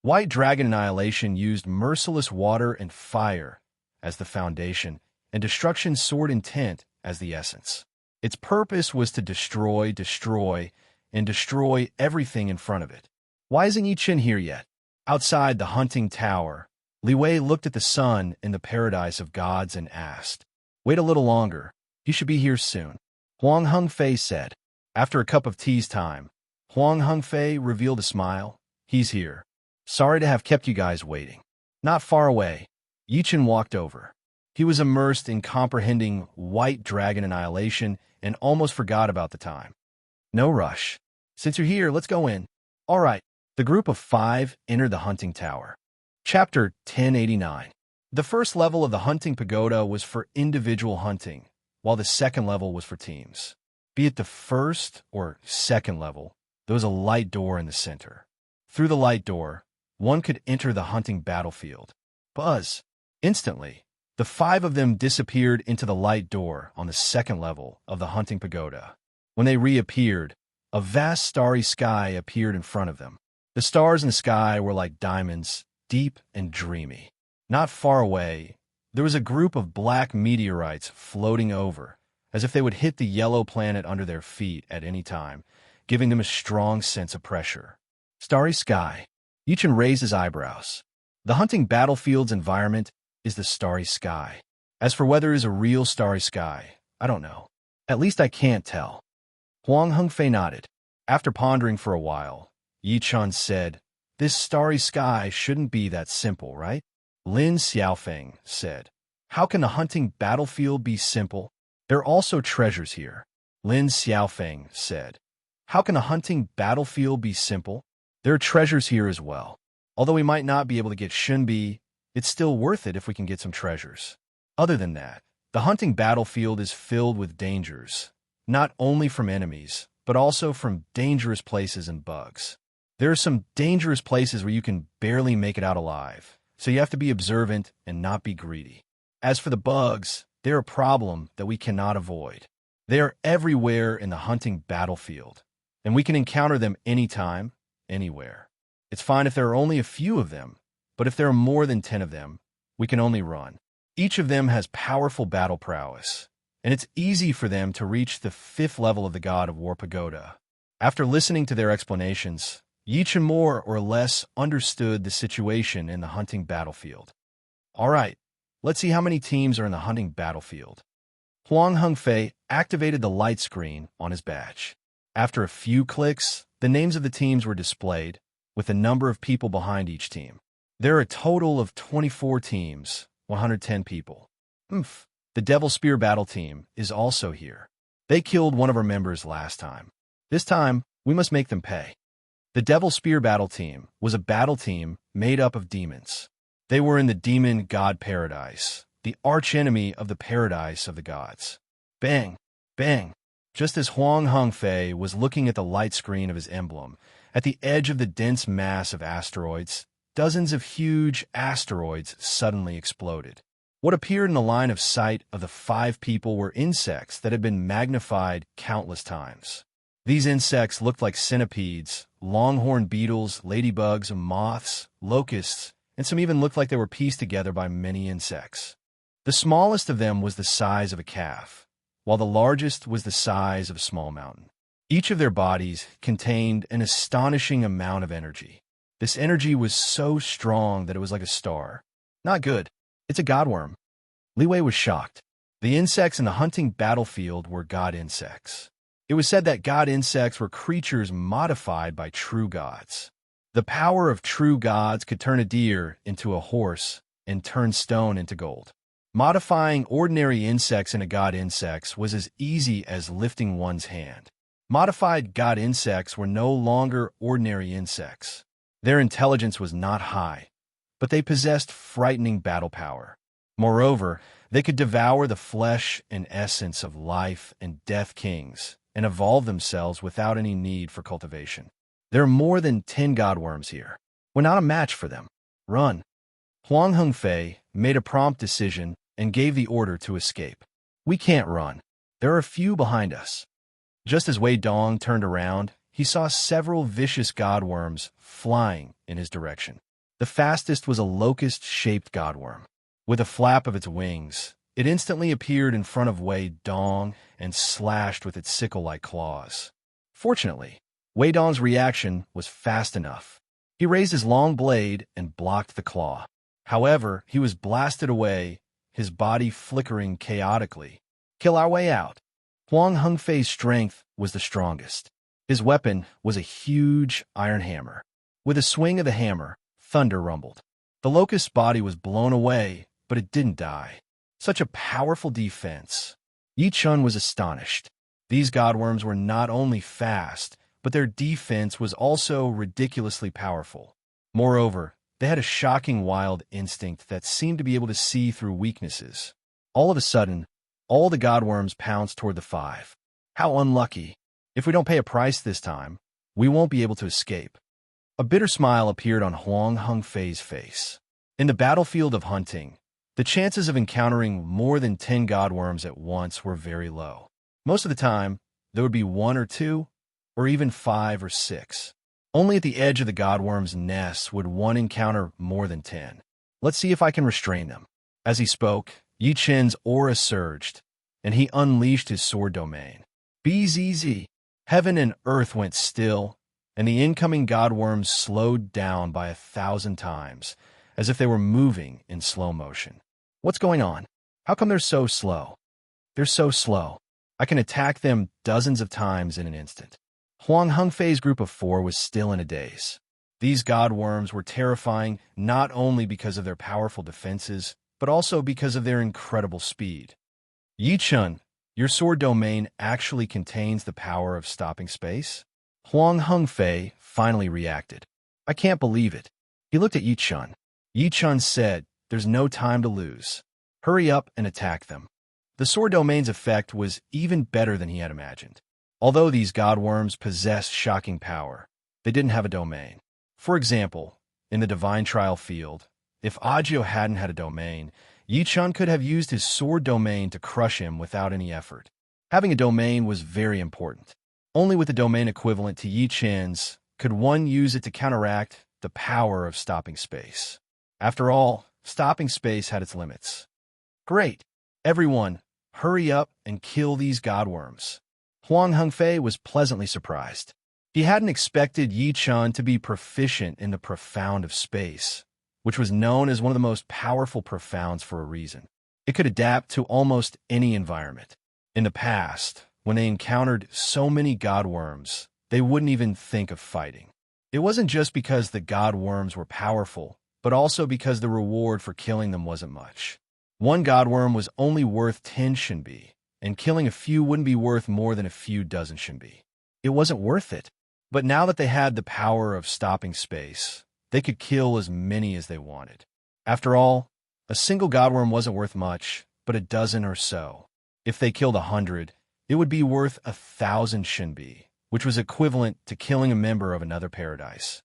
White Dragon Annihilation used Merciless Water and Fire as the foundation and Destruction Sword Intent as the essence. Its purpose was to destroy everything in front of it. Why isn't Yi Chun here yet? Outside the hunting tower, Li Wei looked at the sun in the paradise of gods and asked, "Wait a little longer. He should be here soon." Huang Hengfei said. After a cup of tea's time, Huang Hengfei revealed a smile. He's here. Sorry to have kept you guys waiting. Not far away, Yichen walked over. He was immersed in comprehending white dragon annihilation and almost forgot about the time. No rush. Since you're here, let's go in. All right. The group of 5 entered the hunting tower. Chapter 1089. The first level of the hunting pagoda was for individual hunting, while the second level was for teams. Be it the first or second level, there was a light door in the center. Through the light door, one could enter the hunting battlefield. Buzz! Instantly, the 5 of them disappeared into the light door on the second level of the hunting pagoda. When they reappeared, a vast starry sky appeared in front of them. The stars in the sky were like diamonds, deep and dreamy. Not far away, there was a group of black meteorites floating over, as if they would hit the yellow planet under their feet at any time, giving them a strong sense of pressure. Starry sky. Yichen raised his eyebrows. The hunting battlefield's environment is the starry sky. As for whether it is a real starry sky, I don't know. At least I can't tell. Huang Hengfei nodded. After pondering for a while, Yichen said, "This starry sky shouldn't be that simple, right?" Lin Xiaofeng said, "How can the hunting battlefield be simple? There are also treasures here." Lin Xiaofeng said, "How can the hunting battlefield be simple? There are treasures here as well. Although we might not be able to get Shunbi, it's still worth it if we can get some treasures. Other than that, the hunting battlefield is filled with dangers, not only from enemies, but also from dangerous places and bugs. There are some dangerous places where you can barely make it out alive, so you have to be observant and not be greedy. As for the bugs, they're a problem that we cannot avoid. They are everywhere in the hunting battlefield, and we can encounter them anytime, anywhere. It's fine if there are only a few of them, but if there are more than 10 of them, we can only run. Each of them has powerful battle prowess, and it's easy for them to reach the 5th level of the God of War Pagoda." After listening to their explanations, Yichen more or less understood the situation in the hunting battlefield. All right, let's see how many teams are in the hunting battlefield. Huang Hengfei activated the light screen on his badge. After a few clicks, the names of the teams were displayed, with the number of people behind each team. There are a total of 24 teams, 110 people. The Devil Spear Battle Team is also here. They killed one of our members last time. This time, we must make them pay. The Devil Spear Battle Team was a battle team made up of demons. They were in the demon god paradise, the archenemy of the paradise of the gods. Bang! Bang! Just as Huang Hengfei was looking at the light screen of his emblem, at the edge of the dense mass of asteroids, dozens of huge asteroids suddenly exploded. What appeared in the line of sight of the 5 people were insects that had been magnified countless times. These insects looked like centipedes, longhorn beetles, ladybugs, moths, locusts, and some even looked like they were pieced together by many insects. The smallest of them was the size of a calf, while the largest was the size of a small mountain. Each of their bodies contained an astonishing amount of energy. This energy was so strong that it was like a star. Not good. It's a godworm. Li Wei was shocked. The insects in the hunting battlefield were god insects. It was said that god insects were creatures modified by true gods. The power of true gods could turn a deer into a horse and turn stone into gold. Modifying ordinary insects into god insects was as easy as lifting one's hand. Modified god insects were no longer ordinary insects. Their intelligence was not high, but they possessed frightening battle power. Moreover, they could devour the flesh and essence of life and death kings and evolve themselves without any need for cultivation. There are more than 10 godworms here. We're not a match for them. Run. Huang Hengfei made a prompt decision and gave the order to escape. We can't run. There are a few behind us. Just as Wei Dong turned around, he saw several vicious godworms flying in his direction. The fastest was a locust-shaped godworm. With a flap of its wings, it instantly appeared in front of Wei Dong and slashed with its sickle-like claws. Fortunately, Wei Dong's reaction was fast enough. He raised his long blade and blocked the claw. However, he was blasted away, his body flickering chaotically. Kill our way out. Huang Hengfei's strength was the strongest. His weapon was a huge iron hammer. With a swing of the hammer, thunder rumbled. The locust's body was blown away, but it didn't die. Such a powerful defense. Yi Chun was astonished. These godworms were not only fast, but their defense was also ridiculously powerful. Moreover, they had a shocking wild instinct that seemed to be able to see through weaknesses. All of a sudden, all the godworms pounced toward the five. How unlucky. If we don't pay a price this time, we won't be able to escape. A bitter smile appeared on Huang Hengfei's face. In the battlefield of hunting, the chances of encountering more than 10 godworms at once were very low. Most of the time, there would be 1 or 2, or even 5 or 6. Only at the edge of the godworm's nest would one encounter more than 10. Let's see if I can restrain them. As he spoke, Yi Chen's aura surged, and he unleashed his sword domain. Bzz. Heaven and earth went still, and the incoming godworms slowed down by 1,000 times, as if they were moving in slow motion. What's going on? How come they're so slow? They're so slow. I can attack them dozens of times in an instant. Huang Hengfei's group of 4 was still in a daze. These godworms were terrifying not only because of their powerful defenses, but also because of their incredible speed. Yi Chun, your sword domain actually contains the power of stopping space? Huang Hengfei finally reacted. I can't believe it. He looked at Yi Chun. Yi Chun said, there's no time to lose. Hurry up and attack them. The sword domain's effect was even better than he had imagined. Although these godworms possessed shocking power, they didn't have a domain. For example, in the divine trial field, if Agio hadn't had a domain, Yi Chun could have used his sword domain to crush him without any effort. Having a domain was very important. Only with a domain equivalent to Yi Chen's could one use it to counteract the power of stopping space. After all, stopping space had its limits. Great! Everyone, hurry up and kill these godworms. Huang Hengfei was pleasantly surprised. He hadn't expected Yi Chun to be proficient in the profound of space, which was known as one of the most powerful profounds for a reason. It could adapt to almost any environment. In the past, when they encountered so many godworms, they wouldn't even think of fighting. It wasn't just because the godworms were powerful, but also because the reward for killing them wasn't much. One godworm was only worth 10 shinbi, and killing a few wouldn't be worth more than a few dozen shinbi. It wasn't worth it. But now that they had the power of stopping space, they could kill as many as they wanted. After all, a single godworm wasn't worth much, but a dozen or so. If they killed 100, it would be worth 1,000 shinbi, which was equivalent to killing a member of another paradise.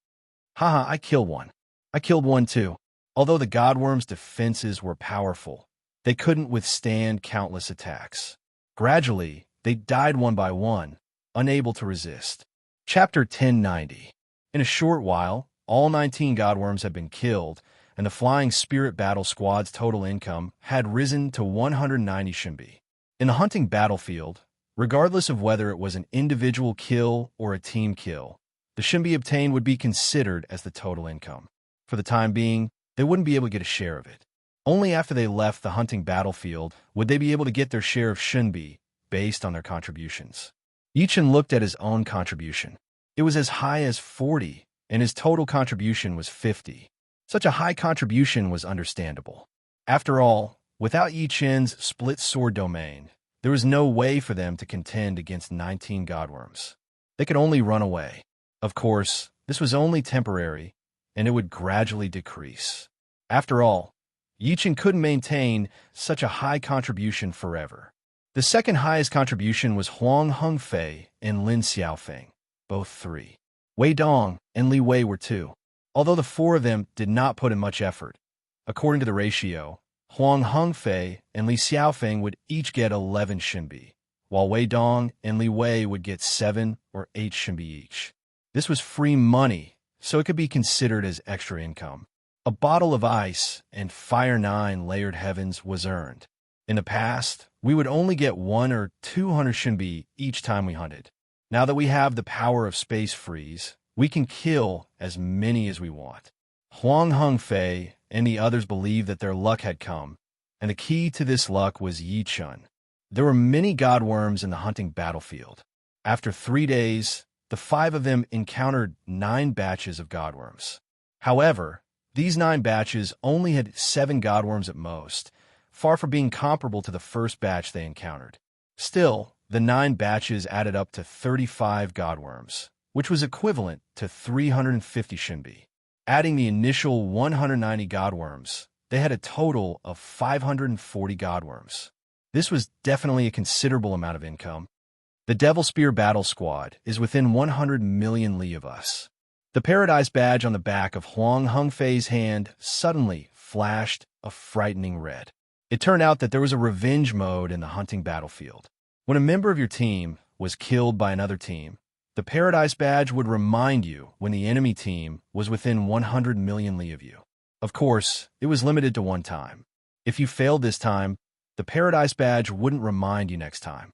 Haha, I killed one. I killed one too. Although the godworm's defenses were powerful, they couldn't withstand countless attacks. Gradually, they died one by one, unable to resist. Chapter 1090. In a short while, all 19 godworms had been killed, and the Flying Spirit Battle Squad's total income had risen to 190 shinbi. In the hunting battlefield, regardless of whether it was an individual kill or a team kill, the shinbi obtained would be considered as the total income. For the time being, they wouldn't be able to get a share of it. Only after they left the hunting battlefield would they be able to get their share of shinbi based on their contributions. Yi Chun looked at his own contribution. It was as high as 40, and his total contribution was 50. Such a high contribution was understandable. After all, without Yi Chen's split sword domain, there was no way for them to contend against 19 godworms. They could only run away. Of course, this was only temporary, and it would gradually decrease. After all, Yi Chen couldn't maintain such a high contribution forever. The second highest contribution was Huang Hengfei and Lin Xiaofeng, both 3. Wei Dong and Li Wei were 2. Although the 4 of them did not put in much effort, according to the ratio, Huang Hengfei and Li Xiaofeng would each get 11 shinbi, while Wei Dong and Li Wei would get 7 or 8 shinbi each. This was free money, so it could be considered as extra income. A bottle of ice and Fire 9 layered heavens was earned. In the past, we would only get 1 or 200 shinbi each time we hunted. Now that we have the power of space freeze, we can kill as many as we want. Huang Hengfei and the others believed that their luck had come, and the key to this luck was Yi Chun. There were many godworms in the hunting battlefield. After 3 days, the 5 of them encountered 9 batches of godworms. However, these 9 batches only had 7 godworms at most, far from being comparable to the first batch they encountered. Still, the 9 batches added up to 35 godworms, which was equivalent to 350 shinbi. Adding the initial 190 godworms, they had a total of 540 godworms. This was definitely a considerable amount of income. The Devil Spear Battle Squad is within 100 million li of us. The Paradise badge on the back of Huang Hengfei's hand suddenly flashed a frightening red. It turned out that there was a revenge mode in the hunting battlefield. When a member of your team was killed by another team, the Paradise badge would remind you when the enemy team was within 100 million li of you. Of course, it was limited to one time. If you failed this time, the Paradise badge wouldn't remind you next time.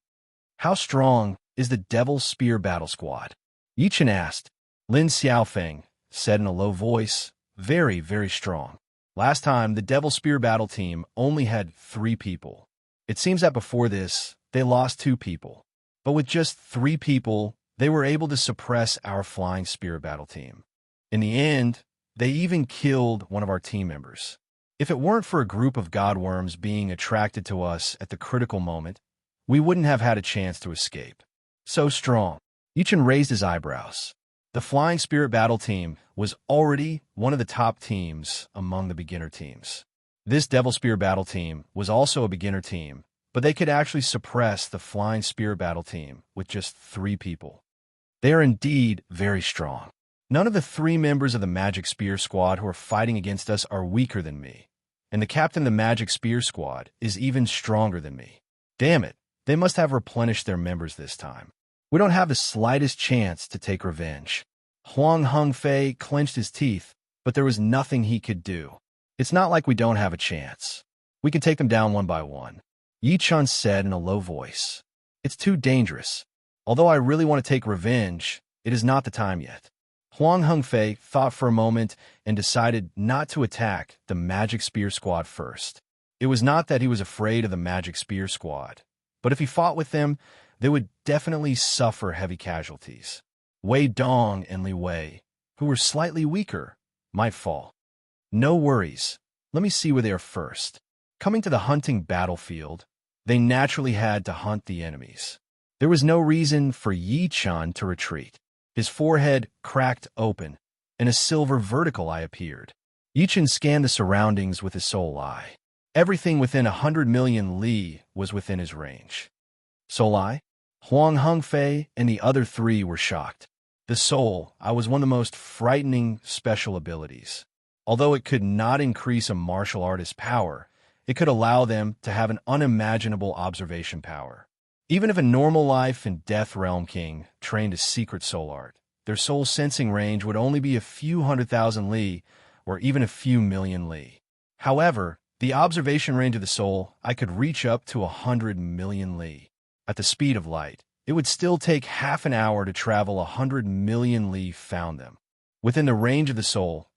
How strong is the Devil Spear Battle Squad? Yichen asked. Lin Xiaofeng said in a low voice, very, very strong. Last time, the Devil Spear Battle team only had 3 people. It seems that before this, they lost 2 people. But with just 3 people, they were able to suppress our Flying Spear Battle team. In the end, they even killed one of our team members. If it weren't for a group of godworms being attracted to us at the critical moment, we wouldn't have had a chance to escape. So strong. Yichen raised his eyebrows. The Flying Spirit Battle team was already one of the top teams among the beginner teams. This Devil Spear Battle team was also a beginner team, but they could actually suppress the Flying Spear Battle team with just 3 people. They are indeed very strong. None of the 3 members of the Magic Spear Squad who are fighting against us are weaker than me, and the captain of the Magic Spear Squad is even stronger than me. Damn it, they must have replenished their members this time. We don't have the slightest chance to take revenge. Huang Hengfei clenched his teeth, but there was nothing he could do. It's not like we don't have a chance. We can take them down one by one. Yi Chun said in a low voice. It's too dangerous. Although I really want to take revenge, it is not the time yet. Huang Hengfei thought for a moment and decided not to attack the Magic Spear Squad first. It was not that he was afraid of the Magic Spear Squad, but if he fought with them, they would definitely suffer heavy casualties. Wei Dong and Li Wei, who were slightly weaker, might fall. No worries. Let me see where they are first. Coming to the hunting battlefield, they naturally had to hunt the enemies. There was no reason for Yi Chun to retreat. His forehead cracked open, and a silver vertical eye appeared. Yi Chun scanned the surroundings with his soul eye. Everything within 100 million li was within his range. Soul eye? Huang Hengfei and the other 3 were shocked. The soul eye was one of the most frightening special abilities. Although it could not increase a martial artist's power, it could allow them to have an unimaginable observation power. Even if a normal life and death realm king trained a secret soul art, their soul sensing range would only be a few 100,000 li or even a few million li. However, the observation range of the soul eye could reach up to 100 million li. At the speed of light, it would still take half an hour to travel 100 million li found them. Within the range of the soul,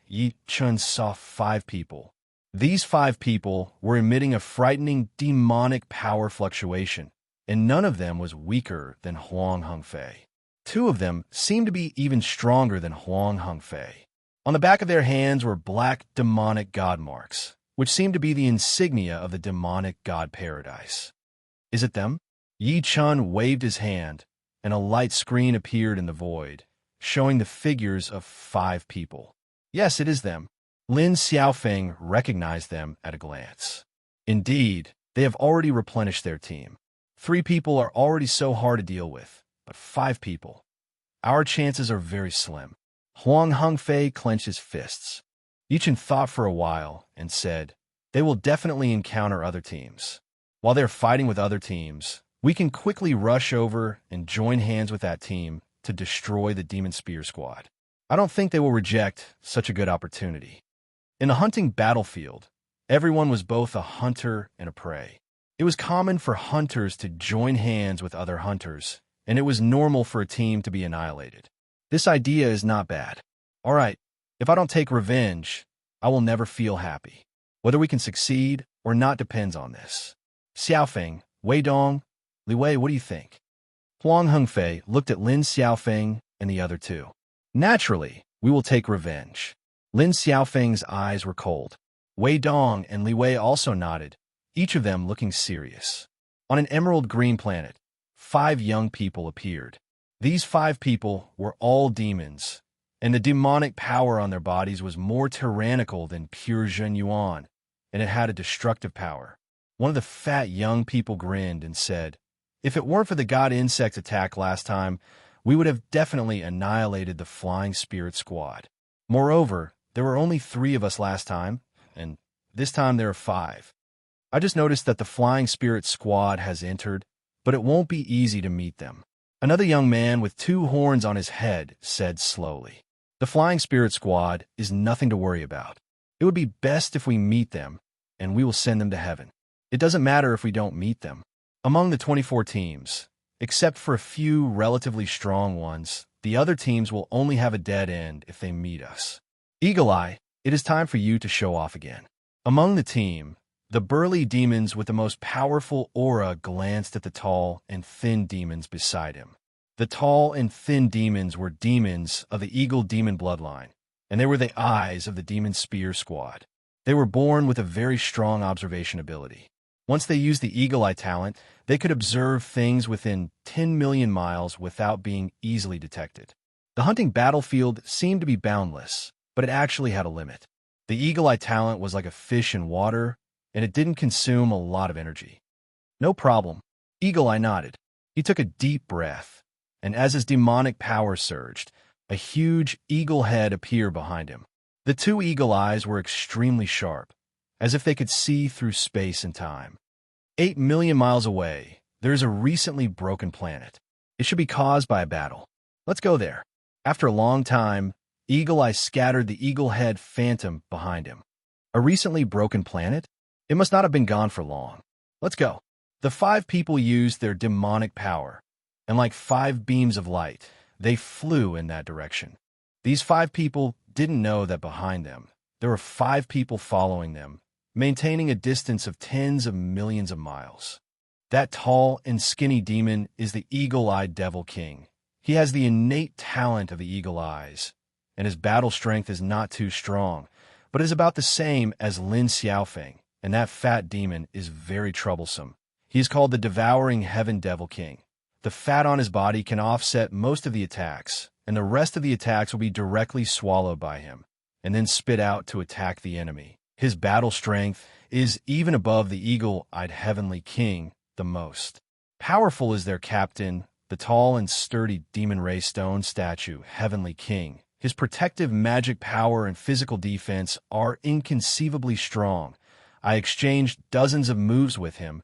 Yi Chun saw 5 people. These 5 people were emitting a frightening demonic power fluctuation, and none of them was weaker than Huang Hengfei. 2 of them seemed to be even stronger than Huang Hengfei. On the back of their hands were black demonic god marks, which seemed to be the insignia of the demonic god paradise. Is it them? Yi Chun waved his hand, and a light screen appeared in the void, showing the figures of 5 people. Yes, it is them. Lin Xiaofeng recognized them at a glance. Indeed, they have already replenished their team. 3 people are already so hard to deal with, but 5 people. Our chances are very slim. Huang Hengfei clenched his fists. Yichen thought for a while and said, they will definitely encounter other teams. While they're fighting with other teams, we can quickly rush over and join hands with that team to destroy the Demon Spear Squad. I don't think they will reject such a good opportunity. In the hunting battlefield, everyone was both a hunter and a prey. It was common for hunters to join hands with other hunters, and it was normal for a team to be annihilated. This idea is not bad. All right, if I don't take revenge, I will never feel happy. Whether we can succeed or not depends on this. Xiaofeng, Wei Dong, Li Wei, what do you think? Huang Hengfei looked at Lin Xiaofeng and the other two. Naturally, we will take revenge. Lin Xiaofeng's eyes were cold. Wei Dong and Li Wei also nodded, each of them looking serious. On an emerald green planet, 5 young people appeared. These 5 people were all demons, and the demonic power on their bodies was more tyrannical than pure Zhen Yuan, and it had a destructive power. One of the fat young people grinned and said, "If it weren't for the god insect attack last time, we would have definitely annihilated the flying spirit squad. Moreover, there were only 3 of us last time, and this time there are 5. I just noticed that the flying spirit squad has entered, but it won't be easy to meet them." Another young man with 2 horns on his head said slowly, "The flying spirit squad is nothing to worry about. It would be best if we meet them, and we will send them to heaven. It doesn't matter if we don't meet them." Among the 24 teams, except for a few relatively strong ones, the other teams will only have a dead end if they meet us. Eagle Eye, it is time for you to show off again. Among the team, the burly demons with the most powerful aura glanced at the tall and thin demons beside him. The tall and thin demons were demons of the Eagle Demon bloodline, and they were the eyes of the Demon Spear squad. They were born with a very strong observation ability. Once they used the Eagle Eye talent, they could observe things within 10 million miles without being easily detected. The hunting battlefield seemed to be boundless, but it actually had a limit. The Eagle Eye talent was like a fish in water, and it didn't consume a lot of energy. "No problem." Eagle Eye nodded. He took a deep breath, and as his demonic power surged, a huge eagle head appeared behind him. The 2 eagle eyes were extremely sharp, as if they could see through space and time. 8 million miles away, there is a recently broken planet. It should be caused by a battle. Let's go there. After a long time, Eagle Eye scattered the eagle head phantom behind him. A recently broken planet? It must not have been gone for long. Let's go. The 5 people used their demonic power, and like 5 beams of light, they flew in that direction. These 5 people didn't know that behind them, there were 5 people following them, maintaining a distance of tens of millions of miles. That tall and skinny demon is the Eagle-Eyed Devil King. He has the innate talent of the eagle eyes, and his battle strength is not too strong, but is about the same as Lin Xiaofeng, and that fat demon is very troublesome. He is called the Devouring Heaven Devil King. The fat on his body can offset most of the attacks, and the rest of the attacks will be directly swallowed by him, and then spit out to attack the enemy. His battle strength is even above the Eagle-Eyed Heavenly King the most. Powerful is their captain, the tall and sturdy Demon Ray Stone statue, Heavenly King. His protective magic power and physical defense are inconceivably strong. I exchanged dozens of moves with him,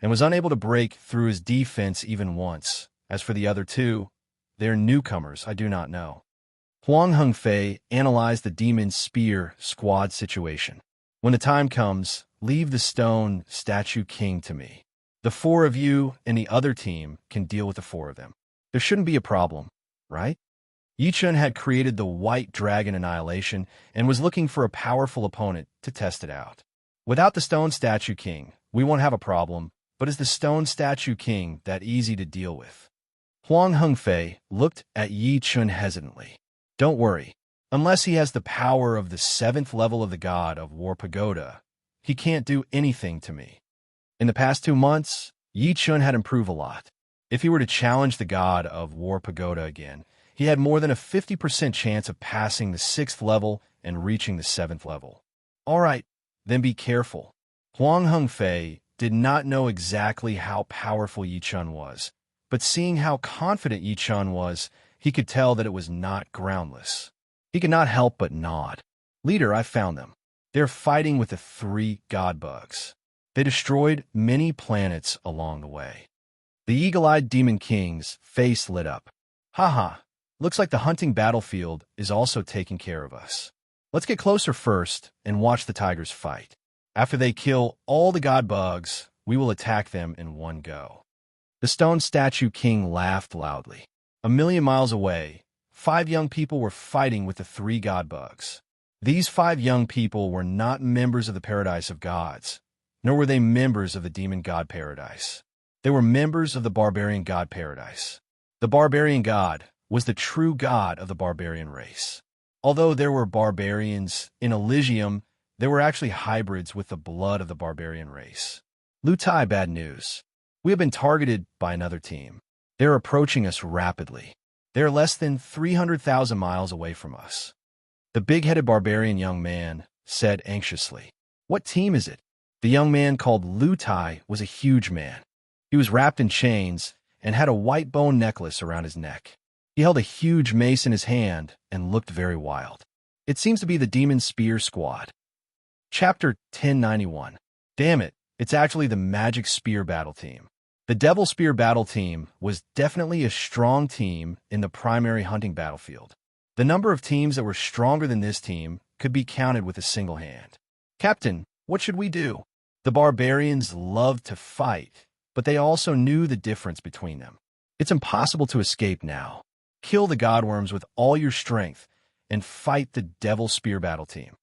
and was unable to break through his defense even once. As for the other 2, they are newcomers I do not know. Huang Hengfei analyzed the Demon Spear squad situation. When the time comes, leave the Stone Statue King to me. The 4 of you and the other team can deal with the 4 of them. There shouldn't be a problem, right? Yichun had created the White Dragon Annihilation and was looking for a powerful opponent to test it out. Without the Stone Statue King, we won't have a problem, but is the Stone Statue King that easy to deal with? Huang Hengfei looked at Yichun hesitantly. Don't worry. Unless he has the power of the 7th level of the God of War Pagoda, he can't do anything to me. In the past 2 months, Yichun had improved a lot. If he were to challenge the God of War Pagoda again, he had more than a 50% chance of passing the 6th level and reaching the 7th level. All right, then be careful. Huang Hengfei did not know exactly how powerful Yichun was, but seeing how confident Yichun was, he could tell that it was not groundless. He could not help but nod. Leader, I found them. They're fighting with the 3 god bugs. They destroyed many planets along the way. The eagle-eyed Demon King's face lit up. Haha, looks like the hunting battlefield is also taking care of us. Let's get closer first and watch the tigers fight. After they kill all the god bugs, we will attack them in one go. The Stone Statue King laughed loudly. 1,000,000 miles away, 5 young people were fighting with the 3 god bugs. These 5 young people were not members of the Paradise of Gods, nor were they members of the Demon God Paradise. They were members of the Barbarian God Paradise. The barbarian god was the true god of the barbarian race. Although there were barbarians in Elysium, there were actually hybrids with the blood of the barbarian race. Lutai, bad news. We have been targeted by another team. They're approaching us rapidly. They're less than 300,000 miles away from us. The big-headed barbarian young man said anxiously. What team is it? The young man called Lutai was a huge man. He was wrapped in chains and had a white bone necklace around his neck. He held a huge mace in his hand and looked very wild. It seems to be the Demon Spear Squad. Chapter 1091. Damn it, it's actually the Magic Spear Battle Team. The Devil Spear Battle Team was definitely a strong team in the primary hunting battlefield. The number of teams that were stronger than this team could be counted with a single hand. Captain, what should we do? The barbarians loved to fight, but they also knew the difference between them. It's impossible to escape now. Kill the godworms with all your strength and fight the Devil Spear Battle Team.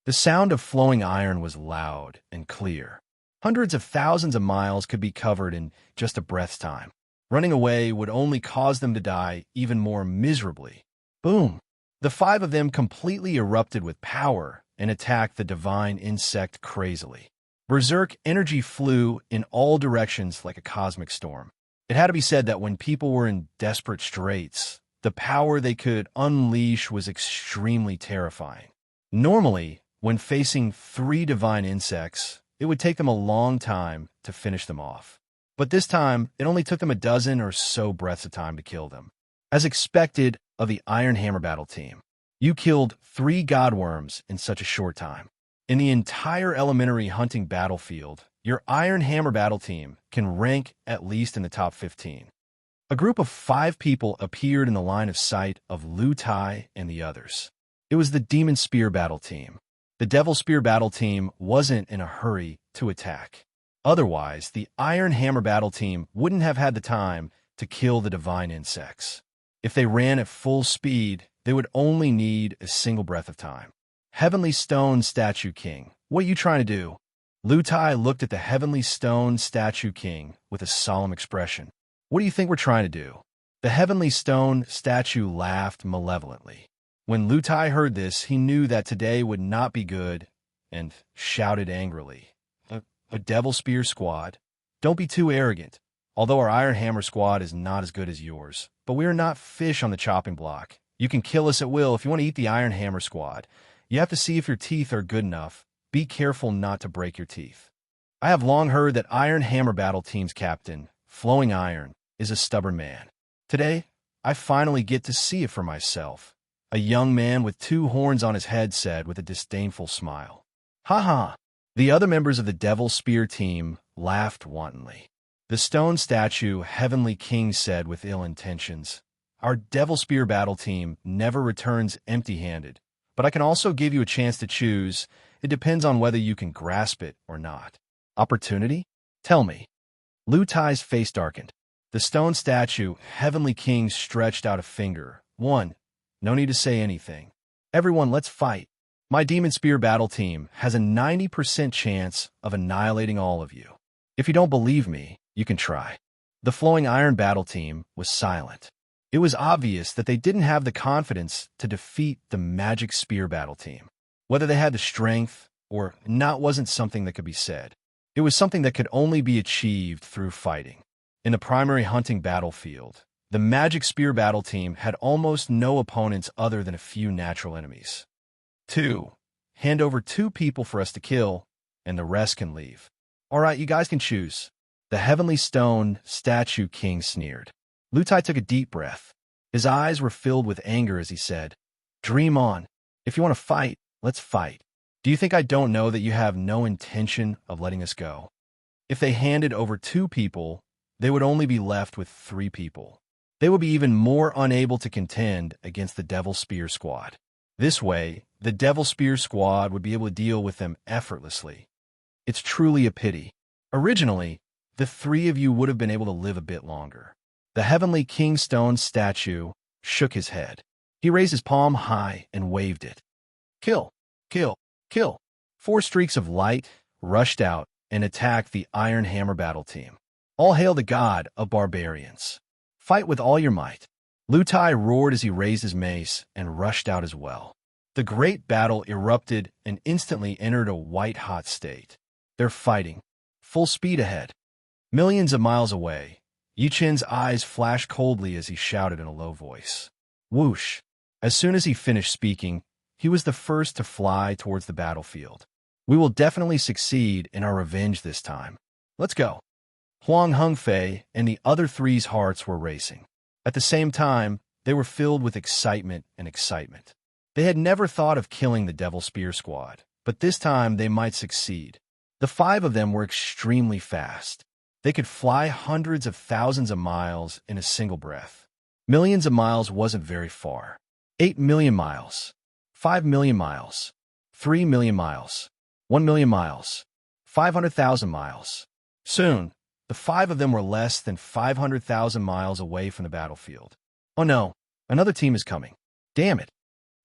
The sound of flowing iron was loud and clear. Hundreds of thousands of miles could be covered in just a breath's time. Running away would only cause them to die even more miserably. Boom! The five of them completely erupted with power and attacked the divine insect crazily. Berserk energy flew in all directions like a cosmic storm. It had to be said that when people were in desperate straits, the power they could unleash was extremely terrifying. Normally, when facing 3 divine insects, it would take them a long time to finish them off. But this time, it only took them a dozen or so breaths of time to kill them. As expected of the Iron Hammer Battle Team, you killed 3 godworms in such a short time. In the entire elementary hunting battlefield, your Iron Hammer Battle Team can rank at least in the top 15. A group of 5 people appeared in the line of sight of Lutai and the others. It was the Demon Spear Battle Team. The Devil Spear Battle Team wasn't in a hurry to attack. Otherwise, the Iron Hammer Battle Team wouldn't have had the time to kill the divine insects. If they ran at full speed, they would only need a single breath of time. Heavenly Stone Statue King, what are you trying to do? Lutai looked at the Heavenly Stone Statue King with a solemn expression. What do you think we're trying to do? The Heavenly Stone Statue laughed malevolently. When Lutai heard this, he knew that today would not be good and shouted angrily. A Devil Spear Squad? Don't be too arrogant. Although our Iron Hammer Squad is not as good as yours, but we are not fish on the chopping block. You can kill us at will if you want to eat the Iron Hammer Squad. You have to see if your teeth are good enough. Be careful not to break your teeth. I have long heard that Iron Hammer Battle Team's captain, Flowing Iron, is a stubborn man. Today, I finally get to see it for myself. A young man with 2 horns on his head said with a disdainful smile. Ha ha! The other members of the Devil Spear team laughed wantonly. The stone statue Heavenly King said with ill intentions, Our Devil Spear Battle Team never returns empty-handed, but I can also give you a chance to choose. It depends on whether you can grasp it or not. Opportunity? Tell me. Lutai's face darkened. The stone statue Heavenly King stretched out a finger. 1. No need to say anything. Everyone, let's fight. My Demon Spear Battle Team has a 90% chance of annihilating all of you. If you don't believe me, you can try. The Flowing Iron Battle Team was silent. It was obvious that they didn't have the confidence to defeat the Magic Spear Battle Team. Whether they had the strength or not wasn't something that could be said. It was something that could only be achieved through fighting. In the primary hunting battlefield, the Magic Spear Battle Team had almost no opponents other than a few natural enemies. 2. Hand over 2 people for us to kill, and the rest can leave. All right, you guys can choose. The Heavenly Stone Statue King sneered. Lutai took a deep breath. His eyes were filled with anger as he said, Dream on. If you want to fight, let's fight. Do you think I don't know that you have no intention of letting us go? If they handed over 2 people, they would only be left with 3 people. They would be even more unable to contend against the Devil Spear Squad. This way, the Devil Spear Squad would be able to deal with them effortlessly. It's truly a pity. Originally, the 3 of you would have been able to live a bit longer. The Heavenly King Stone statue shook his head. He raised his palm high and waved it. Kill, kill, kill. 4 streaks of light rushed out and attacked the Iron Hammer Battle Team. All hail the god of barbarians. Fight with all your might. Lu Tai roared as he raised his mace and rushed out as well. The great battle erupted and instantly entered a white-hot state. They're fighting. Full speed ahead. Millions of miles away, Yi Chen's eyes flashed coldly as he shouted in a low voice. Whoosh! As soon as he finished speaking, he was the first to fly towards the battlefield. We will definitely succeed in our revenge this time. Let's go. Huang Hengfei and the other three's hearts were racing. At the same time, they were filled with excitement. They had never thought of killing the Devil Spear Squad, but this time they might succeed. The 5 of them were extremely fast. They could fly hundreds of thousands of miles in a single breath. Millions of miles wasn't very far. 8 million miles. 5 million miles. 3 million miles. 1 million miles. 500,000 miles. Soon, the 5 of them were less than 500,000 miles away from the battlefield. Oh no, another team is coming. Damn it.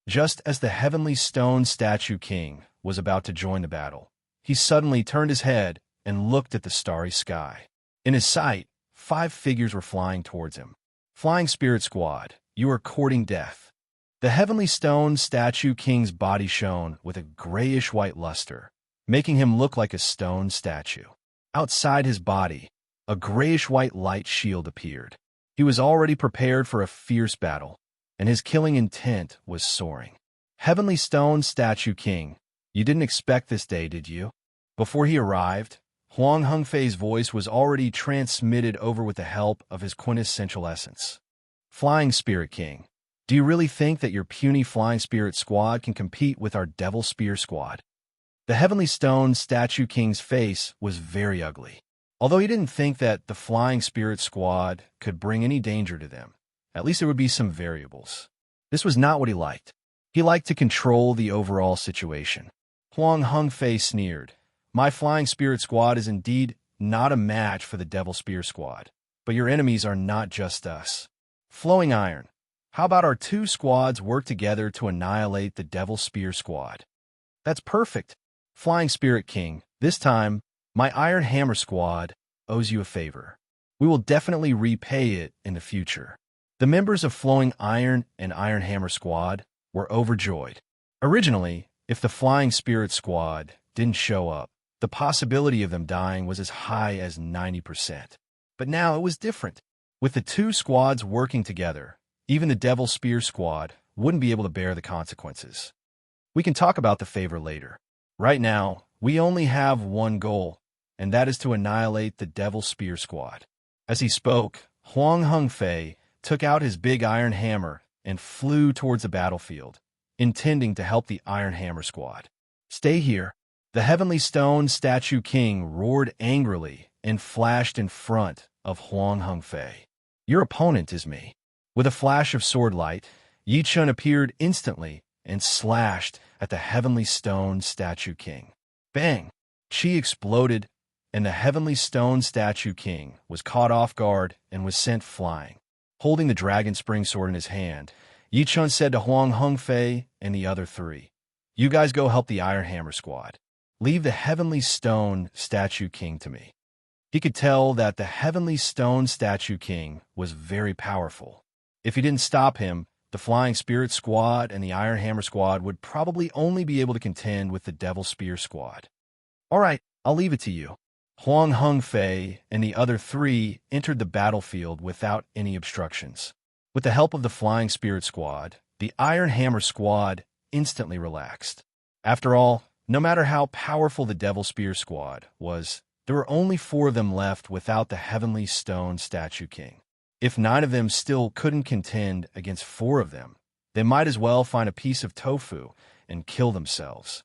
Just as the Heavenly Stone Statue King was about to join the battle, he suddenly turned his head and looked at the starry sky. In his sight, 5 figures were flying towards him. Flying Spirit Squad, you are courting death. The Heavenly Stone Statue King's body shone with a grayish-white luster, making him look like a stone statue. Outside his body, a grayish-white light shield appeared. He was already prepared for a fierce battle, and his killing intent was soaring. Heavenly Stone Statue King, you didn't expect this day, did you? Before he arrived, Huang Hengfei's voice was already transmitted over with the help of his quintessential essence. Flying Spirit King, do you really think that your puny Flying Spirit Squad can compete with our Devil Spear Squad? The Heavenly Stone Statue King's face was very ugly. Although he didn't think that the Flying Spirit Squad could bring any danger to them, at least there would be some variables. This was not what he liked. He liked to control the overall situation. Huang Hengfei sneered. My Flying Spirit Squad is indeed not a match for the Devil Spear Squad, but your enemies are not just us. Flowing Iron, how about our 2 squads work together to annihilate the Devil Spear Squad? That's perfect. Flying Spirit King, this time, my Iron Hammer Squad owes you a favor. We will definitely repay it in the future. The members of Flowing Iron and Iron Hammer Squad were overjoyed. Originally, if the Flying Spirit Squad didn't show up, the possibility of them dying was as high as 90%. But now it was different. With the 2 squads working together, even the Devil Spear Squad wouldn't be able to bear the consequences. We can talk about the favor later. Right now, we only have one goal, and that is to annihilate the Devil Spear Squad. As he spoke, Huang Hengfei took out his big iron hammer and flew towards the battlefield, intending to help the Iron Hammer Squad. Stay here. The Heavenly Stone Statue King roared angrily and flashed in front of Huang Hengfei. Your opponent is me. With a flash of sword light, Yi Chen appeared instantly and slashed at the Heavenly Stone Statue King. Bang! Chi exploded, and the Heavenly Stone Statue King was caught off guard and was sent flying. Holding the dragon spring sword in his hand, Yi Chen said to Huang Hengfei and the other 3, you guys go help the Iron Hammer Squad. Leave the Heavenly Stone Statue King to me. He could tell that the Heavenly Stone Statue King was very powerful. If he didn't stop him, the Flying Spirit Squad and the Iron Hammer Squad would probably only be able to contend with the Devil Spear Squad. All right, I'll leave it to you. Huang Hengfei and the other 3 entered the battlefield without any obstructions. With the help of the Flying Spirit Squad, the Iron Hammer Squad instantly relaxed. After all, no matter how powerful the Devil Spear Squad was, there were only 4 of them left without the Heavenly Stone Statue King. If 9 of them still couldn't contend against 4 of them, they might as well find a piece of tofu and kill themselves.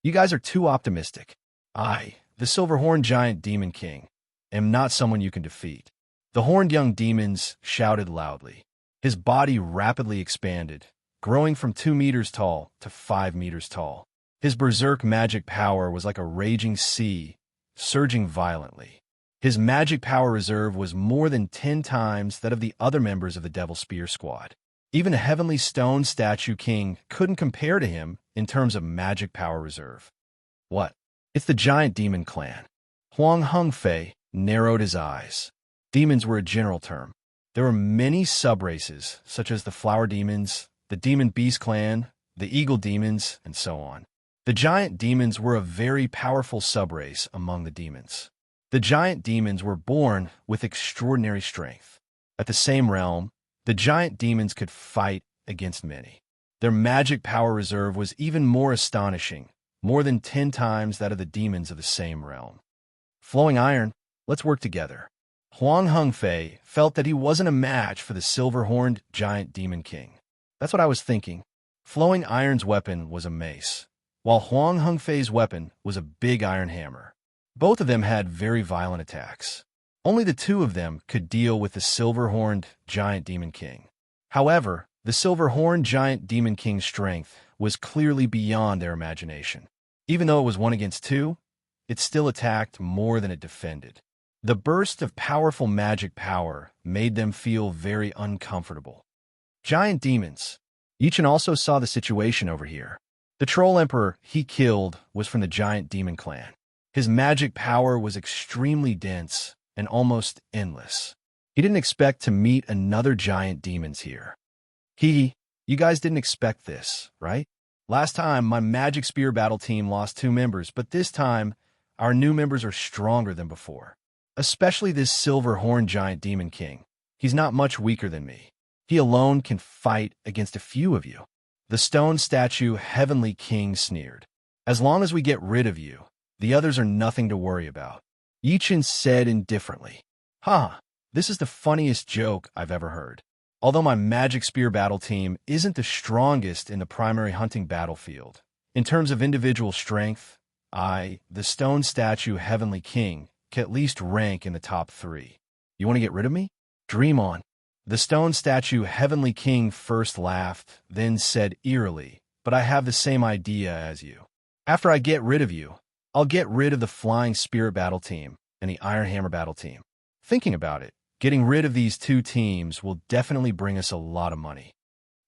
You guys are too optimistic. I, the Silver-Horned Giant Demon King, am not someone you can defeat. The horned young demons shouted loudly. His body rapidly expanded, growing from 2 meters tall to 5 meters tall. His berserk magic power was like a raging sea, surging violently. His magic power reserve was more than 10 times that of the other members of the Devil Spear Squad. Even a Heavenly Stone Statue King couldn't compare to him in terms of magic power reserve. What? It's the Giant Demon Clan. Huang Hengfei narrowed his eyes. Demons were a general term. There were many sub-races, such as the Flower Demons, the Demon Beast Clan, the Eagle Demons, and so on. The Giant Demons were a very powerful sub-race among the demons. The Giant Demons were born with extraordinary strength. At the same realm, the Giant Demons could fight against many. Their magic power reserve was even more astonishing, more than 10 times that of the demons of the same realm. Flowing Iron, let's work together. Huang Hengfei felt that he wasn't a match for the silver-horned Giant Demon King. That's what I was thinking. Flowing Iron's weapon was a mace, while Huang Hengfei's weapon was a big iron hammer. Both of them had very violent attacks. Only the two of them could deal with the silver-horned Giant Demon King. However, the silver-horned Giant Demon King's strength was clearly beyond their imagination. Even though it was 1 against 2, it still attacked more than it defended. The burst of powerful magic power made them feel very uncomfortable. Giant Demons. Yichen also saw the situation over here. The Troll Emperor he killed was from the Giant Demon Clan. His magic power was extremely dense and almost endless. He didn't expect to meet another Giant Demons here. You guys didn't expect this, right? Last time, my Magic Spear Battle team lost 2 members, but this time, our new members are stronger than before. Especially this Silver-Horned Giant Demon King. He's not much weaker than me. He alone can fight against a few of you. The stone statue Heavenly King sneered. As long as we get rid of you, the others are nothing to worry about. Yichen said indifferently. This is the funniest joke I've ever heard. Although my Magic Spear Battle team isn't the strongest in the primary hunting battlefield, in terms of individual strength, the stone statue Heavenly King, can at least rank in the top 3. You want to get rid of me? Dream on. The stone statue Heavenly King first laughed, then said eerily, but I have the same idea as you. After I get rid of you, I'll get rid of the Flying Spirit Battle team and the Iron Hammer Battle team. Thinking about it, getting rid of these 2 teams will definitely bring us a lot of money.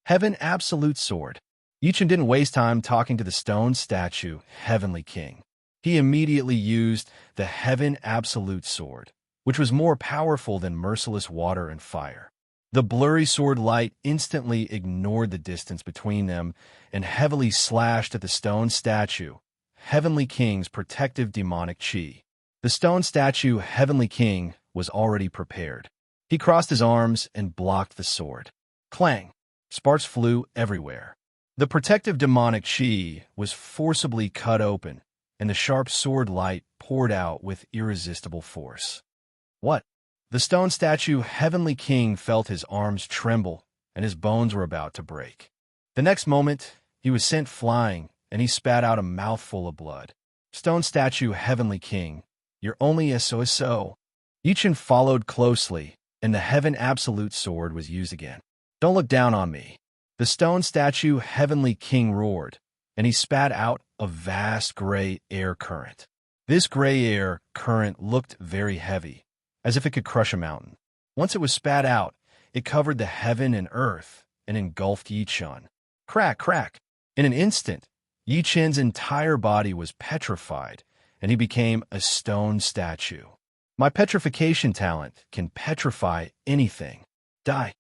Heaven Absolute Sword. Yichen didn't waste time talking to the stone statue Heavenly King. He immediately used the Heaven Absolute Sword, which was more powerful than merciless water and fire. The blurry sword light instantly ignored the distance between them and heavily slashed at the stone statue Heavenly King's protective demonic chi. The stone statue Heavenly King was already prepared. He crossed his arms and blocked the sword. Clang! Sparks flew everywhere. The protective demonic chi was forcibly cut open, and the sharp sword light poured out with irresistible force. What? The stone statue Heavenly King felt his arms tremble, and his bones were about to break. The next moment, he was sent flying, and he spat out a mouthful of blood. Stone statue Heavenly King, you're only a so-so. Yichen followed closely, and the Heaven Absolute Sword was used again. Don't look down on me. The stone statue Heavenly King roared, and he spat out a vast gray air current. This gray air current looked very heavy, as if it could crush a mountain. Once it was spat out, it covered the heaven and earth and engulfed Yichen. Crack, crack. In an instant, Yichen's entire body was petrified, and he became a stone statue. My petrification talent can petrify anything. Die.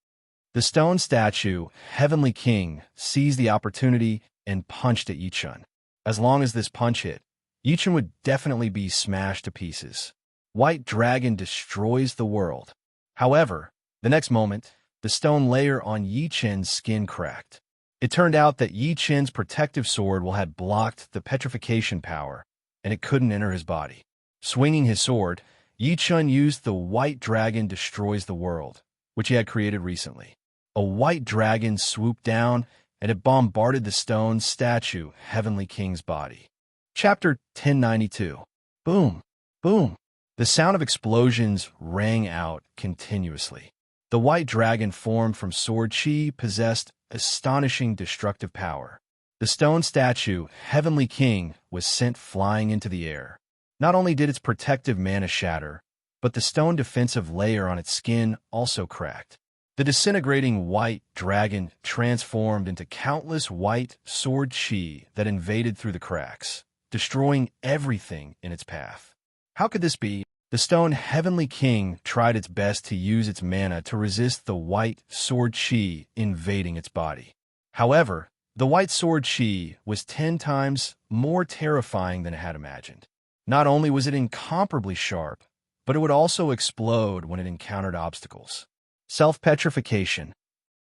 The stone statue, Heavenly King, seized the opportunity and punched at Yichen. As long as this punch hit, Yichen would definitely be smashed to pieces. White Dragon destroys the world. However, the next moment, the stone layer on Yichen's skin cracked. It turned out that Yichen's protective sword had blocked the petrification power, and it couldn't enter his body. Swinging his sword, Yichen used the White Dragon destroys the world, which he had created recently. A white dragon swooped down, and it bombarded the stone statue Heavenly King's body. Chapter 1092. Boom! Boom! The sound of explosions rang out continuously. The white dragon formed from sword chi possessed astonishing destructive power. The stone statue, Heavenly King, was sent flying into the air. Not only did its protective mana shatter, but the stone defensive layer on its skin also cracked. The disintegrating white dragon transformed into countless white sword chi that invaded through the cracks, destroying everything in its path. How could this be? The stone Heavenly King tried its best to use its mana to resist the white sword chi invading its body. However, the white sword chi was 10 times more terrifying than it had imagined. Not only was it incomparably sharp, but it would also explode when it encountered obstacles. Self-petrification.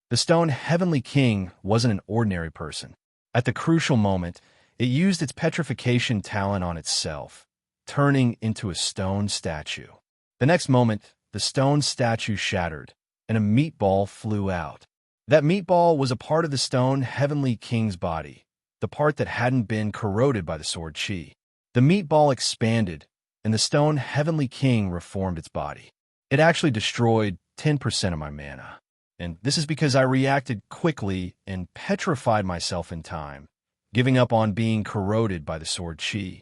The stone Heavenly King wasn't an ordinary person. At the crucial moment, it used its petrification talent on itself, turning into a stone statue. The next moment, the stone statue shattered, and a meatball flew out. That meatball was a part of the stone Heavenly King's body, the part that hadn't been corroded by the sword chi. The meatball expanded, and the stone Heavenly King reformed its body. It actually destroyed 10% of my mana. And this is because I reacted quickly and petrified myself in time, giving up on being corroded by the sword chi.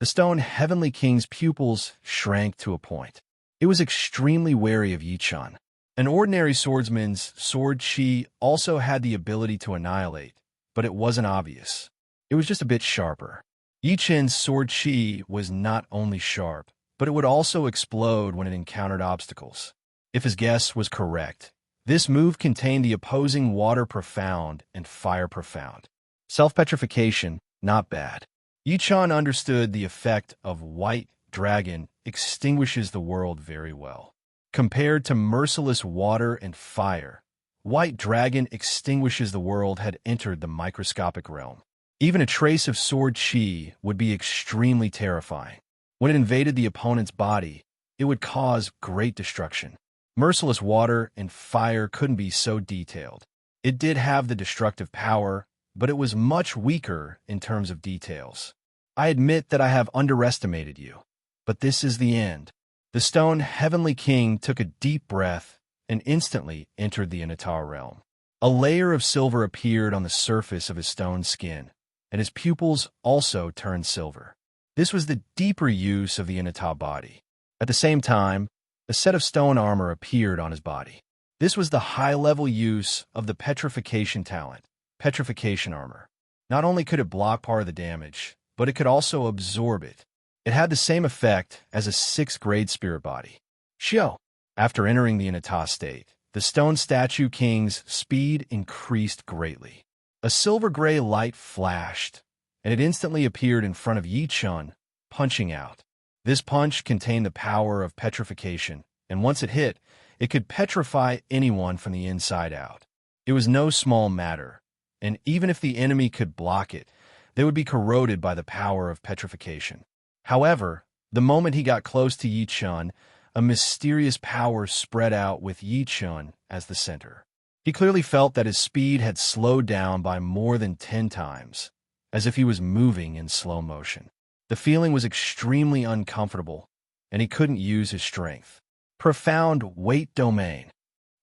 The stone Heavenly King's pupils shrank to a point. It was extremely wary of Yichun. An ordinary swordsman's sword chi also had the ability to annihilate, but it wasn't obvious. It was just a bit sharper. Yichun's sword chi was not only sharp, but it would also explode when it encountered obstacles. If his guess was correct, this move contained the opposing water profound and fire profound. Self-petrification, not bad. Yichun understood the effect of white dragon extinguishes the world very well. Compared to merciless water and fire, white dragon extinguishes the world had entered the microscopic realm. Even a trace of sword chi would be extremely terrifying. When it invaded the opponent's body, it would cause great destruction. Merciless water and fire couldn't be so detailed. It did have the destructive power, but it was much weaker in terms of details. I admit that I have underestimated you, but this is the end. The stone Heavenly King took a deep breath and instantly entered the Anatar realm. A layer of silver appeared on the surface of his stone skin, and his pupils also turned silver. This was the deeper use of the Anatar body. At the same time, a set of stone armor appeared on his body. This was the high-level use of the petrification talent, petrification armor. Not only could it block part of the damage, but it could also absorb it. It had the same effect as a 6th grade spirit body. Shio. After entering the Inata state, the stone statue king's speed increased greatly. A silver-gray light flashed, and it instantly appeared in front of Yichun, punching out. This punch contained the power of petrification, and once it hit, it could petrify anyone from the inside out. It was no small matter, and even if the enemy could block it, they would be corroded by the power of petrification. However, the moment he got close to Yichun, a mysterious power spread out with Yichun as the center. He clearly felt that his speed had slowed down by more than 10 times, as if he was moving in slow motion. The feeling was extremely uncomfortable, and he couldn't use his strength. Profound weight domain.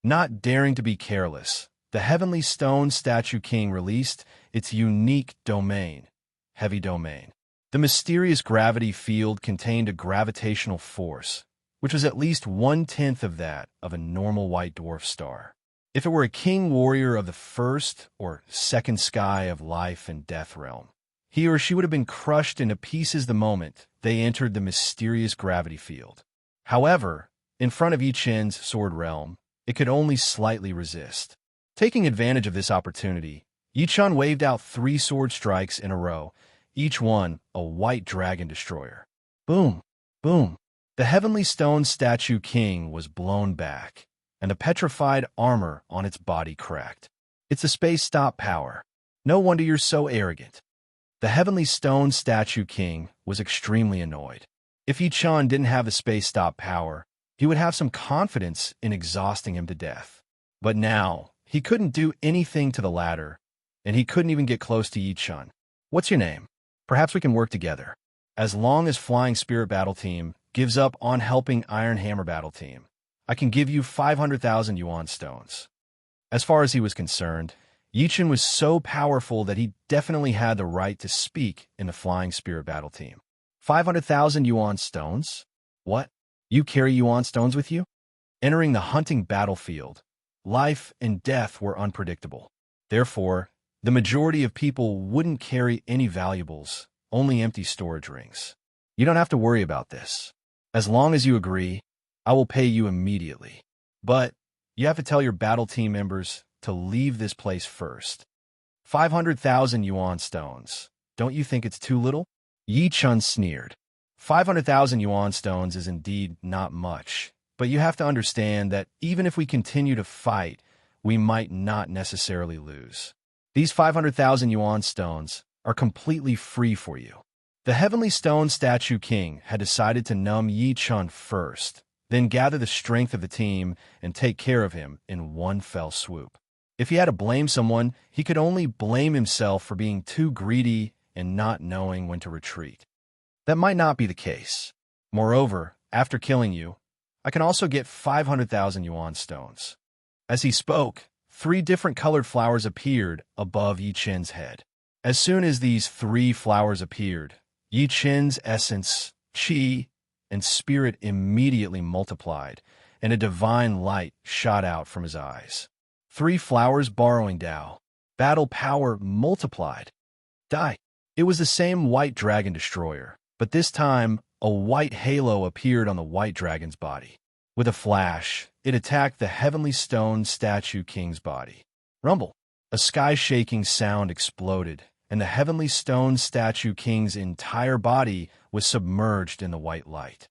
Not daring to be careless, the Heavenly Stone Statue King released its unique domain, heavy domain. The mysterious gravity field contained a gravitational force, which was at least 1/10 of that of a normal white dwarf star. If it were a king warrior of the first or second sky of life and death realm, he or she would have been crushed into pieces the moment they entered the mysterious gravity field. However, in front of Yichun's sword realm, it could only slightly resist. Taking advantage of this opportunity, Yichun waved out 3 sword strikes in a row, each one a white dragon destroyer. Boom! Boom! The Heavenly Stone Statue King was blown back, and the petrified armor on its body cracked. It's a space stop power. No wonder you're so arrogant. The Heavenly Stone Statue King was extremely annoyed. If Yichun didn't have the space stop power, he would have some confidence in exhausting him to death. But now, he couldn't do anything to the latter, and he couldn't even get close to Yichun. What's your name? Perhaps we can work together. As long as Flying Spirit Battle Team gives up on helping Iron Hammer Battle Team, I can give you 500,000 yuan stones. As far as he was concerned, Yichun was so powerful that he definitely had the right to speak in the Flying Spirit Battle Team. 500,000 yuan stones? What? You carry yuan stones with you? Entering the hunting battlefield, life and death were unpredictable. Therefore, the majority of people wouldn't carry any valuables, only empty storage rings. You don't have to worry about this. As long as you agree, I will pay you immediately. But you have to tell your battle team members to leave this place first. 500,000 yuan stones. Don't you think it's too little? Yi Chun sneered. 500,000 yuan stones is indeed not much, but you have to understand that even if we continue to fight, we might not necessarily lose. These 500,000 yuan stones are completely free for you. The Heavenly Stone Statue King had decided to numb Yi Chun first, then gather the strength of the team and take care of him in one fell swoop. If he had to blame someone, he could only blame himself for being too greedy and not knowing when to retreat. That might not be the case. Moreover, after killing you, I can also get 500,000 yuan stones. As he spoke, 3 different colored flowers appeared above Yi Chen's head. As soon as these 3 flowers appeared, Yi Chen's essence, qi, and spirit immediately multiplied, and a divine light shot out from his eyes. 3 flowers borrowing Tao. Battle power multiplied. Die. It was the same white dragon destroyer, but this time a white halo appeared on the white dragon's body. With a flash, it attacked the Heavenly Stone Statue King's body. Rumble. A sky-shaking sound exploded, and the Heavenly Stone Statue King's entire body was submerged in the white light.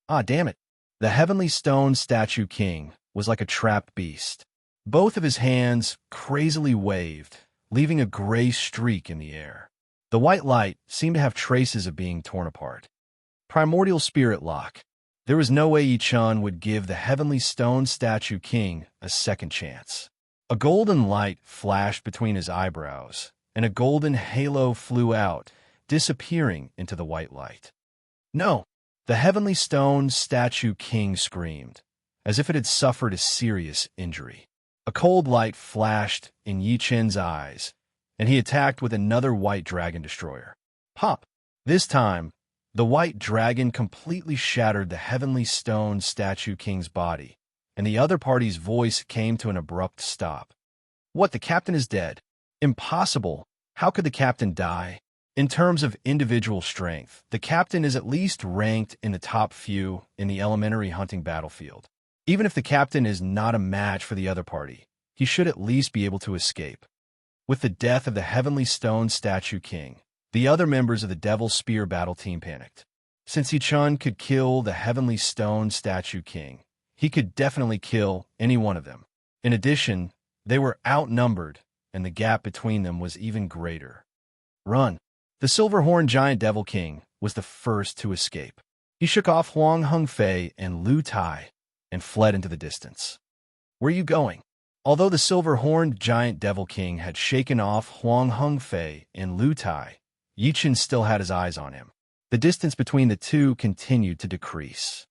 Ah, damn it. The Heavenly Stone Statue King was like a trapped beast. Both of his hands crazily waved, leaving a gray streak in the air. The white light seemed to have traces of being torn apart. Primordial Spirit Lock. There was no way Yi Chun would give the Heavenly Stone Statue King a second chance. A golden light flashed between his eyebrows, and a golden halo flew out, disappearing into the white light. No! The Heavenly Stone Statue King screamed, as if it had suffered a serious injury. A cold light flashed in Yi Chen's eyes, and he attacked with another white dragon destroyer. Pop! This time, the white dragon completely shattered the Heavenly Stone Statue King's body, and the other party's voice came to an abrupt stop. What, the captain is dead? Impossible! How could the captain die? In terms of individual strength, the captain is at least ranked in the top few in the elementary hunting battlefield. Even if the captain is not a match for the other party, he should at least be able to escape. With the death of the Heavenly Stone Statue King, the other members of the Devil Spear battle team panicked. Since Yi Chun could kill the Heavenly Stone Statue King, he could definitely kill any one of them. In addition, they were outnumbered, and the gap between them was even greater. Run! The Silver-Horned Giant Devil King was the first to escape. He shook off Huang Hengfei and Lu Tai and fled into the distance. Where are you going? Although the Silver-Horned Giant Devil King had shaken off Huang Hengfei and Lu Tai, Yi Chun still had his eyes on him. The distance between the two continued to decrease.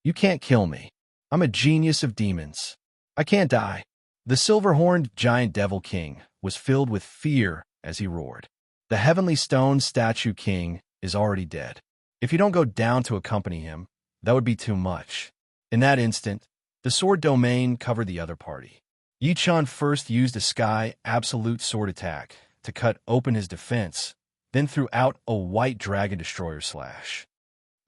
You can't kill me. I'm a genius of demons. I can't die. The Silver-Horned Giant Devil King was filled with fear as he roared. The Heavenly Stone Statue King is already dead. If you don't go down to accompany him, that would be too much. In that instant, the sword domain covered the other party. Yi Chun first used a sky absolute sword attack to cut open his defense, then threw out a white dragon destroyer slash.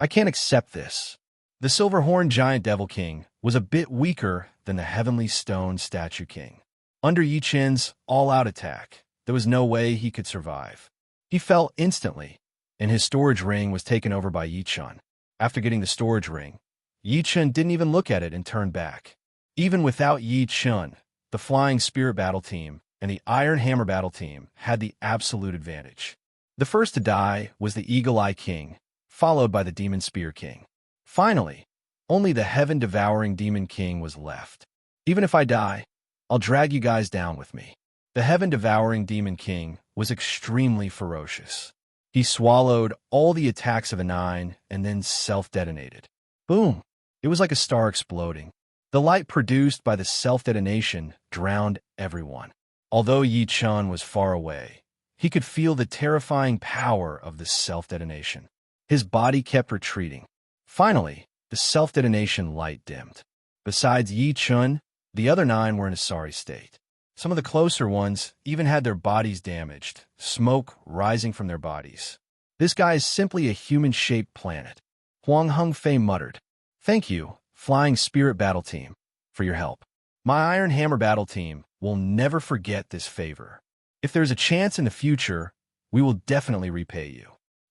I can't accept this. The Silver-Horned Giant Devil King was a bit weaker than the Heavenly Stone Statue King. Under Yi Chun's all-out attack, there was no way he could survive. He fell instantly, and his storage ring was taken over by Yi Chun. After getting the storage ring, Yi Chun didn't even look at it and turned back. Even without Yi Chun, the Flying Spirit Battle Team and the Iron Hammer Battle Team had the absolute advantage. The first to die was the Eagle Eye King, followed by the Demon Spear King. Finally, only the Heaven-Devouring Demon King was left. Even if I die, I'll drag you guys down with me. The Heaven-Devouring Demon King was extremely ferocious. He swallowed all the attacks of a 9 and then self-detonated. Boom! It was like a star exploding. The light produced by the self-detonation drowned everyone. Although Yi Chun was far away, he could feel the terrifying power of the self-detonation. His body kept retreating. Finally, the self-detonation light dimmed. Besides Yi Chun, the other 9 were in a sorry state. Some of the closer ones even had their bodies damaged, smoke rising from their bodies. This guy is simply a human-shaped planet. Huang Hengfei muttered. Thank you, Flying Spirit Battle Team, for your help. My Iron Hammer Battle Team will never forget this favor. If there's a chance in the future, we will definitely repay you.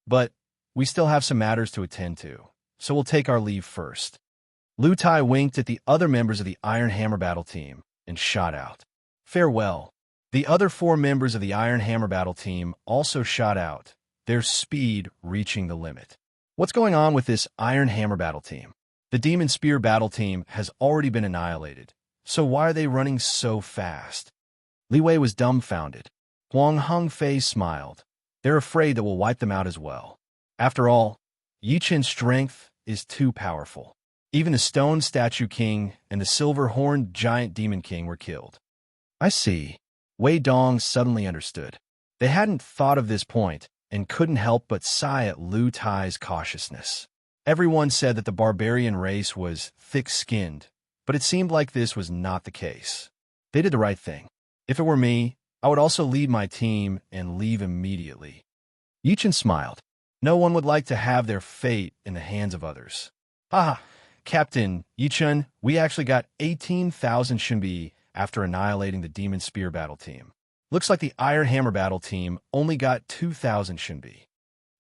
But we still have some matters to attend to, so we'll take our leave first. Lu Tai winked at the other members of the Iron Hammer Battle Team and shot out. Farewell. The other 4 members of the Iron Hammer Battle Team also shot out, their speed reaching the limit. What's going on with this Iron Hammer Battle Team? The Demon Spear Battle Team has already been annihilated, so why are they running so fast? Li Wei was dumbfounded. Huang Hengfei smiled. They're afraid that we'll wipe them out as well. After all, Yi Chen's strength is too powerful. Even the Stone Statue King and the Silver-Horned Giant Demon King were killed. I see. Wei Dong suddenly understood. They hadn't thought of this point and couldn't help but sigh at Lu Tai's cautiousness. Everyone said that the barbarian race was thick-skinned, but it seemed like this was not the case. They did the right thing. If it were me, I would also lead my team and leave immediately. Yi Chen smiled. No one would like to have their fate in the hands of others. Ah, Captain Yi Chen, we actually got 18,000 Shinbi after annihilating the Demon Spear Battle Team. Looks like the Iron Hammer Battle Team only got 2,000 Shinbi.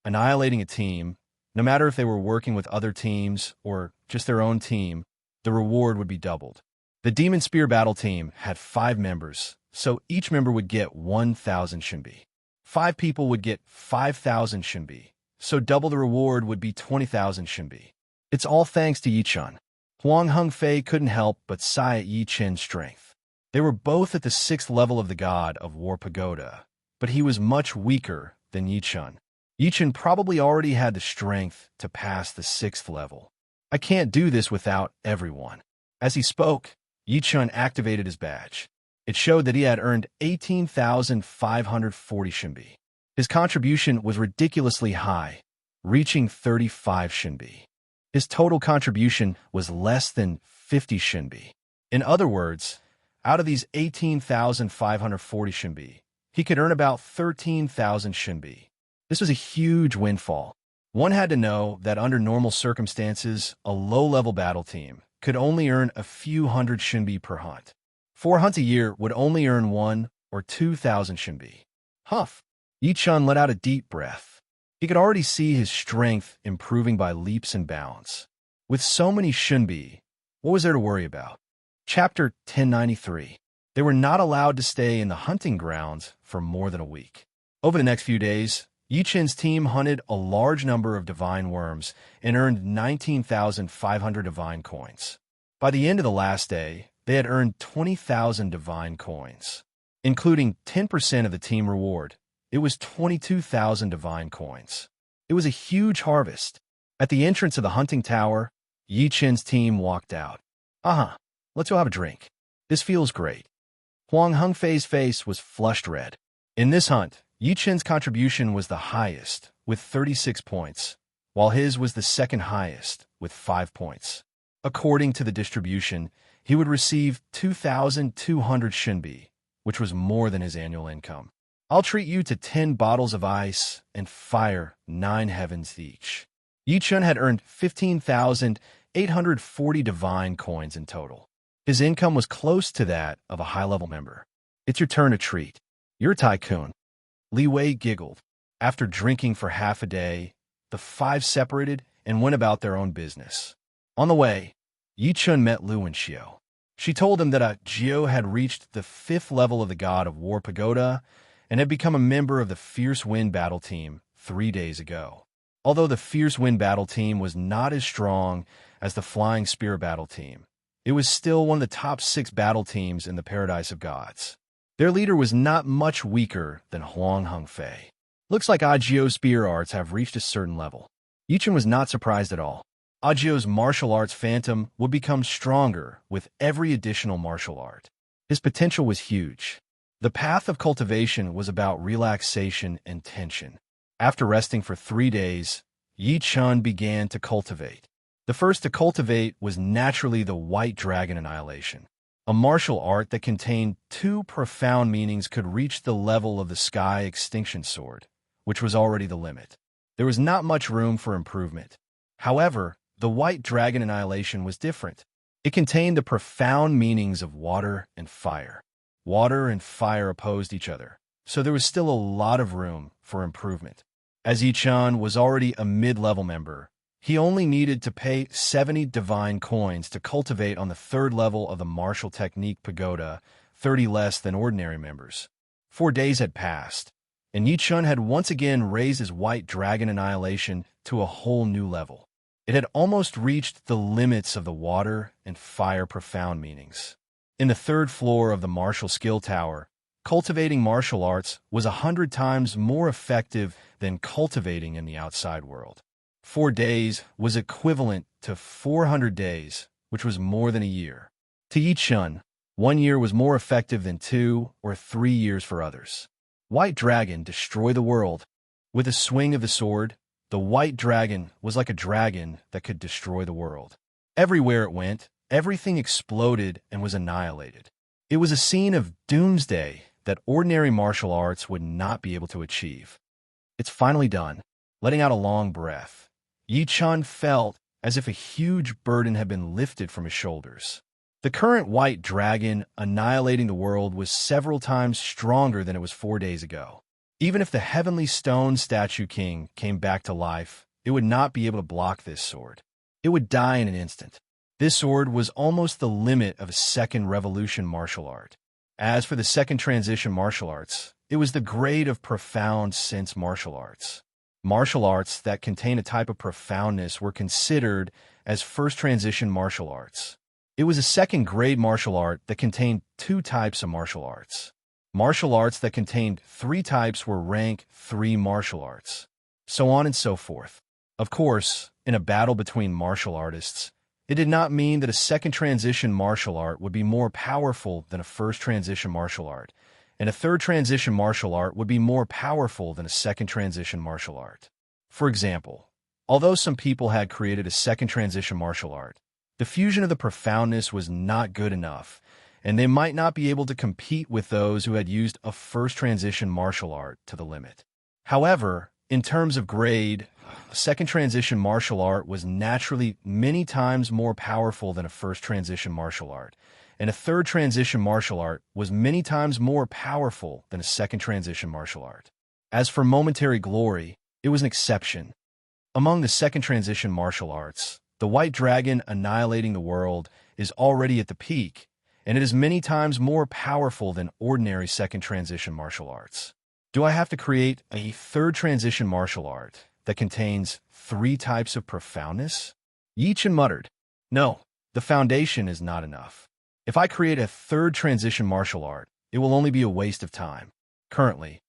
Annihilating a team, no matter if they were working with other teams or just their own team, the reward would be doubled. The Demon Spear Battle Team had 5 members, so each member would get 1,000 Shinbi. 5 people would get 5,000 Shinbi, so double the reward would be 20,000 Shinbi. It's all thanks to Yi Chen. Huang Hengfei couldn't help but sigh at Yi Chen's strength. They were both at the 6th level of the God of War Pagoda, but he was much weaker than Yi Chen. Yi Chen probably already had the strength to pass the 6th level. I can't do this without everyone. As he spoke, Yi Chen activated his badge. It showed that he had earned 18,540 Shinbi. His contribution was ridiculously high, reaching 35 Shinbi. His total contribution was less than 50 Shinbi. In other words, out of these 18,540 Shinbi, he could earn about 13,000 Shinbi. This was a huge windfall. One had to know that under normal circumstances, a low-level battle team could only earn a few hundred Shinbi per hunt. 4 hunts a year would only earn 1 or 2,000 Shinbi. Huff! Yi Chen let out a deep breath. He could already see his strength improving by leaps and bounds. With so many Shinbi, what was there to worry about? Chapter 1093. They were not allowed to stay in the hunting grounds for more than a week. Over the next few days, Yi Chen's team hunted a large number of divine worms and earned 19,500 divine coins. By the end of the last day, they had earned 20,000 divine coins. Including 10% of the team reward, it was 22,000 divine coins. It was a huge harvest. At the entrance of the hunting tower, Yi Chen's team walked out. Let's go have a drink. This feels great. Huang Hengfei's face was flushed red. In this hunt, Yi Chen's contribution was the highest, with 36 points, while his was the second highest, with 5 points. According to the distribution, he would receive 2,200 Shinbi, which was more than his annual income. I'll treat you to 10 bottles of ice and fire 9 heavens each. Yi Chen had earned 15,840 divine coins in total. His income was close to that of a high-level member. It's your turn to treat. You're a tycoon. Li Wei giggled. After drinking for half a day, the 5 separated and went about their own business. On the way, Yi Chen met Lu and Xiao. She told him that Xiao had reached the 5th level of the God of War Pagoda and had become a member of the Fierce Wind Battle Team 3 days ago. Although the Fierce Wind Battle Team was not as strong as the Flying Spear Battle Team, it was still one of the top 6 battle teams in the Paradise of Gods. Their leader was not much weaker than Huang Hengfei. Looks like Agio's spear arts have reached a certain level. Yi Chen was not surprised at all. Agio's martial arts phantom would become stronger with every additional martial art. His potential was huge. The path of cultivation was about relaxation and tension. After resting for 3 days, Yi Chen began to cultivate. The first to cultivate was naturally the White Dragon Annihilation. A martial art that contained 2 profound meanings could reach the level of the Sky Extinction Sword, which was already the limit. There was not much room for improvement. However, the White Dragon Annihilation was different. It contained the profound meanings of water and fire. Water and fire opposed each other, so there was still a lot of room for improvement. As Yi-chan was already a mid-level member, he only needed to pay 70 divine coins to cultivate on the third level of the martial technique pagoda, 30 less than ordinary members. 4 days had passed, and Yi-chan had once again raised his White Dragon Annihilation to a whole new level. It had almost reached the limits of the water and fire profound meanings. In the third floor of the martial skill tower, cultivating martial arts was 100 times more effective than cultivating in the outside world. 4 days was equivalent to 400 days, which was more than a year. To Yi-chan, 1 year was more effective than 2 or 3 years for others. White Dragon, destroy the world. With a swing of the sword, the White Dragon was like a dragon that could destroy the world. Everywhere it went, everything exploded and was annihilated. It was a scene of doomsday that ordinary martial arts would not be able to achieve. It's finally done. Letting out a long breath, Yi-chan felt as if a huge burden had been lifted from his shoulders. The current White Dragon annihilating the world was several times stronger than it was 4 days ago. Even if the Heavenly Stone Statue King came back to life, it would not be able to block this sword. It would die in an instant. This sword was almost the limit of a second revolution martial art. As for the second transition martial arts, it was the grade of profound sense martial arts. Martial arts that contain a type of profoundness were considered as first transition martial arts. It was a second grade martial art that contained 2 types of martial arts. Martial arts that contained 3 types were rank 3 martial arts. So on and so forth. Of course, in a battle between martial artists, it did not mean that a second transition martial art would be more powerful than a first transition martial art, and a third transition martial art would be more powerful than a second transition martial art. For example, although some people had created a second transition martial art, the fusion of the profoundness was not good enough, and they might not be able to compete with those who had used a first transition martial art to the limit. However, in terms of grade, a second transition martial art was naturally many times more powerful than a first transition martial art, and a third transition martial art was many times more powerful than a second transition martial art. As for momentary glory, it was an exception. Among the second transition martial arts, the White Dragon annihilating the world is already at the peak, and it is many times more powerful than ordinary second transition martial arts. Do I have to create a third transition martial art that contains 3 types of profoundness? Yi-chan muttered, no, the foundation is not enough. If I create a third transition martial art, it will only be a waste of time. Currently,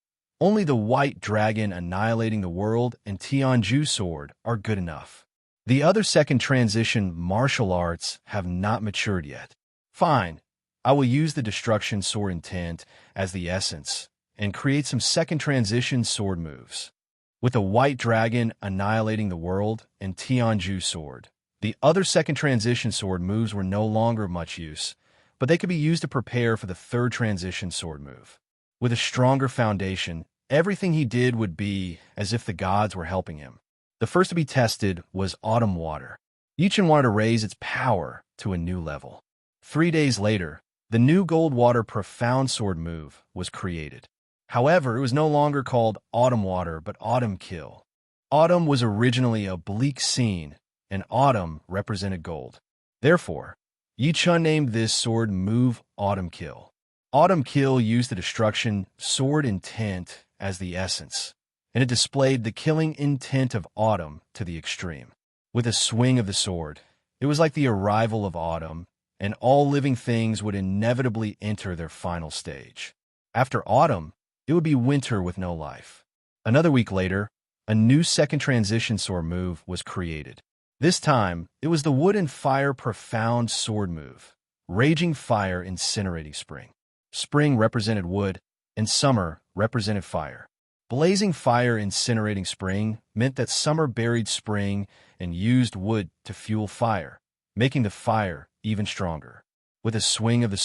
only the White Dragon annihilating the world and Tianju sword are good enough. The other second transition martial arts have not matured yet. Fine, I will use the destruction sword intent as the essence and create some second transition sword moves. With the White Dragon annihilating the world and Tianju sword, the other second transition sword moves were no longer of much use, but they could be used to prepare for the third transition sword move. With a stronger foundation, everything he did would be as if the gods were helping him. The first to be tested was Autumn Water. Yi-chan wanted to raise its power to a new level. 3 days later, the new Gold Water Profound Sword move was created. However, it was no longer called Autumn Water, but Autumn Kill. Autumn was originally a bleak scene, and autumn represented gold. Therefore, Yi-chan named this sword move Autumn Kill. Autumn Kill used the destruction sword intent as the essence, and it displayed the killing intent of autumn to the extreme. With a swing of the sword, it was like the arrival of autumn, and all living things would inevitably enter their final stage. After autumn, it would be winter with no life. Another week later, a new second transition sword move was created. This time, it was the Wood and Fire Profound Sword move. Raging Fire Incinerating Spring. Spring represented wood, and summer represented fire. Blazing Fire Incinerating Spring meant that summer buried spring and used wood to fuel fire, making the fire even stronger. With a swing of the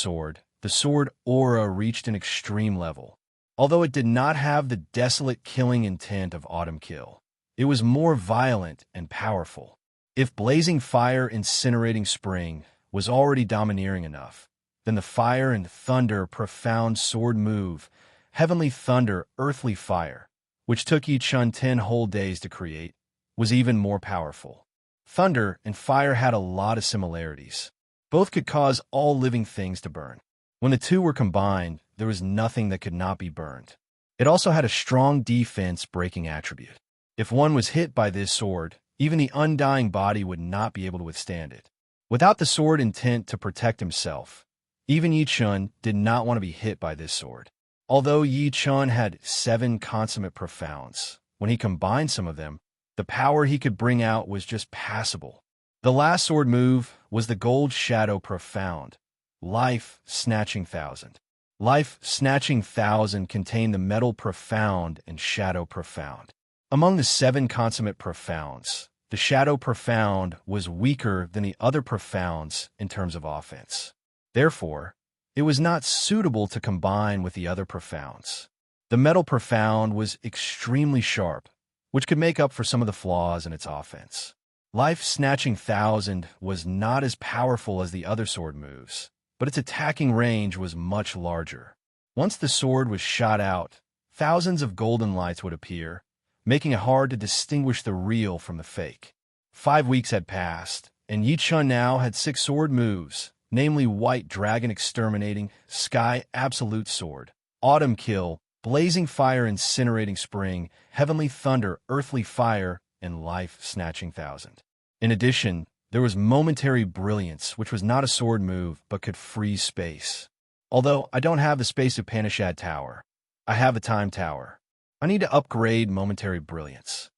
sword aura reached an extreme level. Although it did not have the desolate killing intent of Autumn Kill, it was more violent and powerful. If blazing fire incinerating spring was already domineering enough, then the fire and thunder profound sword move, heavenly thunder, earthly fire, which took Yi Chun 10 whole days to create, was even more powerful. Thunder and fire had a lot of similarities. Both could cause all living things to burn. When the two were combined, there was nothing that could not be burned. It also had a strong defense-breaking attribute. If one was hit by this sword, even the undying body would not be able to withstand it. Without the sword intent to protect himself, even Yi Chun did not want to be hit by this sword. Although Yi Chun had 7 consummate profounds, when he combined some of them, the power he could bring out was just passable. The last sword move was the Gold Shadow Profound, Life Snatching 1000. Life Snatching 1000 contained the Metal Profound and Shadow Profound. Among the 7 consummate profounds, the Shadow Profound was weaker than the other profounds in terms of offense. Therefore, it was not suitable to combine with the other profounds. The Metal Profound was extremely sharp, which could make up for some of the flaws in its offense. Life Snatching 1000 was not as powerful as the other sword moves, but its attacking range was much larger. Once the sword was shot out, thousands of golden lights would appear, making it hard to distinguish the real from the fake. 5 weeks had passed, and Yi Chun now had 6 sword moves, namely White Dragon Exterminating, Sky Absolute Sword, Autumn Kill, Blazing Fire Incinerating Spring, Heavenly Thunder, Earthly Fire, and Life Snatching 1000. In addition, there was Momentary Brilliance, which was not a sword move, but could freeze space. Although I don't have the Space Upanishad Tower, I have a Time Tower. I need to upgrade Momentary Brilliance.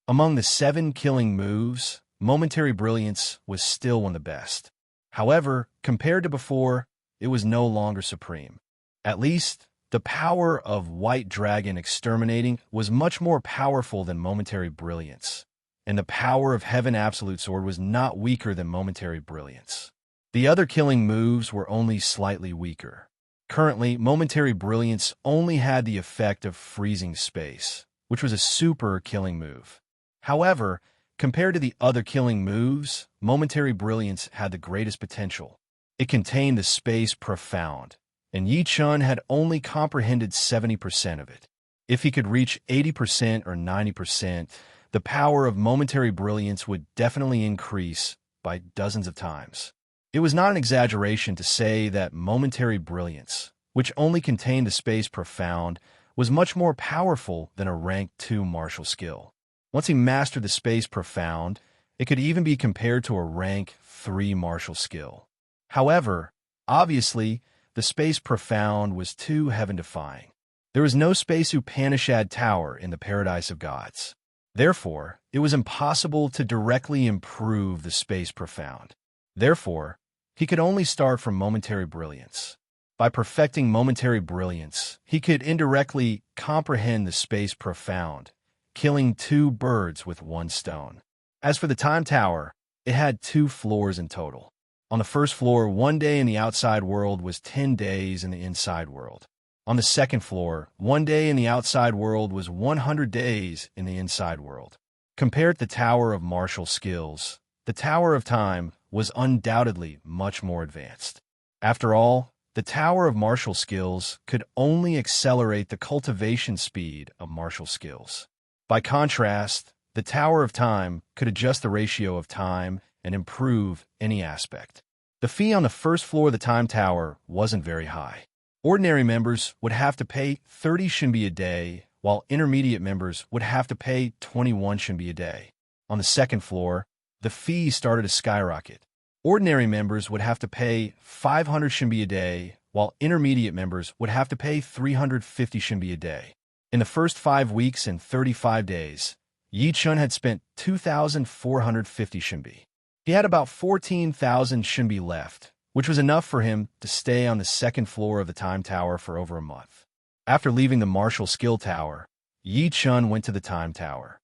Among the 7 killing moves, Momentary Brilliance was still one of the best. However, compared to before, it was no longer supreme. At least, the power of White Dragon Exterminating was much more powerful than Momentary Brilliance, and the power of Heaven Absolute Sword was not weaker than Momentary Brilliance. The other killing moves were only slightly weaker. Currently, Momentary Brilliance only had the effect of freezing space, which was a super killing move. However, compared to the other killing moves, Momentary Brilliance had the greatest potential. It contained the Space Profound, and Yi Chun had only comprehended 70% of it. If he could reach 80% or 90%, the power of Momentary Brilliance would definitely increase by dozens of times. It was not an exaggeration to say that Momentary Brilliance, which only contained the Space Profound, was much more powerful than a rank 2 martial skill. Once he mastered the Space Profound, it could even be compared to a rank 3 martial skill. However, obviously, the Space Profound was too heaven-defying. There was no Space Upanishad Tower in the Paradise of Gods. Therefore, it was impossible to directly improve the Space Profound. Therefore, he could only start from Momentary Brilliance. By perfecting Momentary Brilliance, he could indirectly comprehend the Space Profound, killing 2 birds with 1 stone. As for the Time Tower, it had 2 floors in total. On the first floor, 1 day in the outside world was 10 days in the inside world. On the second floor, 1 day in the outside world was 100 days in the inside world. Compared to the Tower of Martial Skills, the Tower of Time was undoubtedly much more advanced. After all, the Tower of Martial Skills could only accelerate the cultivation speed of martial skills. By contrast, the Tower of Time could adjust the ratio of time and improve any aspect. The fee on the first floor of the Time Tower wasn't very high. Ordinary members would have to pay 30 shinbi a day, while intermediate members would have to pay 21 shinbi a day. On the second floor, the fee started to skyrocket. Ordinary members would have to pay 500 shinbi a day, while intermediate members would have to pay 350 shinbi a day. In the first 5 weeks and 35 days, Yi Chun had spent 2,450 shinbi. He had about 14,000 shinbi left, which was enough for him to stay on the second floor of the Time Tower for over a month. After leaving the Martial Skill Tower, Yi Chun went to the Time Tower.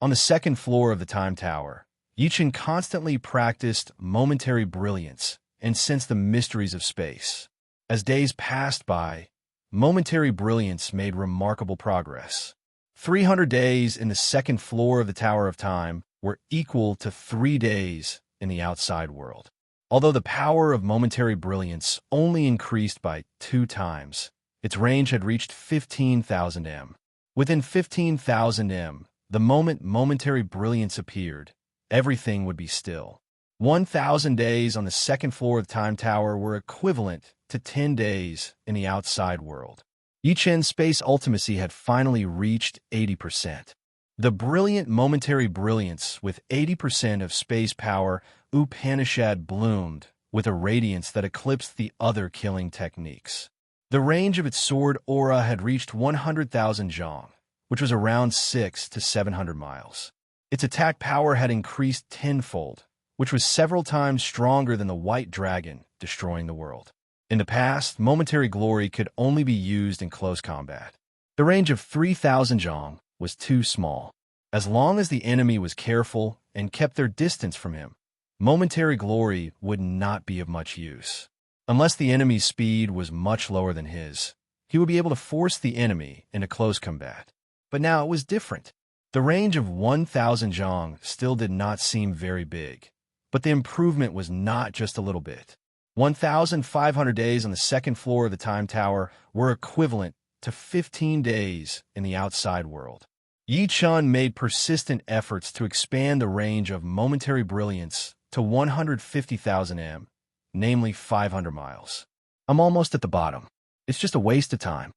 On the second floor of the Time Tower, Yi Chun constantly practiced Momentary Brilliance and sensed the mysteries of space. As days passed by, Momentary Brilliance made remarkable progress. 300 days in the second floor of the Tower of Time were equal to 3 days in the outside world. Although the power of momentary brilliance only increased by 2 times, its range had reached 15,000 m. Within 15,000 m, the moment momentary brilliance appeared, everything would be still. 1,000 days on the second floor of the Time Tower were equivalent to 10 days in the outside world. Yichen's space ultimacy had finally reached 80%. The brilliant momentary brilliance with 80% of space power Upanishad bloomed with a radiance that eclipsed the other killing techniques. The range of its sword aura had reached 100,000 zhang, which was around 600 to 700 miles. Its attack power had increased tenfold, which was several times stronger than the White Dragon destroying the world. In the past, momentary glory could only be used in close combat. The range of 3,000 zhang was too small. As long as the enemy was careful and kept their distance from him, momentary glory would not be of much use. Unless the enemy's speed was much lower than his, he would be able to force the enemy into close combat. But now it was different. The range of 1,000 zhang still did not seem very big, but the improvement was not just a little bit. 1,500 days on the second floor of the Time Tower were equivalent to 15 days in the outside world. Yichun made persistent efforts to expand the range of momentary brilliance to 150,000 m, namely 500 miles. I'm almost at the bottom. It's just a waste of time.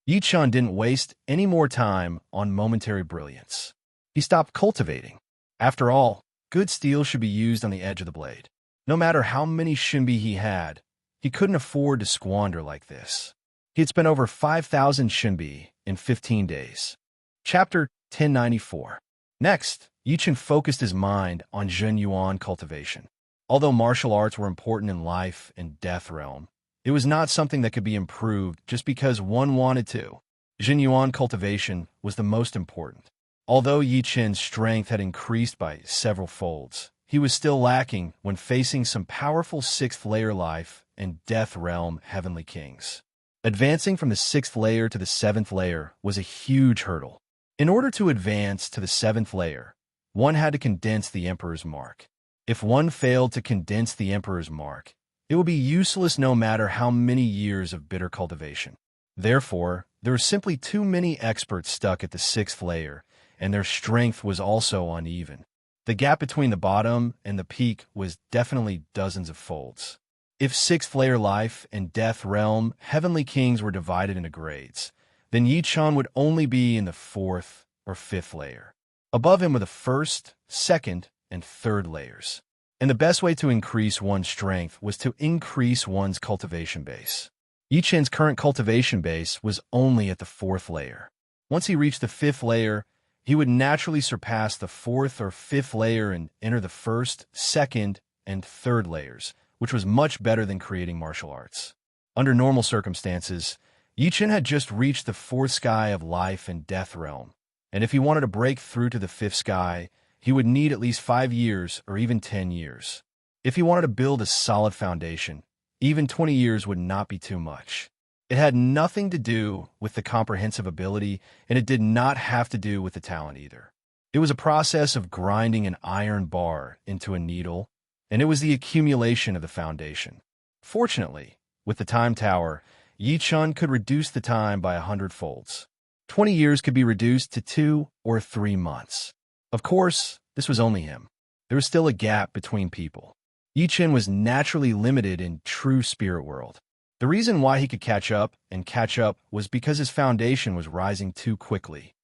Yichun didn't waste any more time on momentary brilliance. He stopped cultivating. After all, good steel should be used on the edge of the blade. No matter how many shinbi he couldn't afford to squander like this. He had spent over 5,000 shinbi in 15 days. Chapter 1094. Next, Yichun focused his mind on Zhen Yuan cultivation. Although martial arts were important in life and death realm, it was not something that could be improved just because one wanted to. Zhen Yuan cultivation was the most important. Although Yichun's strength had increased by several folds, he was still lacking when facing some powerful 6th layer life and death realm heavenly kings. Advancing from the 6th layer to the 7th layer was a huge hurdle. In order to advance to the 7th layer, one had to condense the Emperor's Mark. If one failed to condense the Emperor's Mark, it would be useless no matter how many years of bitter cultivation. Therefore, there were simply too many experts stuck at the 6th layer, and their strength was also uneven. The gap between the bottom and the peak was definitely dozens of folds. If 6th layer life and death realm heavenly kings were divided into grades, then Yichun would only be in the 4th or 5th layer. Above him were the 1st, 2nd, and 3rd layers. And the best way to increase one's strength was to increase one's cultivation base. Yichun's current cultivation base was only at the 4th layer. Once he reached the 5th layer, he would naturally surpass the 4th or 5th layer and enter the 1st, 2nd, and 3rd layers, which was much better than creating martial arts. Under normal circumstances, Yichun had just reached the 4th sky of life and death realm, and if he wanted to break through to the 5th sky, he would need at least 5 years or even 10 years. If he wanted to build a solid foundation, even 20 years would not be too much. It had nothing to do with the comprehensive ability, and it did not have to do with the talent either. It was a process of grinding an iron bar into a needle, and it was the accumulation of the foundation. Fortunately, with the Time Tower, Yichun could reduce the time by 100 folds. 20 years could be reduced to 2 or 3 months. Of course, this was only him. There was still a gap between people. Yichun was naturally limited in true spirit world. The reason why he could catch up was because his foundation was rising too quickly.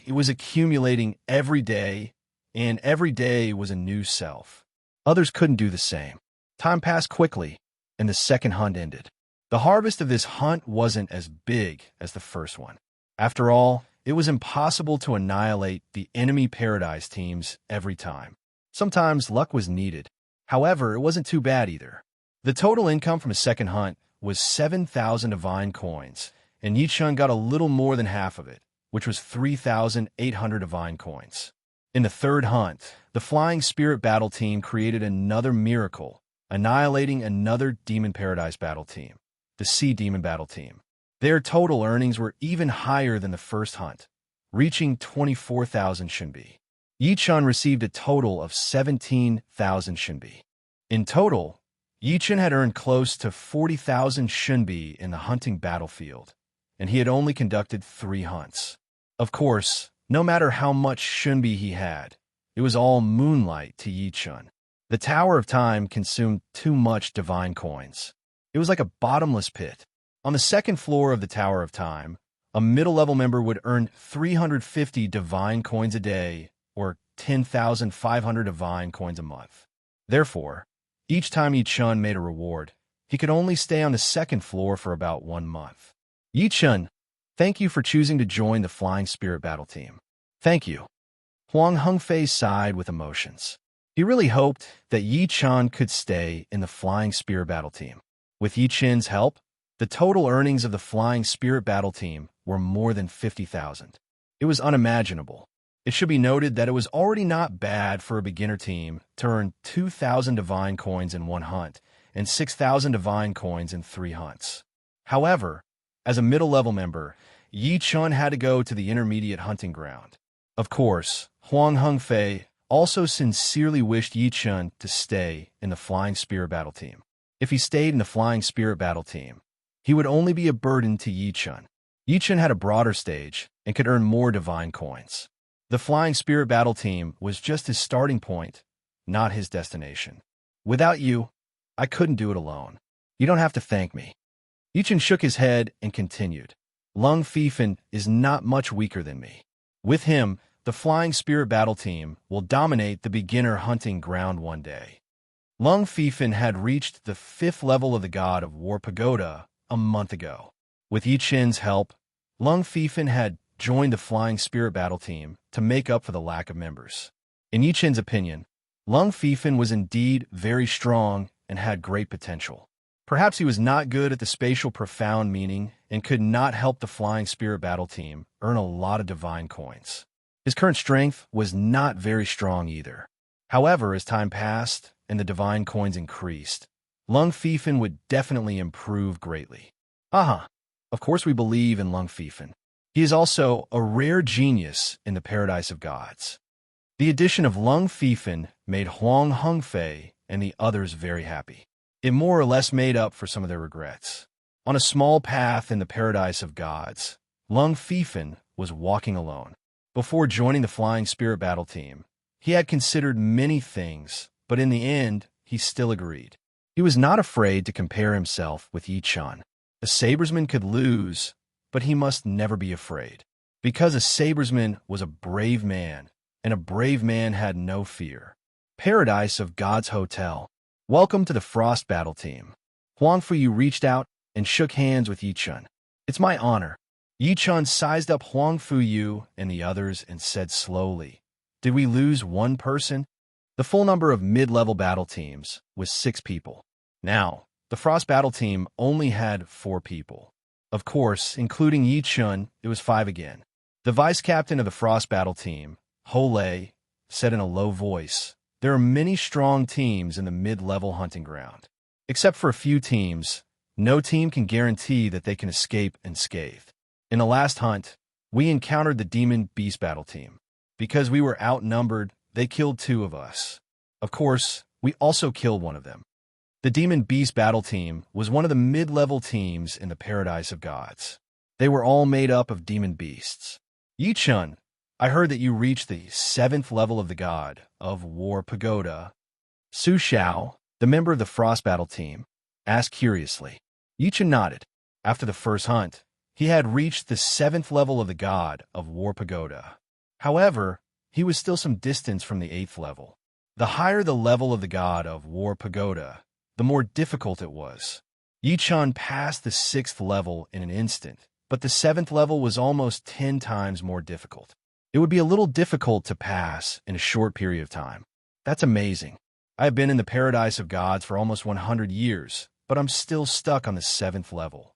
It was accumulating every day, and every day was a new self. Others couldn't do the same. Time passed quickly, and the second hunt ended. The harvest of this hunt wasn't as big as the first one. After all, it was impossible to annihilate the enemy paradise teams every time. Sometimes luck was needed. However, it wasn't too bad either. The total income from a second hunt was 7,000 divine coins, and Yichun got a little more than half of it, which was 3,800 divine coins. In the third hunt, the Flying Spirit Battle Team created another miracle, annihilating another Demon Paradise Battle Team, the Sea Demon Battle Team. Their total earnings were even higher than the first hunt, reaching 24,000 shinbi. Yi Chun received a total of 17,000 Shunbi. In total, Yi Chun had earned close to 40,000 Shunbi in the hunting battlefield, and he had only conducted 3 hunts. Of course, no matter how much Shunbi he had, it was all moonlight to Yi Chun. The Tower of Time consumed too much divine coins. It was like a bottomless pit. On the second floor of the Tower of Time, a middle-level member would earn 350 divine coins a day, or 10,500 divine coins a month. Therefore, each time Yi Chun made a reward, he could only stay on the second floor for about 1 month. Yi Chun, thank you for choosing to join the Flying Spirit Battle Team. Thank you. Huang Hengfei sighed with emotions. He really hoped that Yi Chun could stay in the Flying Spirit Battle Team. With Yi Chun's help, the total earnings of the Flying Spirit Battle Team were more than 50,000. It was unimaginable. It should be noted that it was already not bad for a beginner team to earn 2,000 divine coins in 1 hunt and 6,000 divine coins in 3 hunts. However, as a middle-level member, Yi Chun had to go to the intermediate hunting ground. Of course, Huang Hengfei also sincerely wished Yi Chun to stay in the Flying Spirit Battle Team. If he stayed in the Flying Spirit Battle Team, he would only be a burden to Yi Chun. Yi Chun had a broader stage and could earn more divine coins. The Flying Spirit Battle Team was just his starting point, not his destination. Without you, I couldn't do it alone. You don't have to thank me. Yi Chun shook his head and continued. Lung Fifan is not much weaker than me. With him, the Flying Spirit Battle Team will dominate the beginner hunting ground one day. Lung Fifan had reached the 5th level of the God of War Pagoda a month ago. With Yi Chun's help, Lung Fifan had joined the Flying Spirit Battle Team to make up for the lack of members. In Yi Chun's opinion, Lung Fifan was indeed very strong and had great potential. Perhaps he was not good at the spatial profound meaning and could not help the Flying Spirit Battle Team earn a lot of divine coins. His current strength was not very strong either. However, as time passed and the divine coins increased, Lung Fifan would definitely improve greatly. Of course we believe in Lung Fifan. He is also a rare genius in the Paradise of Gods. The addition of Lung Fifan made Huang Hengfei and the others very happy. It more or less made up for some of their regrets. On a small path in the Paradise of Gods, Lung Fifan was walking alone. Before joining the Flying Spirit Battle Team, he had considered many things, but in the end, he still agreed. He was not afraid to compare himself with Yi Chun. A sabresman could lose, but he must never be afraid. Because a sabresman was a brave man, and a brave man had no fear. Paradise of Gods Hotel. Welcome to the Frost Battle Team. Huang Fuyu reached out and shook hands with Yi Chun. It's my honor. Yi Chun sized up Huang Fuyu and the others and said slowly, Did we lose 1 person? The full number of mid-level battle teams was 6 people. Now, the Frost Battle Team only had 4 people. Of course, including Yi Chun, it was 5 again. The vice-captain of the Frost Battle Team, Ho Lei, said in a low voice, There are many strong teams in the mid-level hunting ground. Except for a few teams, no team can guarantee that they can escape unscathed. In the last hunt, we encountered the Demon Beast Battle Team. Because we were outnumbered, they killed 2 of us. Of course, we also killed 1 of them. The Demon Beast Battle Team was one of the mid-level teams in the Paradise of Gods. They were all made up of demon beasts. Yi Chun, I heard that you reached the 7th level of the God of War Pagoda. Su Xiao, the member of the Frost Battle Team, asked curiously. Yi Chun nodded. After the first hunt, he had reached the 7th level of the God of War Pagoda. However, he was still some distance from the 8th level. The higher the level of the God of War Pagoda, the more difficult it was. Yi Chun passed the 6th level in an instant, but the 7th level was almost 10 times more difficult. It would be a little difficult to pass in a short period of time. That's amazing. I have been in the Paradise of Gods for almost 100 years, but I'm still stuck on the 7th level.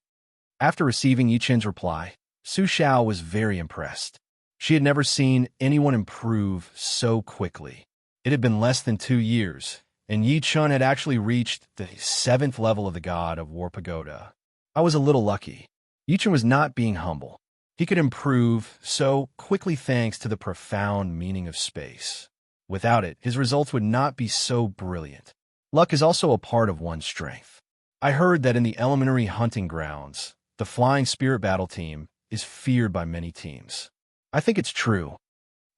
After receiving Yi Chun's reply, Su Xiao was very impressed. She had never seen anyone improve so quickly. It had been less than 2 years, and Yi Chun had actually reached the 7th level of the God of War Pagoda. I was a little lucky. Yi Chun was not being humble. He could improve so quickly thanks to the profound meaning of space. Without it, his results would not be so brilliant. Luck is also a part of one's strength. I heard that in the elementary hunting grounds, the Flying Spirit Battle Team is feared by many teams. I think it's true.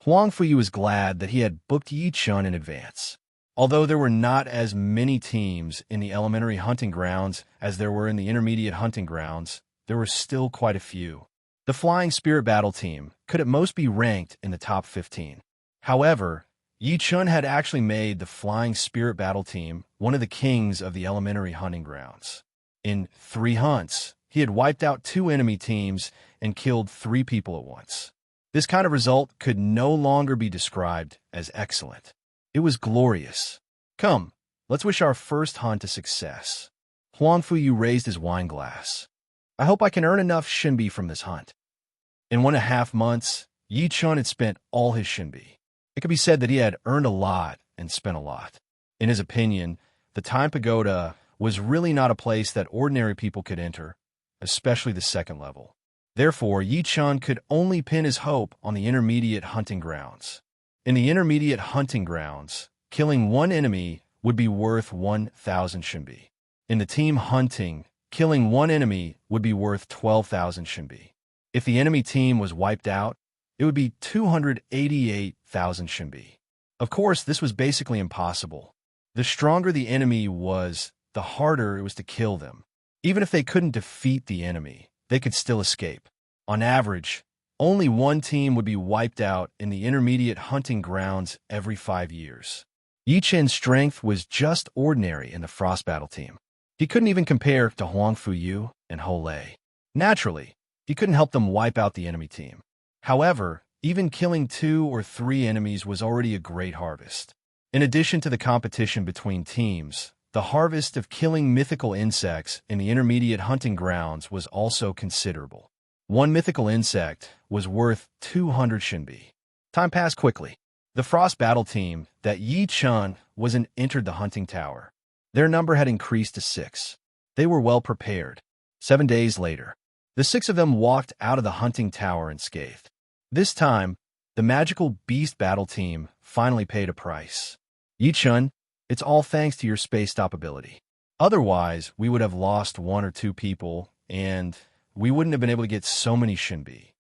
Huang Fuyu was glad that he had booked Yi Chun in advance. Although there were not as many teams in the elementary hunting grounds as there were in the intermediate hunting grounds, there were still quite a few. The Flying Spirit Battle Team could at most be ranked in the top 15. However, Yi Chun had actually made the Flying Spirit Battle Team one of the kings of the elementary hunting grounds. In 3 hunts, he had wiped out 2 enemy teams and killed 3 people at once. This kind of result could no longer be described as excellent. It was glorious. Come, let's wish our first hunt a success. Huang Fuyu raised his wine glass. I hope I can earn enough Shinbi from this hunt. In 1.5 months, Yi Chun had spent all his Shinbi. It could be said that he had earned a lot and spent a lot. In his opinion, the Time Pagoda was really not a place that ordinary people could enter, especially the second level. Therefore, Yi Chun could only pin his hope on the intermediate hunting grounds. In the intermediate hunting grounds, killing 1 enemy would be worth 1,000 Shinbi. In the team hunting, killing 1 enemy would be worth 12,000 Shinbi. If the enemy team was wiped out, it would be 288,000 Shinbi. Of course, this was basically impossible. The stronger the enemy was, the harder it was to kill them. Even if they couldn't defeat the enemy, they could still escape. On average, only 1 team would be wiped out in the intermediate hunting grounds every 5 years. Yi Chun's strength was just ordinary in the Frost Battle Team. He couldn't even compare to Huang Fuyu and Ho Lei. Naturally, he couldn't help them wipe out the enemy team. However, even killing 2 or 3 enemies was already a great harvest. In addition to the competition between teams, the harvest of killing mythical insects in the intermediate hunting grounds was also considerable. 1 mythical insect was worth 200 Shinbi. Time passed quickly. The Frost Battle Team that Yi Chun was in entered the hunting tower. Their number had increased to 6. They were well prepared. 7 days later, the 6 of them walked out of the hunting tower unscathed. This time, the Magical Beast Battle Team finally paid a price. Yi Chun, it's all thanks to your space stop ability. Otherwise, we would have lost 1 or 2 people, and we wouldn't have been able to get so many Shinbi.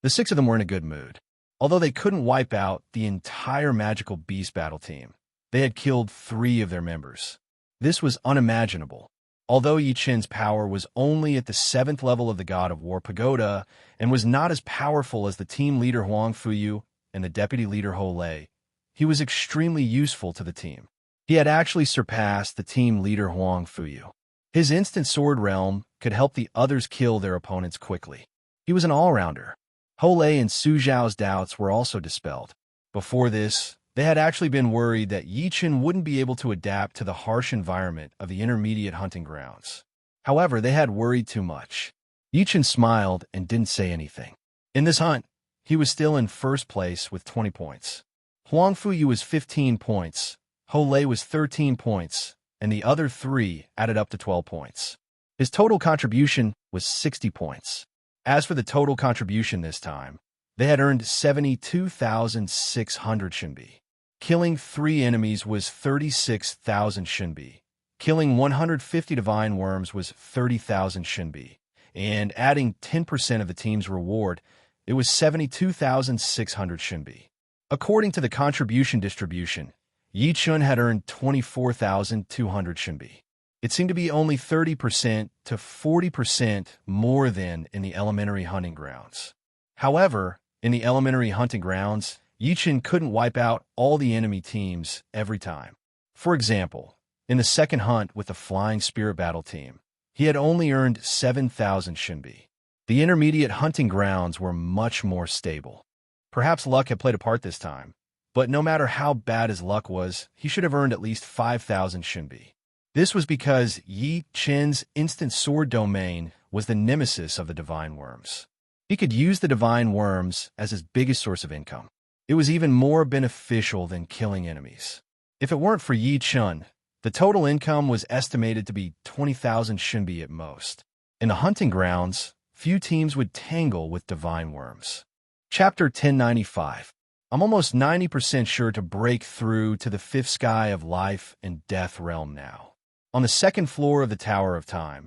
The 6 of them were in a good mood. Although they couldn't wipe out the entire Magical Beast Battle Team, they had killed 3 of their members. This was unimaginable. Although Yi Chun's power was only at the 7th level of the God of War Pagoda and was not as powerful as the team leader Huang Fuyu and the deputy leader Ho Lei, he was extremely useful to the team. He had actually surpassed the team leader Huang Fuyu. His instant sword realm could help the others kill their opponents quickly. He was an all-rounder. Ho Lei and Su Zhao's doubts were also dispelled. Before this, they had actually been worried that Yi Chun wouldn't be able to adapt to the harsh environment of the intermediate hunting grounds. However, they had worried too much. Yi Chun smiled and didn't say anything. In this hunt, he was still in first place with 20 points. Huang Fuyu was 15 points, Ho Lei was 13 points, and the other 3 added up to 12 points. His total contribution was 60 points. As for the total contribution this time, they had earned 72,600 Shinbi. Killing 3 enemies was 36,000 Shinbi. Killing 150 divine worms was 30,000 Shinbi. And adding 10% of the team's reward, it was 72,600 Shinbi. According to the contribution distribution, Yi Chun had earned 24,200 Shinbi. It seemed to be only 30% to 40% more than in the elementary hunting grounds. However, in the elementary hunting grounds, Yi Chun couldn't wipe out all the enemy teams every time. For example, in the second hunt with the Flying Spirit Battle Team, he had only earned 7,000 Shinbi. The intermediate hunting grounds were much more stable. Perhaps luck had played a part this time, but no matter how bad his luck was, he should have earned at least 5,000 Shinbi. This was because Yi Chun's instant sword domain was the nemesis of the divine worms. He could use the divine worms as his biggest source of income. It was even more beneficial than killing enemies. If it weren't for Yi Chun, the total income was estimated to be 20,000 Shinbi at most. In the hunting grounds, few teams would tangle with divine worms. Chapter 1095. I'm almost 90% sure to break through to the fifth sky of life and death realm now. On the second floor of the Tower of Time,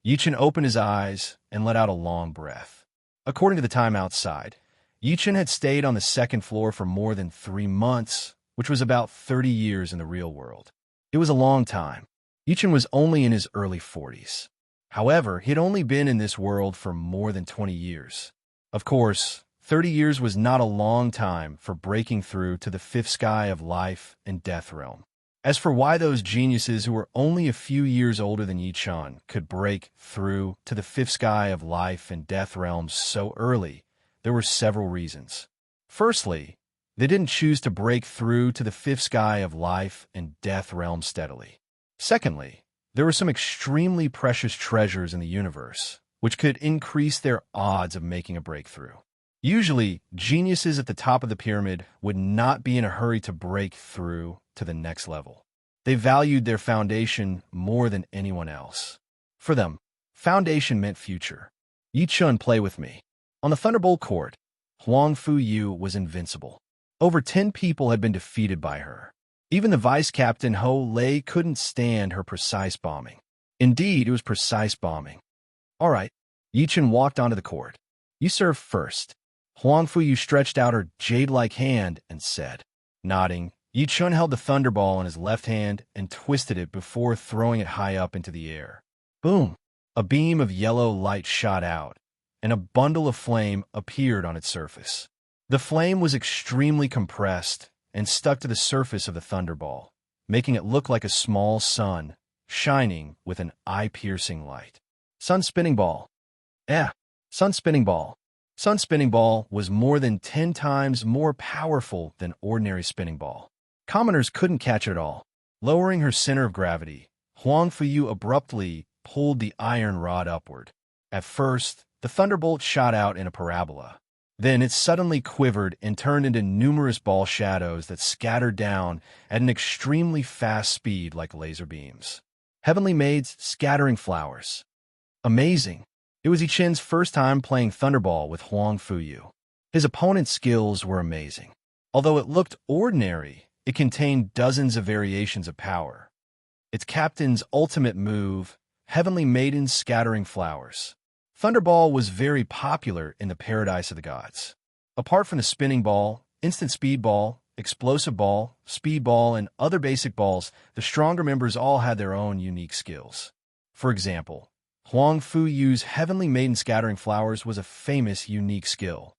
Yichen opened his eyes and let out a long breath. According to the time outside, Yichen had stayed on the second floor for more than 3 months, which was about 30 years in the real world. It was a long time. Yichen was only in his early 40s. However, he had only been in this world for more than 20 years. Of course, 30 years was not a long time for breaking through to the fifth sky of life and death realm. As for why those geniuses who were only a few years older than Yichen could break through to the fifth sky of life and death realms so early, there were several reasons. Firstly, they didn't choose to break through to the fifth sky of life and death realm steadily. Secondly, there were some extremely precious treasures in the universe, which could increase their odds of making a breakthrough. Usually, geniuses at the top of the pyramid would not be in a hurry to break through to the next level. They valued their foundation more than anyone else. For them, foundation meant future. Yichen, play with me. On the Thunderbolt court, Huang Fuyu was invincible. Over 10 people had been defeated by her. Even the vice-captain Ho Lei couldn't stand her precise bombing. Indeed, it was precise bombing. All right, Yichen walked onto the court. You serve first. Huang Fuyu stretched out her jade-like hand and said. Nodding, Yichen held the thunderball in his left hand and twisted it before throwing it high up into the air. Boom! A beam of yellow light shot out, and a bundle of flame appeared on its surface. The flame was extremely compressed and stuck to the surface of the thunderball, making it look like a small sun, shining with an eye-piercing light. Sun spinning ball. Sun spinning ball. Sun spinning ball was more than 10 times more powerful than ordinary spinning ball. Commoners couldn't catch it at all. Lowering her center of gravity, Huang Fuyu abruptly pulled the iron rod upward. At first, the thunderbolt shot out in a parabola. Then it suddenly quivered and turned into numerous ball shadows that scattered down at an extremely fast speed like laser beams. Heavenly Maids scattering flowers. Amazing. It was Yichen's first time playing Thunderball with Huang Fuyu. His opponent's skills were amazing. Although it looked ordinary, it contained dozens of variations of power. Its captain's ultimate move, Heavenly Maidens scattering flowers. Thunderball was very popular in the paradise of the gods. Apart from the spinning ball, instant speed ball, explosive ball, speed ball, and other basic balls, the stronger members all had their own unique skills. For example, Huang Fuyu's Heavenly Maiden scattering flowers was a famous, unique skill.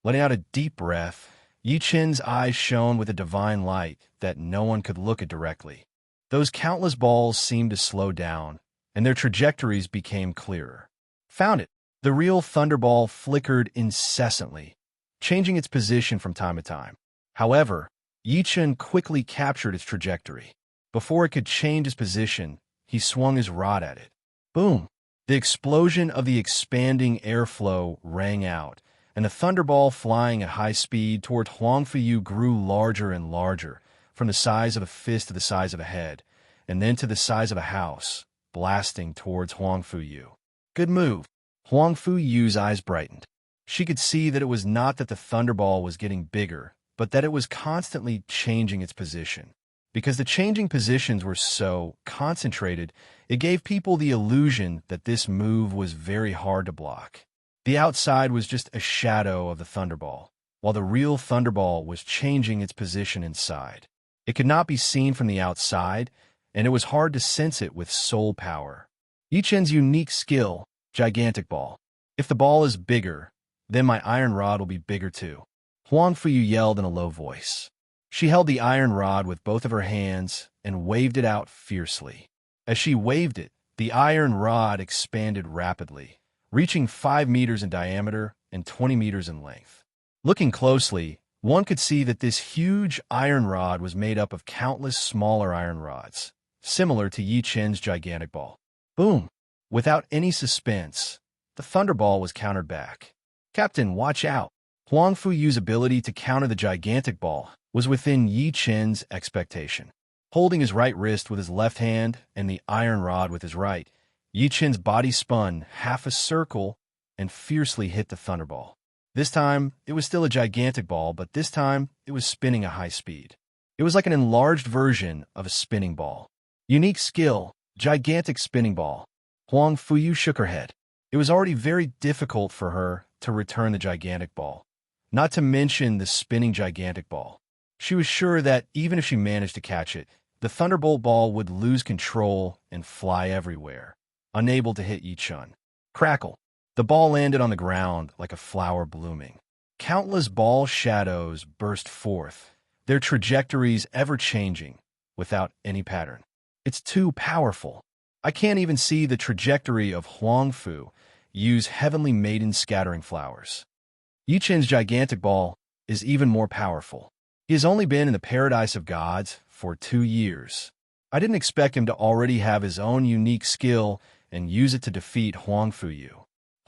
Letting out a deep breath, Yichen's eyes shone with a divine light that no one could look at directly. Those countless balls seemed to slow down, and their trajectories became clearer. Found it. The real Thunderball flickered incessantly, changing its position from time to time. However, Yichen quickly captured its trajectory. Before it could change its position, he swung his rod at it. Boom! The explosion of the expanding airflow rang out, and the thunderball flying at high speed toward Huang Fuyu grew larger and larger, from the size of a fist to the size of a head, and then to the size of a house, blasting towards Huang Fuyu. Good move. Huang Fuyu's eyes brightened. She could see that it was not that the thunderball was getting bigger, but that it was constantly changing its position. Because the changing positions were so concentrated, it gave people the illusion that this move was very hard to block. The outside was just a shadow of the thunderball, while the real thunderball was changing its position inside. It could not be seen from the outside, and it was hard to sense it with soul power. Yichen's unique skill, gigantic ball. If the ball is bigger, then my iron rod will be bigger too. Huang Fuyu yelled in a low voice. She held the iron rod with both of her hands and waved it out fiercely. As she waved it, the iron rod expanded rapidly, reaching 5 meters in diameter and 20 meters in length. Looking closely, one could see that this huge iron rod was made up of countless smaller iron rods, similar to Yichen's gigantic ball. Boom! Without any suspense, the thunderball was countered back. Captain, watch out! Huang Fuyu's ability to counter the gigantic ball was within Yichen's expectation. Holding his right wrist with his left hand and the iron rod with his right, Yichen's body spun half a circle and fiercely hit the thunderball. This time, it was still a gigantic ball, but this time, it was spinning at high speed. It was like an enlarged version of a spinning ball. Unique skill, gigantic spinning ball. Huang Fuyu shook her head. It was already very difficult for her to return the gigantic ball, not to mention the spinning gigantic ball. She was sure that even if she managed to catch it, the thunderbolt ball would lose control and fly everywhere, unable to hit Yi Chun. Crackle. The ball landed on the ground like a flower blooming. Countless ball shadows burst forth, their trajectories ever-changing, without any pattern. It's too powerful. I can't even see the trajectory of Huangfu use heavenly maiden scattering flowers. Yi Chen's gigantic ball is even more powerful. He has only been in the paradise of gods for 2 years. I didn't expect him to already have his own unique skill and use it to defeat Huangfu Yu.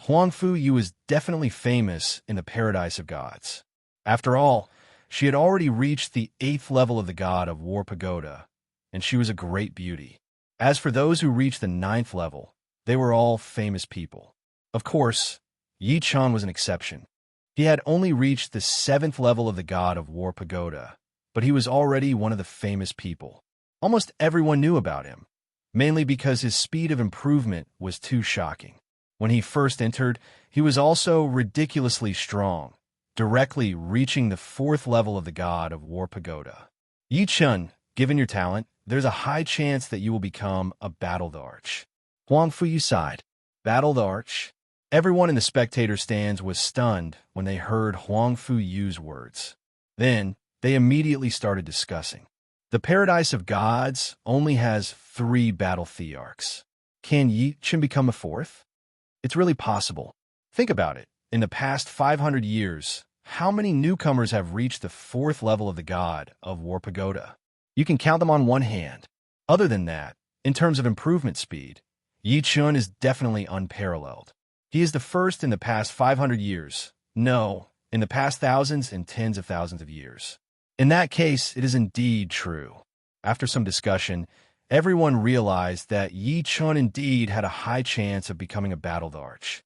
Huangfu Yu is definitely famous in the paradise of gods. After all, she had already reached the 8th level of the god of War Pagoda, and she was a great beauty. As for those who reached the 9th level, they were all famous people. Of course, Yi Chun was an exception. He had only reached the 7th level of the god of War Pagoda, but he was already one of the famous people. Almost everyone knew about him, mainly because his speed of improvement was too shocking. When he first entered, he was also ridiculously strong, directly reaching the 4th level of the god of War Pagoda. Yi Chun, given your talent, there's a high chance that you will become a battled arch. Huangfu Yu sighed. Battled arch? Everyone in the spectator stands was stunned when they heard Huangfu Yu's words. Then, they immediately started discussing. The paradise of gods only has 3 battle thearchs. Can Yi Chun become a 4th? It's really possible. Think about it. In the past 500 years, how many newcomers have reached the 4th level of the god of War Pagoda? You can count them on one hand. Other than that, in terms of improvement speed, Yi Chun is definitely unparalleled. He is the first in the past 500 years. No, in the past thousands and tens of thousands of years. In that case, it is indeed true. After some discussion, everyone realized that Yi Chun indeed had a high chance of becoming a battled arch.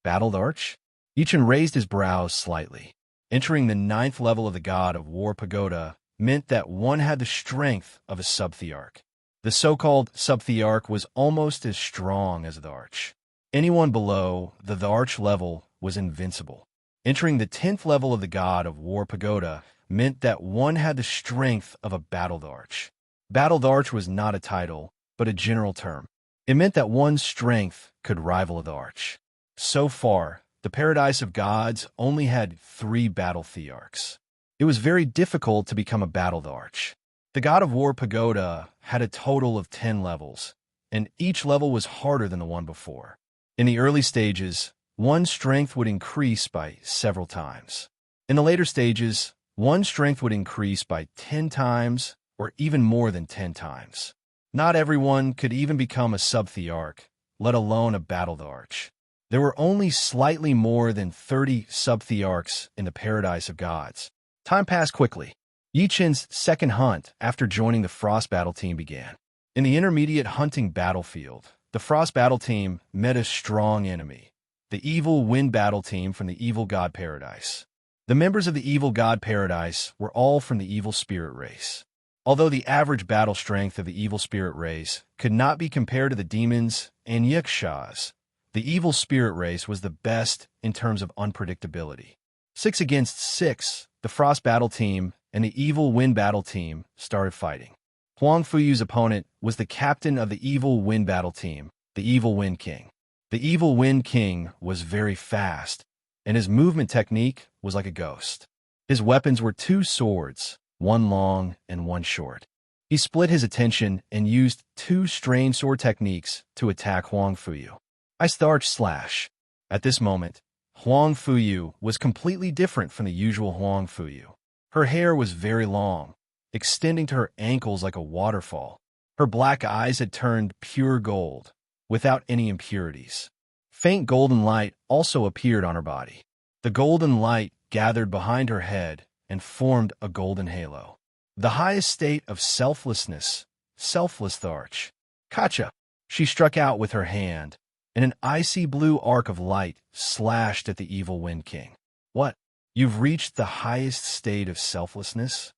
Battled arch? Yi Chun raised his brows slightly. Entering the 9th level of the god of War Pagoda meant that one had the strength of a sub-thearch. The so-called sub-thearch was almost as strong as the arch. Anyone below the arch level was invincible. Entering the 10th level of the god of War Pagoda meant that one had the strength of a battled arch. Battled arch was not a title, but a general term. It meant that one's strength could rival the arch. So far, the paradise of gods only had 3 battle thearchs. It was very difficult to become a battled arch. The god of War Pagoda had a total of 10 levels, and each level was harder than the one before. In the early stages, one's strength would increase by several times. In the later stages, one's strength would increase by 10 times or even more than 10 times. Not everyone could even become a sub-thearch, let alone a battled arch. There were only slightly more than 30 sub-thearchs in the paradise of gods. Time passed quickly. Yi Chen's second hunt after joining the Frost Battle Team began. In the intermediate hunting battlefield, the Frost Battle Team met a strong enemy, the Evil Wind Battle Team from the Evil God Paradise. The members of the Evil God Paradise were all from the Evil Spirit race. Although the average battle strength of the Evil Spirit race could not be compared to the demons and yakshas, the Evil Spirit race was the best in terms of unpredictability. 6 against 6, the Frost Battle Team and the Evil Wind Battle Team started fighting. Huangfu Yu's opponent was the captain of the Evil Wind Battle Team, the Evil Wind King. The Evil Wind King was very fast, and his movement technique was like a ghost. His weapons were 2 swords, one long and one short. He split his attention and used 2 strange sword techniques to attack Huangfu Yu. I starch slash. At this moment, Huangfu Yu was completely different from the usual Huangfu Yu. Her hair was very long, extending to her ankles like a waterfall. Her black eyes had turned pure gold, without any impurities. Faint golden light also appeared on her body. The golden light gathered behind her head and formed a golden halo. The highest state of selflessness, selfless Tharch. Kacha! She struck out with her hand, and an icy blue arc of light slashed at the evil Wind King. What? You've reached the highest state of selflessness?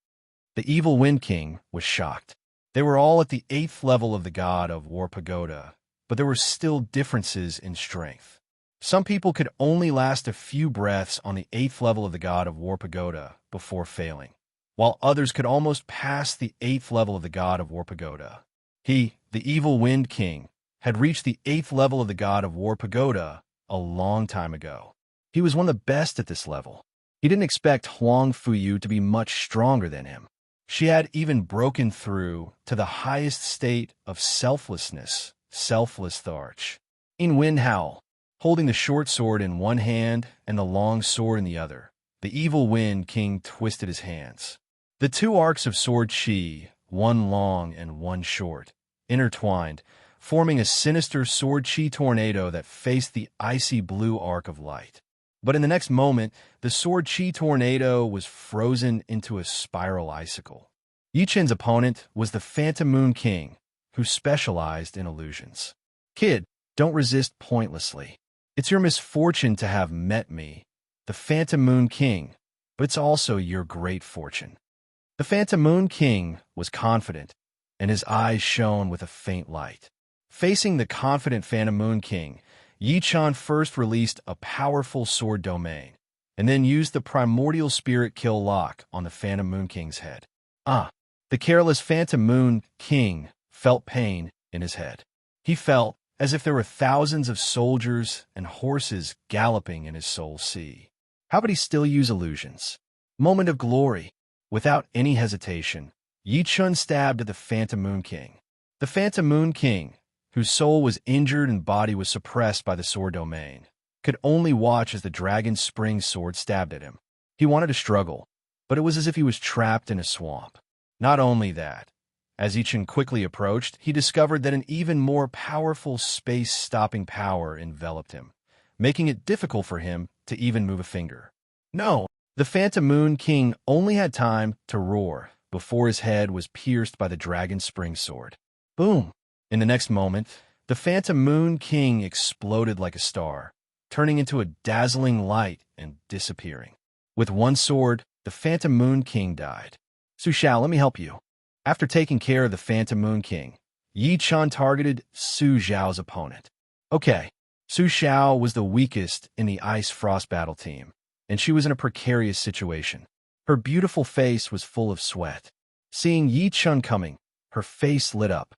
The evil Wind King was shocked. They were all at the 8th level of the god of War Pagoda, but there were still differences in strength. Some people could only last a few breaths on the 8th level of the god of War Pagoda before failing, while others could almost pass the 8th level of the god of War Pagoda. He, the evil Wind King, had reached the 8th level of the god of War Pagoda a long time ago. He was one of the best at this level. He didn't expect Huang Fuyu to be much stronger than him. She had even broken through to the highest state of selflessness, selfless Tharch. In Wind Howl, holding the short sword in one hand and the long sword in the other, the evil Wind King twisted his hands. The two arcs of sword chi, one long and one short, intertwined, forming a sinister sword chi tornado that faced the icy blue arc of light. But in the next moment, the sword chi tornado was frozen into a spiral icicle. Yi Chen's opponent was the Phantom Moon King, who specialized in illusions. Kid, don't resist pointlessly. It's your misfortune to have met me, the Phantom Moon King, but it's also your great fortune. The Phantom Moon King was confident, and his eyes shone with a faint light. Facing the confident Phantom Moon King, Yi Chen first released a powerful sword domain, and then used the primordial spirit kill lock on the Phantom Moon King's head. The careless Phantom Moon King felt pain in his head. He felt as if there were thousands of soldiers and horses galloping in his soul sea. How could he still use illusions? Moment of glory. Without any hesitation, Yi Chen stabbed at the Phantom Moon King. The Phantom Moon King, whose soul was injured and body was suppressed by the sword domain, could only watch as the dragon spring sword stabbed at him. He wanted to struggle, but it was as if he was trapped in a swamp. Not only that, as Yi Chen quickly approached, he discovered that an even more powerful space-stopping power enveloped him, making it difficult for him to even move a finger. No, the Phantom Moon King only had time to roar before his head was pierced by the dragon spring sword. Boom! In the next moment, the Phantom Moon King exploded like a star, turning into a dazzling light and disappearing. With one sword, the Phantom Moon King died. Su Xiao, let me help you. After taking care of the Phantom Moon King, Yi Chen targeted Su Xiao's opponent. Okay, Su Xiao was the weakest in the Ice Frost battle team, and she was in a precarious situation. Her beautiful face was full of sweat. Seeing Yi Chen coming, her face lit up,